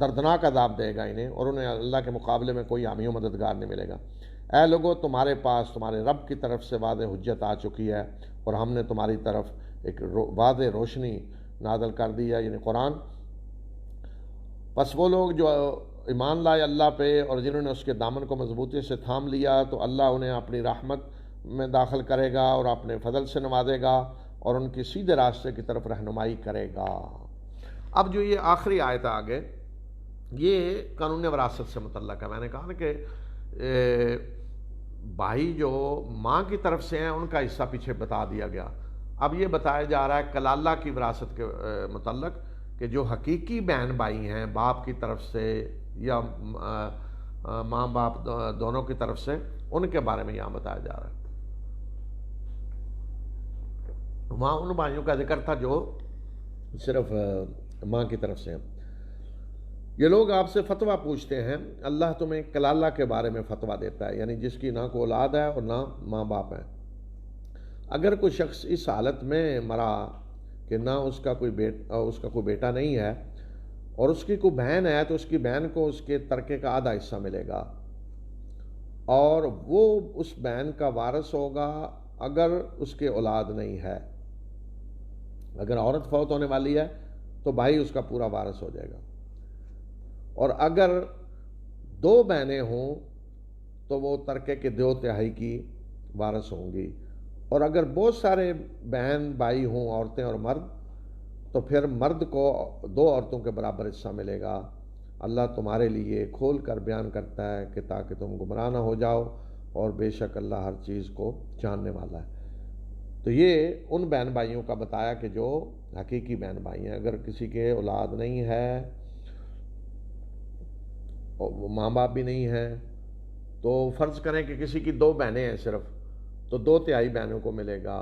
دردناک عذاب دے گا انہیں، اور انہیں اللہ کے مقابلے میں کوئی حامی و مددگار نہیں ملے گا۔ اے لوگو، تمہارے پاس تمہارے رب کی طرف سے واضح حجت آ چکی ہے، اور ہم نے تمہاری طرف ایک واضح روشنی نازل کر دی ہے، یعنی قرآن۔ پس وہ لوگ جو ایمان لائے اللہ پہ اور جنہوں نے اس کے دامن کو مضبوطی سے تھام لیا، تو اللہ انہیں اپنی رحمت میں داخل کرے گا اور اپنے فضل سے نوازے گا، اور ان کی سیدھے راستے کی طرف رہنمائی کرے گا۔ اب جو یہ آخری آیت آگے، یہ قانون وراثت سے متعلق ہے۔ میں نے کہا نا کہ بھائی جو ماں کی طرف سے ہیں ان کا حصہ پیچھے بتا دیا گیا، اب یہ بتایا جا رہا ہے کلالہ کی وراثت کے متعلق کہ جو حقیقی بہن بھائی ہیں باپ کی طرف سے یا ماں باپ دونوں کی طرف سے، ان کے بارے میں یہاں بتایا جا رہا ہے۔ وہاں ان بھائیوں کا ذکر تھا جو صرف ماں کی طرف سے ہیں۔ یہ لوگ آپ سے فتویٰ پوچھتے ہیں، اللہ تمہیں کلالہ کے بارے میں فتویٰ دیتا ہے، یعنی جس کی نہ کوئی اولاد ہے اور نہ ماں باپ ہے۔ اگر کوئی شخص اس حالت میں مرا کہ نہ اس کا کوئی بیٹا نہیں ہے اور اس کی کوئی بہن ہے تو اس کی بہن کو اس کے ترکے کا آدھا حصہ ملے گا، اور وہ اس بہن کا وارث ہوگا اگر اس کے اولاد نہیں ہے۔ اگر عورت فوت ہونے والی ہے تو بھائی اس کا پورا وارث ہو جائے گا، اور اگر دو بہنیں ہوں تو وہ ترکے کے 2/3 کی وارث ہوں گی، اور اگر بہت سارے بہن بھائی ہوں، عورتیں اور مرد، تو پھر مرد کو 2 عورتوں کے برابر حصہ ملے گا۔ اللہ تمہارے لیے کھول کر بیان کرتا ہے کہ تاکہ تم گمراہ نہ ہو جاؤ، اور بے شک اللہ ہر چیز کو جاننے والا ہے۔ تو یہ ان بہن بھائیوں کا بتایا کہ جو حقیقی بہن بھائی ہیں۔ اگر کسی کے اولاد نہیں ہے، ماں باپ بھی نہیں ہیں، تو فرض کریں کہ کسی کی 2 بہنیں ہیں صرف، تو 2/3 بہنوں کو ملے گا۔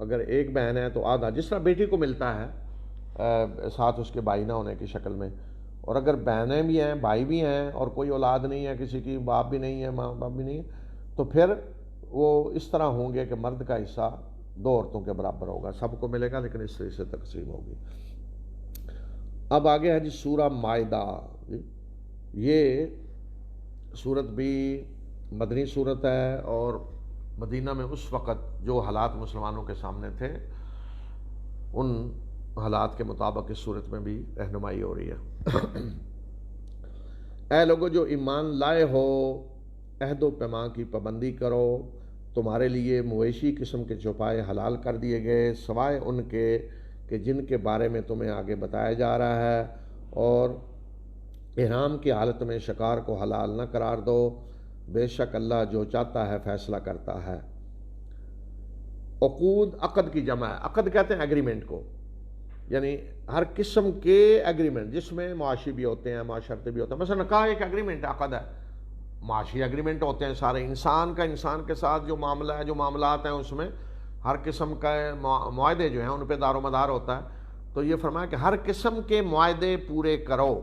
اگر ایک بہن ہے تو آدھا، جس طرح بیٹی کو ملتا ہے ساتھ اس کے بھائی نہ ہونے کی شکل میں۔ اور اگر بہنیں بھی ہیں، بھائی بھی ہیں، اور کوئی اولاد نہیں ہے، کسی کی باپ بھی نہیں ہے، ماں باپ بھی نہیں ہے، تو پھر وہ اس طرح ہوں گے کہ مرد کا حصہ 2 عورتوں کے برابر ہوگا، سب کو ملے گا لیکن اس طرح سے تقسیم ہوگی۔ اب آگے ہے جی سورہ مائدہ۔ یہ سورت بھی مدنی سورت ہے، اور مدینہ میں اس وقت جو حالات مسلمانوں کے سامنے تھے ان حالات کے مطابق اس صورت میں بھی رہنمائی ہو رہی ہے۔ اے لوگو جو ایمان لائے ہو، عہد و پیمان کی پابندی کرو، تمہارے لیے مویشی قسم کے چوپائے حلال کر دیے گئے سوائے ان کے کہ جن کے بارے میں تمہیں آگے بتایا جا رہا ہے، اور احرام کی حالت میں شکار کو حلال نہ قرار دو، بے شک اللہ جو چاہتا ہے فیصلہ کرتا ہے۔ عقود عقد کی جمع ہے، عقد کہتے ہیں ایگریمنٹ کو، یعنی ہر قسم کے ایگریمنٹ جس میں معاشی بھی ہوتے ہیں، معاشرتی بھی ہوتے ہیں۔ مثلا نکاح ایک ایگریمنٹ ہے، عقد ہے۔ معاشی ایگریمنٹ ہوتے ہیں سارے، انسان کا انسان کے ساتھ جو معاملہ ہے، جو معاملات ہیں، اس میں ہر قسم کا معاہدے جو ہیں ان پہ دار و مدار ہوتا ہے۔ تو یہ فرمایا کہ ہر قسم کے معاہدے پورے کرو۔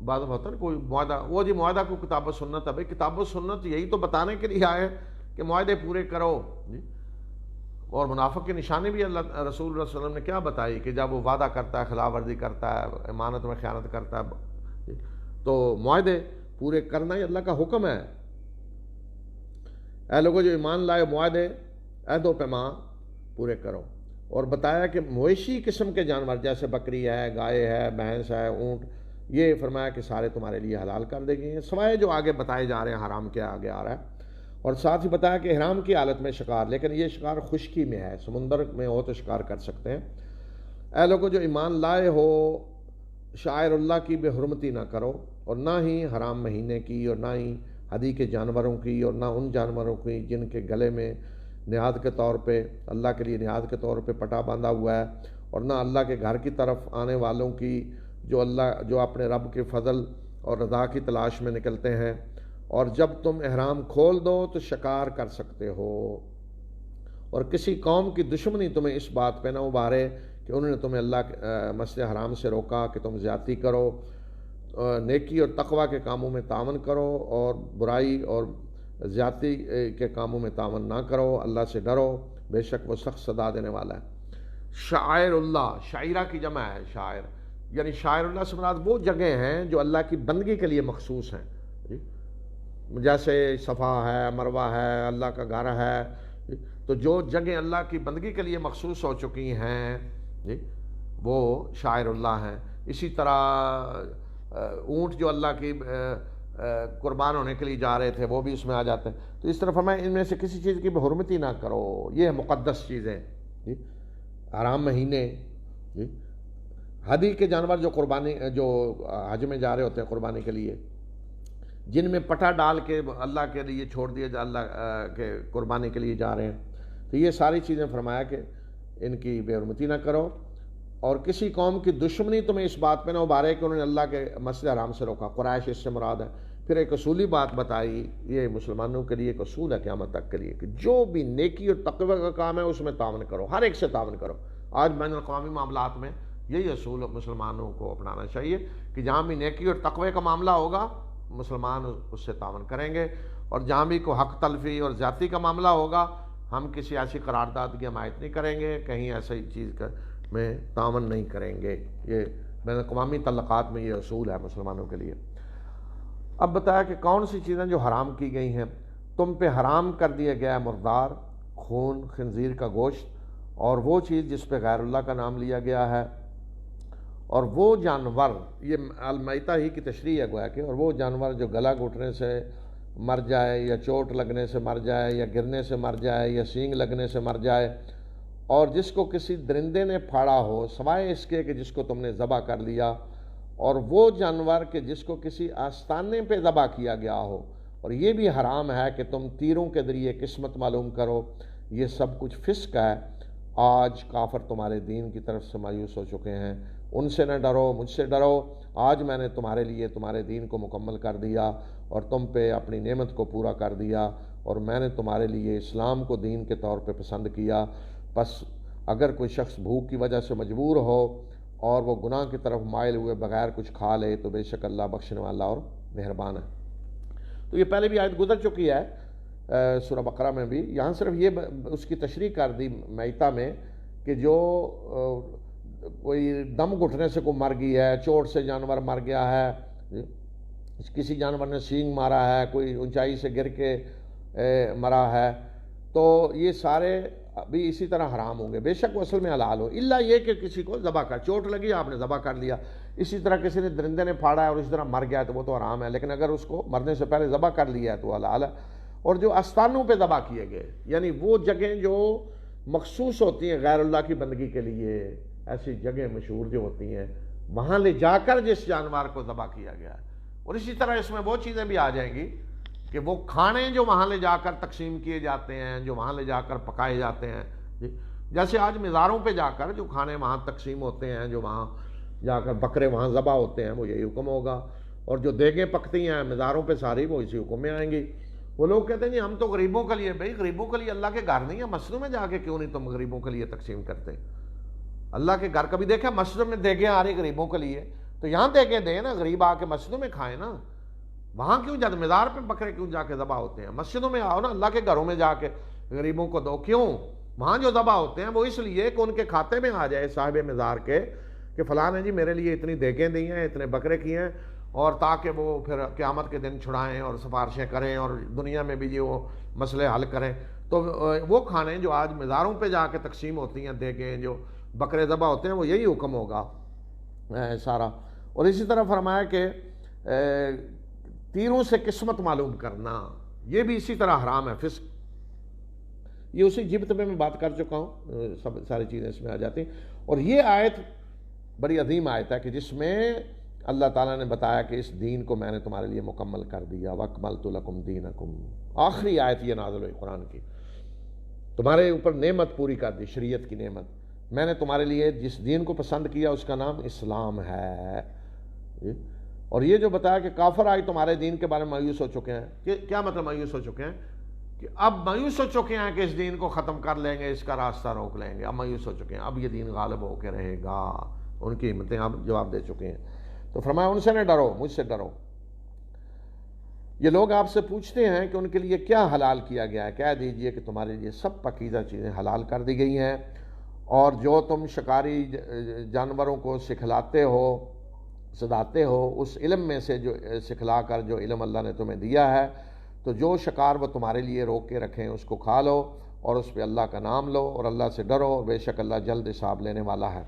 بعض ہوتا ہے نا کوئی معاہدہ، وہ جی معاہدہ کو کتاب و سنت ہے، بھائی کتاب و سنت یہی تو بتانے کے لیے آئے کہ معاہدے پورے کرو۔ اور منافق کی نشانی بھی اللہ رسول اللہ صلی اللہ علیہ وسلم نے کیا بتائی کہ جب وہ وعدہ کرتا ہے خلاف ورزی کرتا ہے، امانت میں خیانت کرتا ہے، تو معاہدے پورے کرنا ہی اللہ کا حکم ہے۔ اے لوگوں جو ایمان لائے، معاہدے عہد و پیمان پورے کرو۔ اور بتایا کہ مویشی قسم کے جانور جیسے بکری ہے، گائے ہے، بھینس ہے، اونٹ، یہ فرمایا کہ سارے تمہارے لیے حلال کر دے گئے ہیں سوائے جو آگے بتائے جا رہے ہیں، حرام کے آگے آ رہا ہے۔ اور ساتھ ہی بتایا کہ احرام کی حالت میں شکار، لیکن یہ شکار خشکی میں ہے، سمندر میں ہو تو شکار کر سکتے ہیں۔ اے لوگوں جو ایمان لائے ہو، شاعر اللہ کی بے حرمتی نہ کرو، اور نہ ہی حرام مہینے کی، اور نہ ہی ہدی کے جانوروں کی، اور نہ ان جانوروں کی جن کے گلے میں نہاد کے طور پہ اللہ کے لیے نہاد کے طور پہ پٹا باندھا ہوا ہے، اور نہ اللہ کے گھر کی طرف آنے والوں کی جو اپنے رب کے فضل اور رضا کی تلاش میں نکلتے ہیں۔ اور جب تم احرام کھول دو تو شکار کر سکتے ہو، اور کسی قوم کی دشمنی تمہیں اس بات پہ نہ ابھارے کہ انہوں نے تمہیں اللہ کے مسجد حرام سے روکا کہ تم زیادتی کرو۔ نیکی اور تقوی کے کاموں میں تعاون کرو، اور برائی اور زیادتی کے کاموں میں تعاون نہ کرو، اللہ سے ڈرو، بے شک وہ سخت سزا دینے والا ہے۔ شاعر اللہ، شاعرہ کی جمع ہے شاعر، یعنی شاعر اللہ سے مراد وہ جگہ ہیں جو اللہ کی بندگی کے لیے مخصوص ہیں، جیسے صفا ہے، مروہ ہے، اللہ کا گھر ہے۔ تو جو جگہ اللہ کی بندگی کے لیے مخصوص ہو چکی ہیں وہ شاعر اللہ ہیں۔ اسی طرح اونٹ جو اللہ کی قربان ہونے کے لیے جا رہے تھے وہ بھی اس میں آ جاتے ہیں۔ تو اس طرح فرمایا ان میں سے کسی چیز کی حرمتی نہ کرو، یہ مقدس چیزیں، حرام مہینے، ہدی کے جانور جو قربانی جو حج میں جا رہے ہوتے ہیں قربانی کے لیے، جن میں پٹا ڈال کے اللہ کے لیے چھوڑ دیے، اللہ کے قربانی کے لیے جا رہے ہیں، تو یہ ساری چیزیں فرمایا کہ ان کی بے حرمتی نہ کرو۔ اور کسی قوم کی دشمنی تمہیں اس بات پہ نہ ابھارے کہ انہوں نے اللہ کے مسجد حرام سے روکا، قریش اس سے مراد ہے۔ پھر ایک اصولی بات بتائی، یہ مسلمانوں کے لیے ایک اصول ہے قیامت تک کے لیے کہ جو بھی نیکی اور تقوی کا کام ہے اس میں تعاون کرو، ہر ایک سے تعاون کرو۔ آج بین الاقوامی معاملات میں یہی اصول مسلمانوں کو اپنانا چاہیے کہ جہاں بھی نیکی اور تقوی کا معاملہ ہوگا مسلمان اس سے تعاون کریں گے، اور جہاں بھی کوئی حق تلفی اور زیادتی کا معاملہ ہوگا ہم کسی ایسی قرارداد کی حمایت نہیں کریں گے، کہیں ایسی چیز میں تعاون نہیں کریں گے۔ یہ بین الاقوامی تعلقات میں یہ اصول ہے مسلمانوں کے لیے۔ اب بتایا کہ کون سی چیزیں جو حرام کی گئی ہیں۔ تم پہ حرام کر دیا گیا ہے مردار، خون، خنزیر کا گوشت، اور وہ چیز جس پہ غیر اللہ کا نام لیا گیا ہے، اور وہ جانور، یہ المیتہ ہی کی تشریح ہے گویا کہ، اور وہ جانور جو گلا گھٹنے سے مر جائے، یا چوٹ لگنے سے مر جائے، یا گرنے سے مر جائے، یا سینگ لگنے سے مر جائے، اور جس کو کسی درندے نے پھاڑا ہو سوائے اس کے کہ جس کو تم نے ذبح کر لیا، اور وہ جانور کہ جس کو کسی آستانے پہ ذبح کیا گیا ہو، اور یہ بھی حرام ہے کہ تم تیروں کے ذریعے قسمت معلوم کرو، یہ سب کچھ فسق ہے۔ آج کافر تمہارے دین کی طرف سے مایوس ہو چکے ہیں، ان سے نہ ڈرو، مجھ سے ڈرو، آج میں نے تمہارے لیے تمہارے دین کو مکمل کر دیا اور تم پہ اپنی نعمت کو پورا کر دیا، اور میں نے تمہارے لیے اسلام کو دین کے طور پہ پسند کیا۔ بس اگر کوئی شخص بھوک کی وجہ سے مجبور ہو اور وہ گناہ کی طرف مائل ہوئے بغیر کچھ کھا لے تو بے شک اللہ بخشنے والا اور مہربان ہے۔ تو یہ پہلے بھی آیت گزر چکی ہے سورہ بقرہ میں بھی، یہاں صرف یہ اس کی تشریح کر دی میتہ میں کہ جو کوئی دم گھٹنے سے کوئی مر گئی ہے، چوٹ سے جانور مر گیا ہے، کسی جانور نے سینگ مارا ہے، کوئی اونچائی سے گر کے مرا ہے، تو یہ سارے بھی اسی طرح حرام ہوں گے، بے شک وہ اصل میں حلال ہو، الا یہ کہ کسی کو ذبح کر، چوٹ لگی آپ نے ذبح کر لیا، اسی طرح کسی نے درندے نے پھاڑا ہے اور اسی طرح مر گیا تو وہ تو حرام ہے، لیکن اگر اس کو مرنے سے پہلے ذبح کر لیا ہے تو حلال ہے۔ اور جو آستانوں پہ ذبح کیے گئے، یعنی وہ جگہیں جو مخصوص ہوتی ہیں غیر اللہ کی بندگی کے لیے، ایسی جگہیں مشہور جو ہوتی ہیں، وہاں لے جا کر جس جانور کو ذبح کیا گیا ہے، اور اسی طرح اس میں وہ چیزیں بھی آ جائیں گی کہ وہ کھانے جو وہاں لے جا کر تقسیم کیے جاتے ہیں، جو وہاں لے جا کر پکائے جاتے ہیں، جیسے آج مزاروں پہ جا کر جو کھانے وہاں تقسیم ہوتے ہیں، جو وہاں جا کر بکرے وہاں ذبح ہوتے ہیں، وہ یہی حکم ہوگا، اور جو دیگیں پکتی ہیں مزاروں پہ ساری وہ اسی حکم میں آئیں گی۔ وہ لوگ کہتے ہیں جی ہم تو غریبوں کے لیے، بھائی غریبوں کے لیے اللہ کے گھر نہیں ہے، مسجدوں میں جا کے کیوں نہیں تم غریبوں کے لیے تقسیم کرتے؟ اللہ کے گھر کبھی دیکھا مسجدوں میں دیگیں آ رہی غریبوں کے لیے؟ تو یہاں دیگیں دیں نا، غریب آ کے مسجدوں میں کھائیں نا، وہاں کیوں جاتے؟ مزار پہ بکرے کیوں جا کے ذبح ہوتے ہیں؟ مسجدوں میں آؤ نا، اللہ کے گھروں میں جا کے غریبوں کو دو۔ کیوں؟ وہاں جو ذبح ہوتے ہیں وہ اس لیے کہ ان کے کھاتے میں آ جائے صاحب مزار کے کہ فلاں نے جی میرے لیے اتنی دیگیں دی ہیں، اتنے بکرے کیے ہیں، اور تاکہ وہ پھر قیامت کے دن چھڑائیں اور سفارشیں کریں اور دنیا میں بھی وہ مسئلے حل کریں۔ تو وہ کھانے جو آج مزاروں پہ جا کے تقسیم ہوتی ہیں، دیگیں جو بکرے ذبح ہوتے ہیں، وہ یہی حکم ہوگا سارا۔ اور اسی طرح فرمایا کہ تیروں سے قسمت معلوم کرنا، یہ بھی اسی طرح حرام ہے، فسق۔ یہ اسی جبت میں بات کر چکا ہوں، سب ساری چیزیں اس میں آ جاتی ہیں۔ اور یہ آیت بڑی عظیم آیت ہے کہ جس میں اللہ تعالیٰ نے بتایا کہ اس دین کو میں نے تمہارے لیے مکمل کر دیا، وَأَكْمَلْتُ لَكُمْ دِينَكُمْ، آخری آیت یہ نازل ہوئی قرآن کی، تمہارے اوپر نعمت پوری کر دی، شریعت کی نعمت، میں نے تمہارے لیے جس دین کو پسند کیا اس کا نام اسلام ہے۔ اور یہ جو بتایا کہ کافر آج تمہارے دین کے بارے میں مایوس ہو چکے ہیں، کیا مطلب مایوس ہو چکے ہیں؟ کہ اب مایوس ہو چکے ہیں کہ اس دین کو ختم کر لیں گے، اس کا راستہ روک لیں گے، اب مایوس ہو چکے ہیں، اب یہ دین غالب ہو کے رہے گا، ان کی ہمتیں اب جواب دے چکے ہیں۔ تو فرمایا ان سے نہ ڈرو، مجھ سے ڈرو۔ یہ لوگ آپ سے پوچھتے ہیں کہ ان کے لیے کیا حلال کیا گیا ہے، کہہ دیجئے کہ تمہارے لیے سب پاکیزہ چیزیں حلال کر دی گئی ہیں، اور جو تم شکاری جانوروں کو سکھلاتے ہو، سداتے ہو، اس علم میں سے جو سکھلا کر جو علم اللہ نے تمہیں دیا ہے، تو جو شکار وہ تمہارے لیے روک کے رکھیں اس کو کھا لو، اور اس پہ اللہ کا نام لو، اور اللہ سے ڈرو، بے شک اللہ جلد حساب لینے والا ہے۔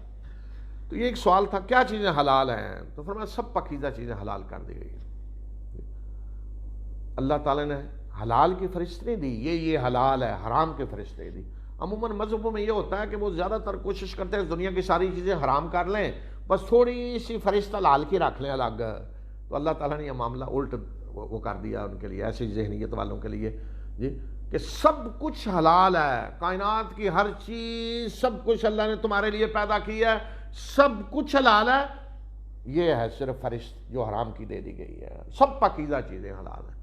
تو یہ ایک سوال تھا کیا چیزیں حلال ہیں؟ تو فرمایا سب پاکیزہ چیزیں حلال کر دی گئی۔ اللہ تعالیٰ نے حلال کی فہرست نہیں دی، یہ حلال ہے، حرام کی فہرست دی۔ عموماً مذہبوں میں یہ ہوتا ہے کہ وہ زیادہ تر کوشش کرتے ہیں دنیا کی ساری چیزیں حرام کر لیں، بس تھوڑی سی فہرست حلال کی رکھ لیں الگ۔ تو اللہ تعالیٰ نے یہ معاملہ الٹ وہ کر دیا ان کے لیے، ایسی ذہنیت والوں کے لیے جی کہ سب کچھ حلال ہے، کائنات کی ہر چیز، سب کچھ اللہ نے تمہارے لیے پیدا کیا ہے، سب کچھ حلال ہے، یہ ہے صرف فہرست جو حرام کی دے دی گئی ہے۔ سب پاکیزہ چیزیں حلال ہیں،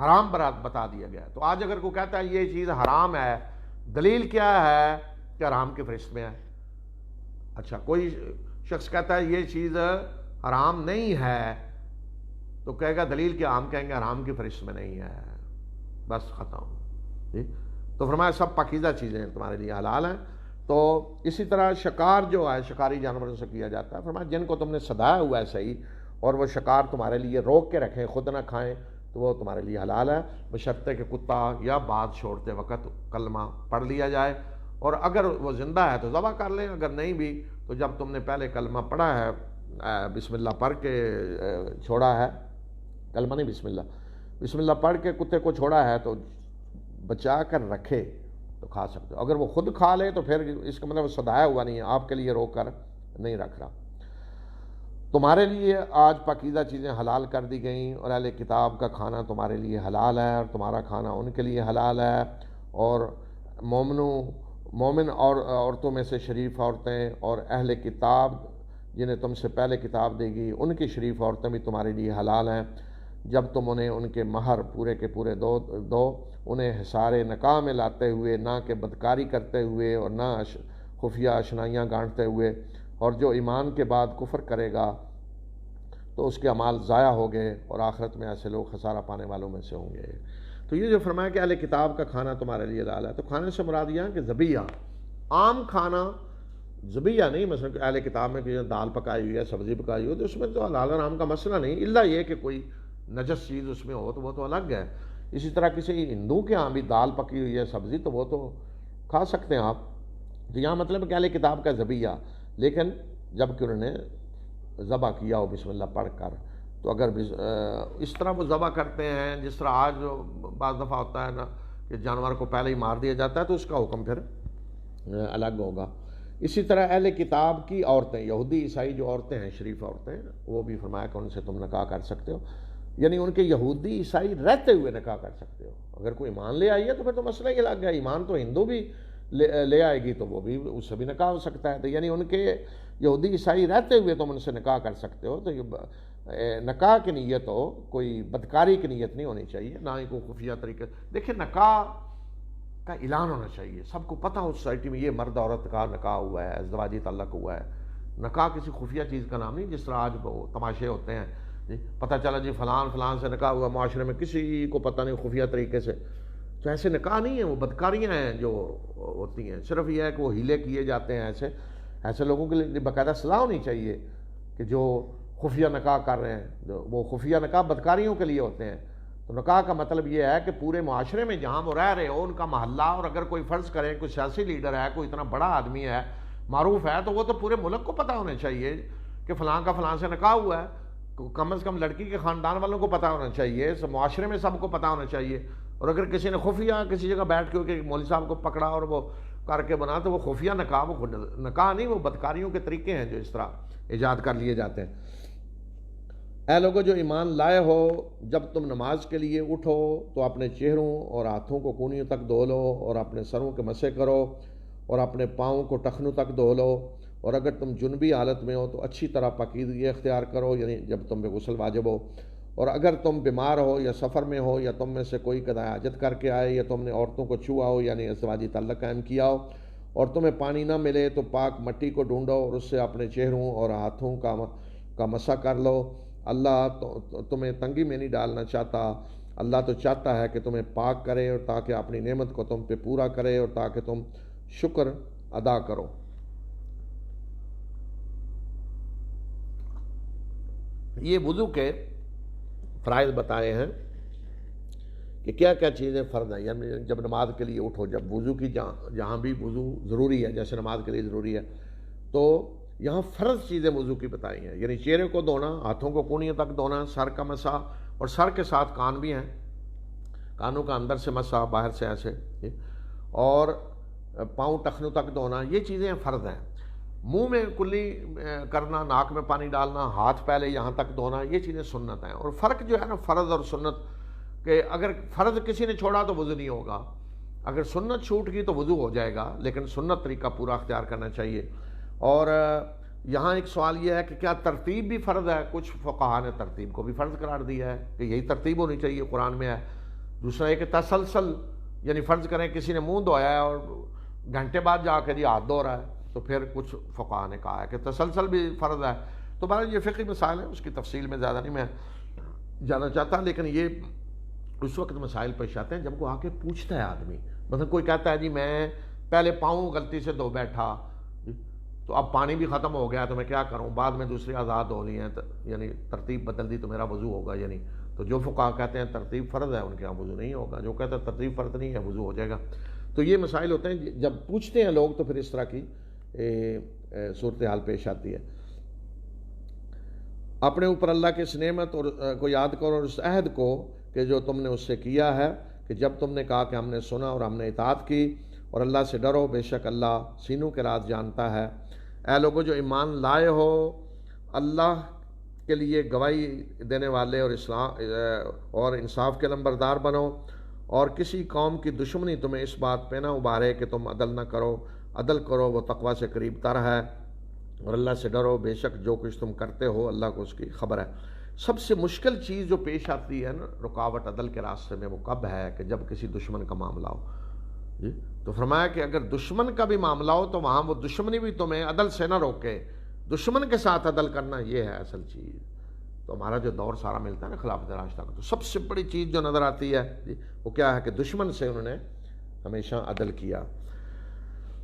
حرام برات بتا دیا گیا ہے۔ تو آج اگر کوئی کہتا ہے یہ چیز حرام ہے، دلیل کیا ہے کہ حرام کی فہرست میں ہے؟ اچھا کوئی شخص کہتا ہے یہ چیز حرام نہیں ہے، تو کہے گا دلیل کیا؟ ہم کہیں گے حرام کی فہرست میں نہیں ہے، بس ختم۔ تو فرمایا سب پاکیزہ چیزیں تمہارے لیے حلال ہیں، تو اسی طرح شکار جو ہے شکاری جانوروں سے کیا جاتا ہے، فرمایا جن کو تم نے سدایا ہوا ہے صحیح اور وہ شکار تمہارے لیے روک کے رکھیں، خود نہ کھائیں، تو وہ تمہارے لیے حلال ہے، بشرطے کہ کتا یا بات چھوڑتے وقت کلمہ پڑھ لیا جائے، اور اگر وہ زندہ ہے تو ذبح کر لیں، اگر نہیں بھی تو جب تم نے پہلے کلمہ پڑھا ہے، بسم اللہ پڑھ کے چھوڑا ہے، کلمہ نہیں بسم اللہ پڑھ کے کتے کو چھوڑا ہے تو بچا کر رکھے تو کھا سکتے ہو، اگر وہ خود کھا لے تو پھر اس کا مطلب سدایا ہوا نہیں ہے، آپ کے لیے روک کر نہیں رکھ رہا۔ تمہارے لیے آج پاکیزہ چیزیں حلال کر دی گئیں، اور اہل کتاب کا کھانا تمہارے لیے حلال ہے اور تمہارا کھانا ان کے لیے حلال ہے، اور مومن اور عورتوں میں سے شریف عورتیں اور اہل کتاب جنہیں تم سے پہلے کتاب دے گی ان کی شریف عورتیں بھی تمہارے لیے حلال ہیں، جب تم انہیں ان کے مہر پورے کے پورے دو، انہیں حصار نکاح میں لاتے ہوئے، نہ کہ بدکاری کرتے ہوئے اور نہ خفیہ اشنائیاں گانٹتے ہوئے، اور جو ایمان کے بعد کفر کرے گا تو اس کے اعمال ضائع ہو گئے، اور آخرت میں ایسے لوگ خسارہ پانے والوں میں سے ہوں گے۔ تو یہ جو فرمایا کہ اہل کتاب کا کھانا تمہارے لیے حلال ہے، تو کھانے سے مراد یہ ہے کہ ذبیحہ، عام کھانا ذبیحہ نہیں، مثلا کہ اہل کتاب میں کہ دال پکائی ہوئی ہے، سبزی پکائی ہوئی ہے، تو اس میں تو حلال حرام کا مسئلہ نہیں، الا یہ کہ کوئی نجس چیز اس میں ہو تو وہ تو الگ ہے۔ اسی طرح کسی ہندو کے ہاں بھی دال پکی ہوئی ہے، سبزی، تو وہ تو کھا سکتے ہیں آپ۔ تو یہاں مطلب کہ اہل کتاب کا ذبیحہ، لیکن جب کہ انہوں نے ذبح کیا ہو بسم اللہ پڑھ کر، تو اگر اس طرح وہ ذبح کرتے ہیں جس طرح آج بعض دفعہ ہوتا ہے نا کہ جانور کو پہلے ہی مار دیا جاتا ہے، تو اس کا حکم پھر الگ ہوگا۔ اسی طرح اہل کتاب کی عورتیں، یہودی عیسائی جو عورتیں ہیں، شریف عورتیں، وہ بھی فرمایا کہ ان سے تم نکاح کر سکتے ہو، یعنی ان کے یہودی عیسائی رہتے ہوئے نکاح کر سکتے ہو۔ اگر کوئی ایمان لے آئی ہے تو پھر تو مسئلہ ہی الگ ہے، ایمان تو ہندو بھی لے آئے گی تو وہ بھی، اس سے بھی نکاح ہو سکتا ہے، تو یعنی ان کے یہودی عیسائی رہتے ہوئے تم ان سے نکاح کر سکتے ہو۔ تو یہ نکاح کی نیت ہو، کوئی بدکاری کی نیت نہیں ہونی چاہیے، نہ ہی کوئی خفیہ طریقے۔ دیکھیں نکاح کا اعلان ہونا چاہیے، سب کو پتہ ہو سوسائٹی میں یہ مرد عورت کا نکاح ہوا ہے، ازدواجی تعلق ہوا ہے۔ نکاح کسی خفیہ چیز کا نام نہیں، جس طرح آج وہ تماشے ہوتے ہیں، جی پتہ چلا جی فلان سے نکاح ہوا، معاشرے میں کسی کو پتہ نہیں، خفیہ طریقے سے، تو ایسے نکاح نہیں ہیں، وہ بدکاریاں ہیں جو ہوتی ہیں۔ صرف یہ ہے کہ وہ ہیلے کیے جاتے ہیں، ایسے لوگوں کے لیے باقاعدہ صلاح ہونی چاہیے کہ جو خفیہ نکاح کر رہے ہیں، وہ خفیہ نکاح بدکاریوں کے لیے ہوتے ہیں۔ تو نکاح کا مطلب یہ ہے کہ پورے معاشرے میں جہاں وہ رہ رہے ہو، ان کا محلہ، اور اگر کوئی فرض کرے کوئی سیاسی لیڈر ہے، کوئی اتنا بڑا آدمی ہے، معروف ہے، تو وہ تو پورے ملک کو پتہ ہونا چاہیے کہ فلاں کا فلاں سے نکاح ہوا ہے، کم از کم لڑکی کے خاندان والوں کو پتہ ہونا چاہیے، معاشرے میں سب کو پتہ ہونا چاہیے۔ اور اگر کسی نے خفیہ کسی جگہ بیٹھ کے مولوی صاحب کو پکڑا اور وہ کر کے بنا، تو وہ خفیہ نکاح، وہ نکاح نہیں، وہ بدکاریوں کے طریقے ہیں جو اس طرح ایجاد کر لیے جاتے ہیں۔ اے لوگوں جو ایمان لائے ہو، جب تم نماز کے لیے اٹھو تو اپنے چہروں اور ہاتھوں کو کونیوں تک دھو لو، اور اپنے سروں کے مسح کرو، اور اپنے پاؤں کو ٹخنوں تک دھو لو، اور اگر تم جنبی حالت میں ہو تو اچھی طرح پاکیزگی اختیار کرو، یعنی جب تم پہ غسل واجب ہو، اور اگر تم بیمار ہو یا سفر میں ہو، یا تم میں سے کوئی قضاء حاجت کر کے آئے، یا تم نے عورتوں کو چھوا ہو، یعنی ازدواجی تعلق قائم کیا ہو، اور تمہیں پانی نہ ملے تو پاک مٹی کو ڈھونڈو اور اس سے اپنے چہروں اور ہاتھوں کا مسح کر لو۔ اللہ تمہیں تنگی میں نہیں ڈالنا چاہتا، اللہ تو چاہتا ہے کہ تمہیں پاک کرے، اور تاکہ اپنی نعمت کو تم پہ پورا کرے، اور تاکہ تم شکر ادا کرو۔ یہ وضو کے فرائض بتائے ہیں کہ کیا کیا چیزیں فرض ہیں، یعنی جب نماز کے لیے اٹھو، جب وضو کی جہاں بھی وضو ضروری ہے، جیسے نماز کے لیے ضروری ہے، تو یہاں فرض چیزیں وضو کی بتائی ہیں، یعنی چہرے کو دھونا، ہاتھوں کو کونیوں تک دھونا، سر کا مسح، اور سر کے ساتھ کان بھی ہیں، کانوں کا اندر سے مسح، باہر سے ایسے، اور پاؤں ٹخنوں تک دھونا، یہ چیزیں فرض ہیں۔ منہ میں کلی کرنا، ناک میں پانی ڈالنا، ہاتھ پہلے یہاں تک دھونا، یہ چیزیں سنت ہیں۔ اور فرق جو ہے نا فرض اور سنت، کہ اگر فرض کسی نے چھوڑا تو وضو نہیں ہوگا، اگر سنت چھوٹ گئی تو وضو ہو جائے گا، لیکن سنت طریقہ پورا اختیار کرنا چاہیے۔ اور یہاں ایک سوال یہ ہے کہ کیا ترتیب بھی فرض ہے؟ کچھ فقہا نے ترتیب کو بھی فرض قرار دیا ہے کہ یہی ترتیب ہونی چاہیے، قرآن میں ہے۔ دوسرا یہ کہ تسلسل، یعنی فرض کریں کسی نے منہ دھویا ہے اور گھنٹے بعد جا کے جی ہاتھ دھو رہا ہے، تو پھر کچھ فقہا نے کہا ہے کہ تسلسل بھی فرض ہے۔ تو بہرحال یہ فقہی مسائل ہیں، اس کی تفصیل میں زیادہ نہیں میں جانا چاہتا، لیکن یہ اس وقت مسائل پیش آتے ہیں جب کو آ کے پوچھتا ہے آدمی، مثلا کوئی کہتا ہے جی میں پہلے پاؤں غلطی سے دھو بیٹھا تو اب پانی بھی ختم ہو گیا تو میں کیا کروں، بعد میں دوسری آزاد ہو لی ہیں، یعنی ترتیب بدل دی تو میرا وضو ہوگا یعنی. تو جو فقہا کہتے ہیں ترتیب فرض ہے ان کے یہاں وضو نہیں ہوگا، جو کہتے ہیں ترتیب فرض نہیں ہے وضو ہو جائے گا. تو یہ مسائل ہوتے ہیں جب پوچھتے ہیں لوگ تو پھر اس طرح کی صورتحال پیش آتی ہے. اپنے اوپر اللہ کی اس نعمت اور کو یاد کرو اور اس عہد کو کہ جو تم نے اس سے کیا ہے کہ جب تم نے کہا کہ ہم نے سنا اور ہم نے اطاعت کی، اور اللہ سے ڈرو، بے شک اللہ سینوں کے راز جانتا ہے. اے لوگوں جو ایمان لائے ہو، اللہ کے لیے گواہی دینے والے اور اسلام اور انصاف کے لمبردار بنو، اور کسی قوم کی دشمنی تمہیں اس بات پہ نہ ابھارے کہ تم عدل نہ کرو. عدل کرو، وہ تقوی سے قریب تر ہے. اور اللہ سے ڈرو، بے شک جو کچھ تم کرتے ہو اللہ کو اس کی خبر ہے. سب سے مشکل چیز جو پیش آتی ہے نا رکاوٹ عدل کے راستے میں، وہ کب ہے کہ جب کسی دشمن کا معاملہ ہو. جی تو فرمایا کہ اگر دشمن کا بھی معاملہ ہو تو وہاں وہ دشمنی بھی تمہیں عدل سے نہ روکے. دشمن کے ساتھ عدل کرنا یہ ہے اصل چیز. تو ہمارا جو دور سارا ملتا ہے نا خلافت راشدہ کا، تو سب سے بڑی چیز جو نظر آتی ہے جی وہ کیا ہے کہ دشمن سے انہوں نے ہمیشہ عدل کیا.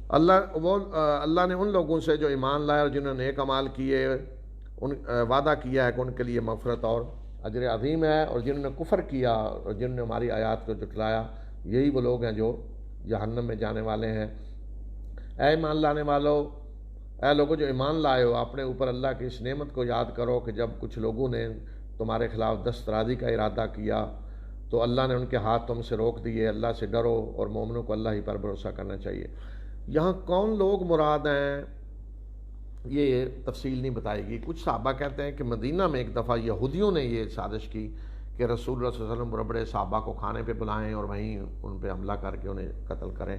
اللہ نے ان لوگوں سے جو ایمان لائے اور جنہوں نے نیک اعمال کیے وعدہ کیا ہے کہ ان کے لیے مغفرت اور اجر عظیم ہے. اور جنہوں نے کفر کیا اور جنہوں نے ہماری آیات کو جھٹلایا، یہی وہ لوگ ہیں جو جہنم میں جانے والے ہیں. اے ایمان لانے والو، اے لوگوں جو ایمان لائے ہو، اپنے اوپر اللہ کی اس نعمت کو یاد کرو کہ جب کچھ لوگوں نے تمہارے خلاف دست درازی کا ارادہ کیا تو اللہ نے ان کے ہاتھ تم سے روک دیے. اللہ سے ڈرو اور مومنوں کو اللہ ہی پر بھروسہ کرنا چاہیے. یہاں کون لوگ مراد ہیں یہ تفصیل نہیں بتائے گی. کچھ صحابہ کہتے ہیں کہ مدینہ میں ایک دفعہ یہودیوں نے یہ سازش کی کہ رسول اللہ صلی اللہ علیہ وسلم بڑے بڑے صحابہ کو کھانے پہ بلائیں اور وہیں ان پہ حملہ کر کے انہیں قتل کریں.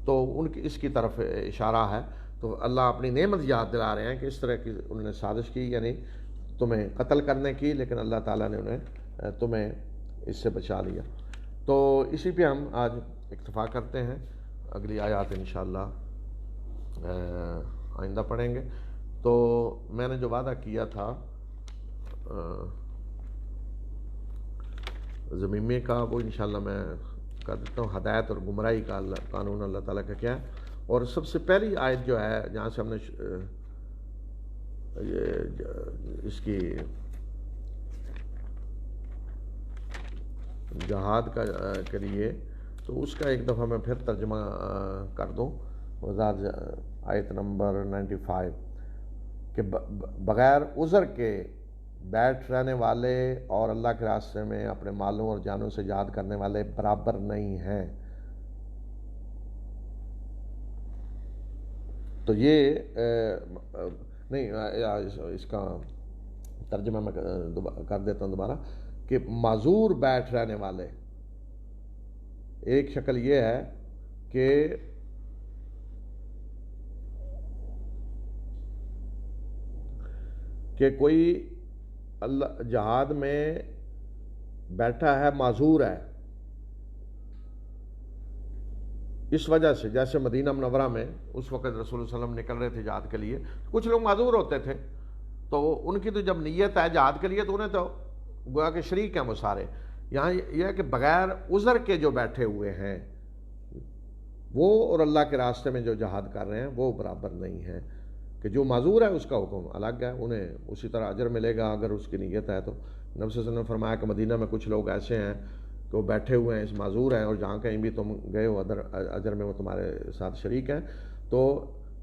تو ان کی اس کی طرف اشارہ ہے. تو اللہ اپنی نعمت یاد دلا رہے ہیں کہ اس طرح کی انہوں نے سازش کی، یعنی تمہیں قتل کرنے کی، لیکن اللہ تعالیٰ نے انہیں تمہیں اس سے بچا لیا. تو اسی پہ ہم آج اکتفا کرتے ہیں. اگلی آیات انشاءاللہ آئندہ پڑھیں گے. تو میں نے جو وعدہ کیا تھا ضمیمے کا وہ انشاءاللہ میں کر دیتا ہوں. ہدایت اور گمراہی کا قانون اللہ تعالیٰ کا کیا ہے. اور سب سے پہلی آیت جو ہے جہاں سے ہم نے اس کی جہاد کا کے لیے، تو اس کا ایک دفعہ میں پھر ترجمہ کر دوں. وضاحت آیت نمبر 95 کہ بغیر عذر کے بیٹھ رہنے والے اور اللہ کے راستے میں اپنے مالوں اور جانوں سے جہاد کرنے والے برابر نہیں ہیں. تو یہ نہیں، اس کا ترجمہ میں کر دیتا ہوں دوبارہ کہ معذور بیٹھ رہنے والے، ایک شکل یہ ہے کہ کوئی اللہ جہاد میں بیٹھا ہے، معذور ہے اس وجہ سے، جیسے مدینہ منورہ میں اس وقت رسول اللہ صلی اللہ علیہ وسلم نکل رہے تھے جہاد کے لیے، کچھ لوگ معذور ہوتے تھے تو ان کی تو جب نیت ہے جہاد کے لیے تو انہیں تو گویا کہ شریک ہیں وہ سارے. یہاں یہ ہے کہ بغیر عذر کے جو بیٹھے ہوئے ہیں وہ اور اللہ کے راستے میں جو جہاد کر رہے ہیں وہ برابر نہیں ہیں. کہ جو معذور ہے اس کا حکم الگ ہے، انہیں اسی طرح اجر ملے گا اگر اس کی نیت ہے. تو نبی صلی اللہ علیہ وسلم نے فرمایا کہ مدینہ میں کچھ لوگ ایسے ہیں کہ وہ بیٹھے ہوئے ہیں، اس معذور ہیں، اور جہاں کہیں بھی تم گئے ہو اجر میں وہ تمہارے ساتھ شریک ہیں. تو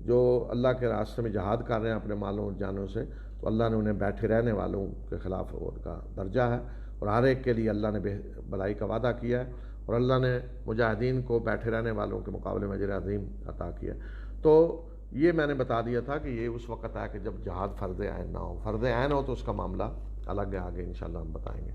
جو اللہ کے راستے میں جہاد کر رہے ہیں اپنے مالوں اور جانوں سے، تو اللہ نے انہیں بیٹھے رہنے والوں کے خلاف ان کا درجہ ہے. اور ہر ایک کے لیے اللہ نے بھلائی کا وعدہ کیا ہے، اور اللہ نے مجاہدین کو بیٹھے رہنے والوں کے مقابلے میں اجر عظیم عطا کیا. تو یہ میں نے بتا دیا تھا کہ یہ اس وقت ہے کہ جب جہاد فرض عین نہ ہو. فرض عین ہو تو اس کا معاملہ الگ ہے، آگے انشاءاللہ ہم بتائیں گے.